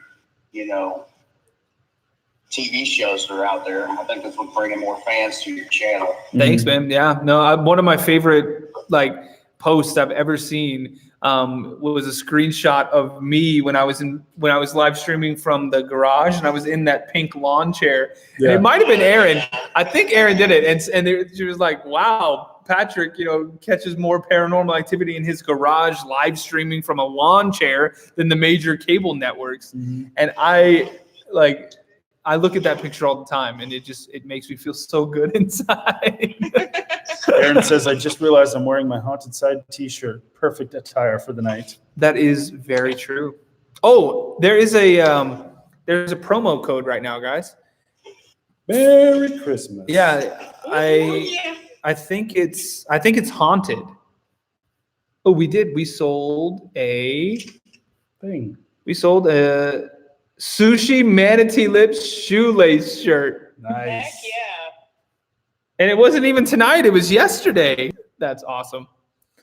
TV shows that are out there. I think that's what bringing more fans to your channel. Thanks, man. Yeah. No, one of my favorite posts I've ever seen was a screenshot of me when I was live streaming from the garage, and I was in that pink lawn chair. Yeah. And it might have been Aaron. I think Aaron did it, and she was like, "Wow, Patrick, catches more paranormal activity in his garage live streaming from a lawn chair than the major cable networks." Mm-hmm. And I look at that picture all the time, and it makes me feel so good inside. Aaron says, I just realized I'm wearing my Haunted Side t-shirt. Perfect attire for the night. That is very true. Oh, there's a promo code right now, guys. Merry Christmas. Yeah, I think it's haunted. Oh, we sold a thing. We sold a Sushi Manatee Lips shoelace shirt. Nice. Heck yeah. And it wasn't even tonight, it was yesterday. That's awesome.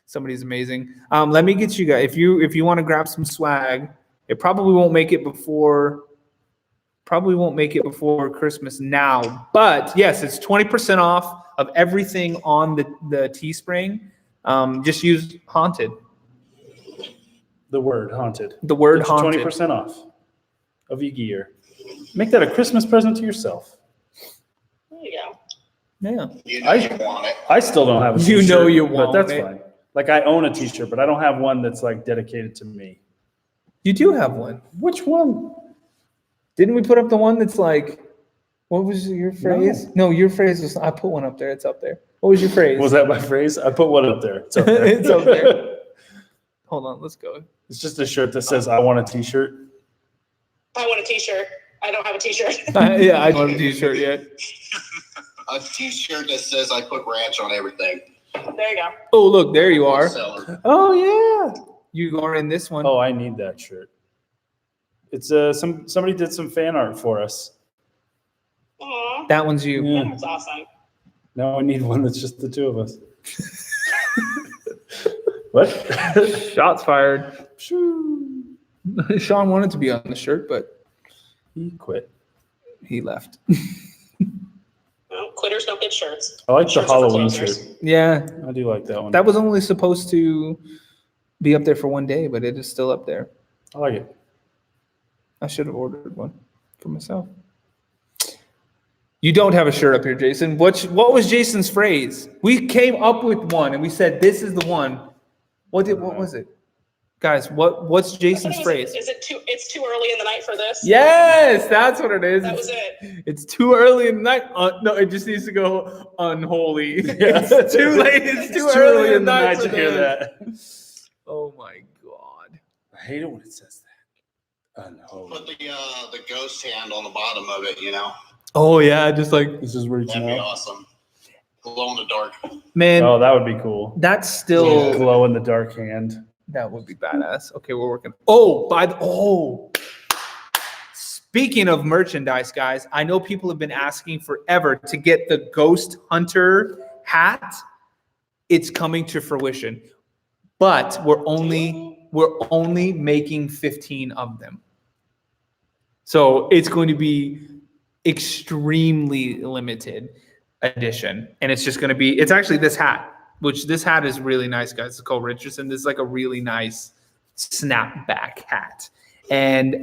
Somebody's amazing. Let me get you guys, if you want to grab some swag, it probably won't make it before Christmas now. But yes, it's 20% off of everything on the Teespring. Just use haunted. The word haunted. The word haunted. 20% off of your gear. Make that a Christmas present to yourself. There you go. Yeah. You want it. I still don't have a t-shirt. You want but that's it. fine. Like I own a t-shirt, but I don't have one that's like dedicated to me. You do have one. Which one? Didn't we put up the one that's like, what was your phrase? No, your phrase was, I put one up there. It's up there. What was your phrase? Was that my phrase? I put one up there. It's up there. It's up there. Hold on, let's go. It's just a shirt that says, I want a t-shirt. I want a t-shirt. I don't have a t-shirt. Yeah, I don't have a t-shirt yet. A t-shirt that says I put ranch on everything. There you go. Oh, look, there you are. Seller. Oh, yeah. You are in this one. Oh, I need that shirt. It's somebody did some fan art for us. Aww. That one's you. Yeah. That's awesome. Now I need one that's just the two of us. What? Shots fired. Sean wanted to be on the shirt, but he quit. He left. Well, quitters don't get shirts. I like Shirts the are for Halloween closers. shirt. Yeah, I do like that one. that was only supposed to be up there for one day, but it is still up there. I like it. I should have ordered one for myself. You don't have a shirt up here, Jason. What was Jason's phrase? We came up with one, and we said, this is the one. What was it? Guys, what's Jason's phrase? It's too early in the night for this? Yes, that's what it is. That was it. It's too early in the night. No, it just needs to go unholy. Yeah. It's too late. It's too early in the night to hear that. Oh my God. I hate it when it says that. Oh no. Put the ghost hand on the bottom of it, you know. Oh yeah, just like This is reaching That'd be out. awesome. Glow in the dark. man. Oh, that would be cool. That's still Glow in the dark hand. that would be badass. Okay, we're working. Oh, speaking of merchandise, guys, I know people have been asking forever to get the Ghost Hunter hat. It's coming to fruition, but we're only making 15 of them. So it's going to be extremely limited edition, and it's just going to be. It's actually this hat, which this hat is really nice, guys. It's called Richardson. This is like a really nice snapback hat. And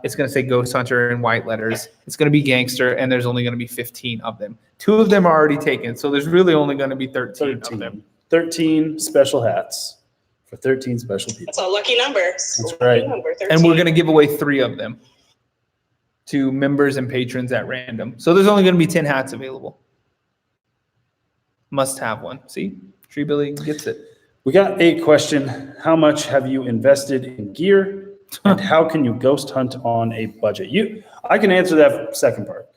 it's going to say Ghost Hunter in white letters. It's going to be gangster, and there's only going to be 15 of them. 2 of them are already taken, so there's really only going to be 13 of them. 13 special hats for 13 special people. That's a lucky number. That's right. Number 13. And we're going to give away 3 of them to members and patrons at random. So there's only going to be 10 hats available. Must have one. See? Tree Billy gets it. We got a question. How much have you invested in gear? And how can you ghost hunt on a budget? I can answer that second part.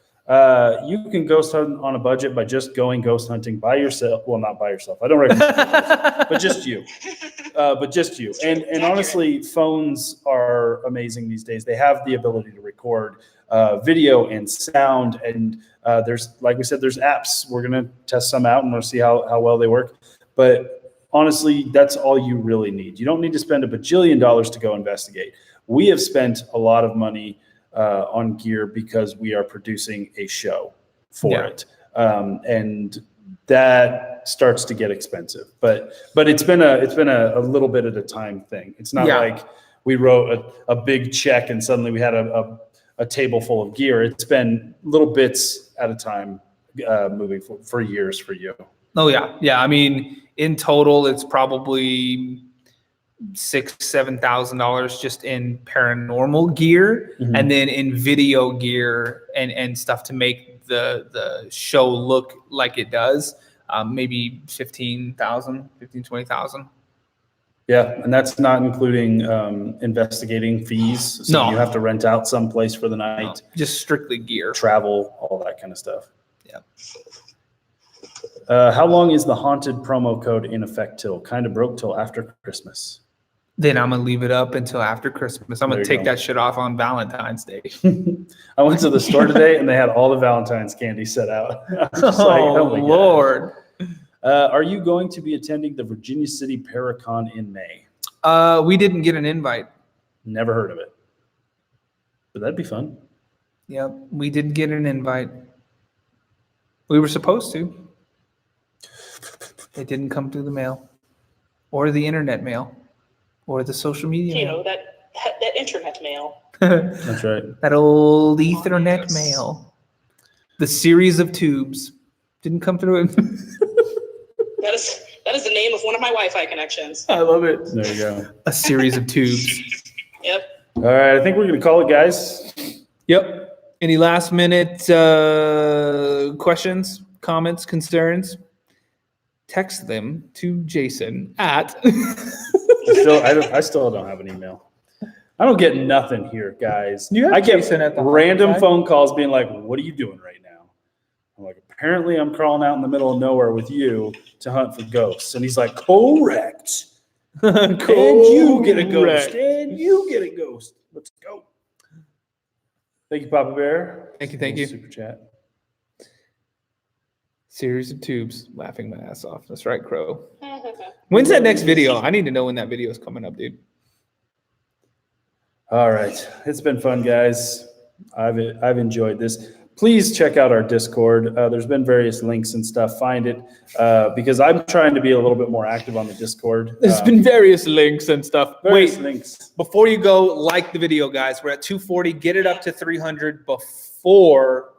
You can ghost hunt on a budget by just going ghost hunting by yourself. Well, not by yourself. I don't recommend it, but just you. And honestly, phones are amazing these days. They have the ability to record video and sound. And there's, like we said, there's apps. We're going to test some out and we'll see how well they work. But honestly, that's all you really need. You don't need to spend $1 bajillion to go investigate. We have spent a lot of money on gear because we are producing a show for it. And that starts to get expensive. But it's been a little bit at a time thing. It's not like we wrote a big check and suddenly we had a table full of gear. It's been little bits at a time moving for years for you. Oh yeah. Yeah. I mean, in total, it's probably $6,000-$7,000 just in paranormal gear, and then in video gear and stuff to make the show look like it does. Maybe $20,000. Yeah, and that's not including investigating fees. So you have to rent out someplace for the night. No, just strictly gear, travel, all that kind of stuff. Yeah. How long is the haunted promo code in effect till? Kind of broke till after Christmas. Then I'm gonna leave it up until after Christmas. I'm gonna take that shit off on Valentine's Day. I went to the store today and they had all the Valentine's candy set out. Oh Lord. Are you going to be attending the Virginia City Paracon in May? We didn't get an invite. Never heard of it. But that'd be fun. Yep, we didn't get an invite. We were supposed to. It didn't come through the mail, or the internet mail, or the social media mail. You know, that internet mail. That's right. That old Ethernet mail. The series of tubes didn't come through. That is the name of one of my Wi-Fi connections. I love it. There you go. A series of tubes. Yep. All right, I think we're gonna call it, guys. Yep. Any last minute questions, comments, concerns? Text them to Jason at. I still don't have an email. I don't get nothing here, guys. I get Jason at the random phone calls being like, "What are you doing right now?" I'm like, "Apparently, I'm crawling out in the middle of nowhere with you to hunt for ghosts." And he's like, "Correct." And you get a ghost. And you get a ghost. Let's go. Thank you, Papa Bear. Thank you. Super chat. Series of tubes, laughing my ass off. That's right, Crow. When's that next video? I need to know when that video is coming up, dude. All right, it's been fun, guys. I've enjoyed this. Please check out our Discord. There's been various links and stuff. Find it because I'm trying to be a little bit more active on the Discord. There's been various links and stuff. Various Wait, links. Before you go, like the video, guys. We're at 240. Get it up to 300 before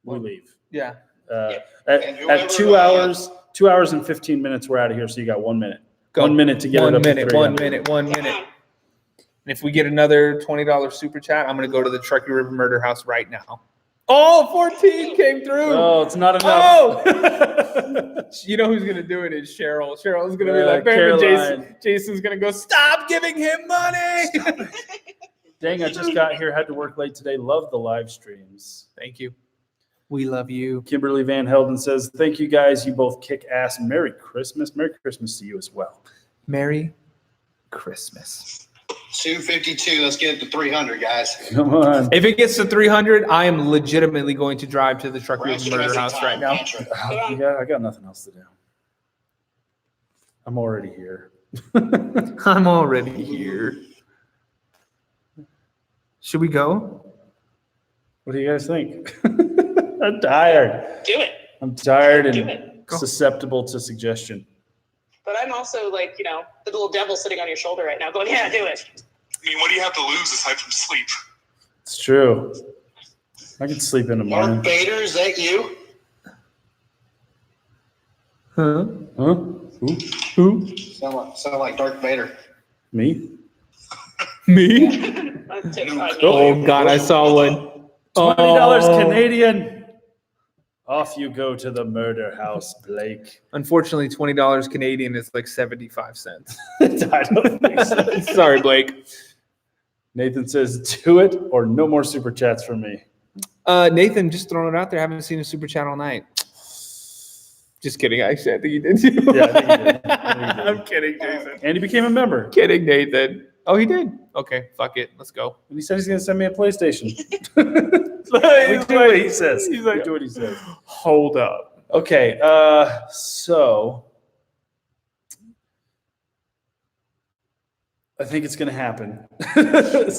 we leave. Yeah. At 2 hours, 2 hours and 15 minutes, we're out of here. So you got 1 minute. Go. 1 minute to get it up to 300. 1 minute. And if we get another $20 super chat, I'm going to go to the Truckee River Murder House right now. Oh, 14 came through. Oh, it's not enough. Oh! You know who's going to do it is Cheryl. Cheryl's going to be like, Caroline. Jason's going to go, stop giving him money. Dang, I just got here. Had to work late today. Love the live streams. Thank you. We love you. Kimberly Van Helden says, thank you guys. You both kick ass. Merry Christmas. Merry Christmas to you as well. Merry Christmas. 252. Let's get it to 300, guys. Come on. If it gets to 300, I am legitimately going to drive to the Truck River Murder House right now. Yeah, I got nothing else to do. I'm already here. I'm already here. Should we go? What do you guys think? I'm tired. Do it. I'm tired Do and it. susceptible to suggestion. But I'm also like, the little devil sitting on your shoulder right now going, yeah, do it. I mean, what do you have to lose aside from sleep? It's true. I can sleep in the Mark morning. Bader, is that you? Huh? Huh? Who? Sound like Darth Vader. Me? Me? Oh, God, I saw one. $20 Canadian. Off you go to the murder house, Blake. Unfortunately, $20 Canadian is like 75 cents. I don't think so. Sorry, Blake. Nathan says, do it or no more super chats from me. Nathan, just throwing it out there. Haven't seen a super chat all night. Just kidding. Actually, I think he did too. Yeah, I think he did. I'm kidding, Jason. And he became a member. Kidding, Nathan. Oh, he did? Okay, fuck it. Let's go. And he said he's going to send me a PlayStation. We do what he says. He's like, we do what he says. hold up. Okay, so I think it's going to happen.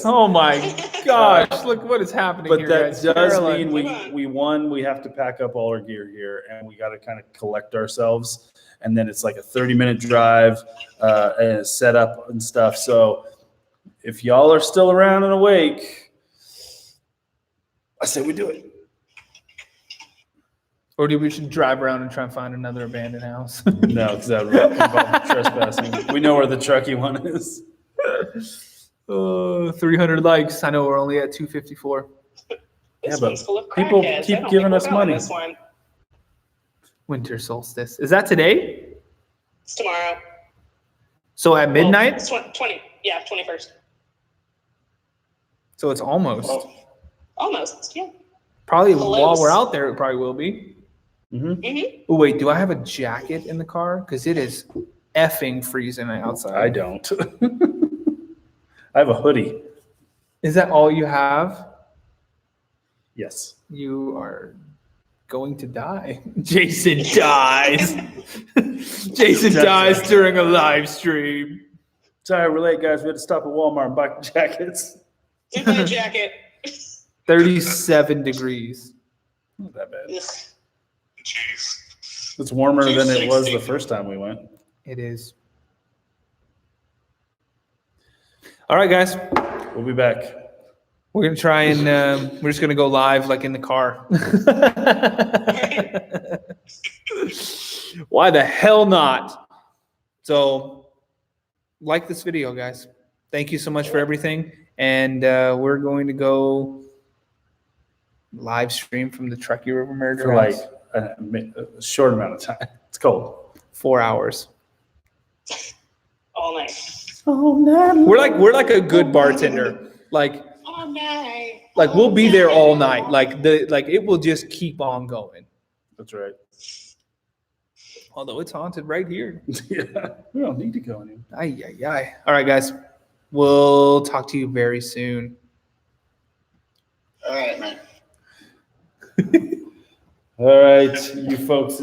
Oh my gosh! Look what is happening But here, that guys. does Caroline. mean we won. We have to pack up all our gear here, and we got to kind of collect ourselves. And then it's like a 30-minute drive, and set up and stuff. So if y'all are still around and awake, I say we do it. Or do we should drive around and try and find another abandoned house? No, because that would involve trespassing. We know where the Truckee one is. 300 likes. I know we're only at 254. This Yeah, but one's full of people crackheads. keep I don't giving think us we're going money. This one. Winter solstice. Is that today? It's tomorrow. So at midnight? Well, it's 20. Yeah, 21st. So it's almost. Oh, Almost. Yeah. Probably Close. while we're out there, it probably will be. Mm-hmm. Oh, wait, do I have a jacket in the car? Because it is effing freezing outside. I don't. I have a hoodie. Is that all you have? Yes. You are going to die. Jason dies. Jason dies during a live stream. Sorry, we're late, guys. We had to stop at Walmart and buy jackets. Do my jacket. 37 degrees. Not that bad. Ugh. Jeez. It's warmer than it was the 260. first time we went. It is. All right, guys. We'll be back. We're going to try and we're just going to go live like in the car. Why the hell not? So like this video, guys. Thank you so much for everything. And we're going to go live stream from the Truckee River Murder For House. like a short amount of time. It's cold. 4 hours. All night. We're like a good bartender. Like All night. we'll be there all night. Like it will just keep on going. That's right. Although it's haunted right here. Yeah. We don't need to go anywhere. Ay, ay, ay. All right, guys. We'll talk to you very soon. all right, man. All right, you folks.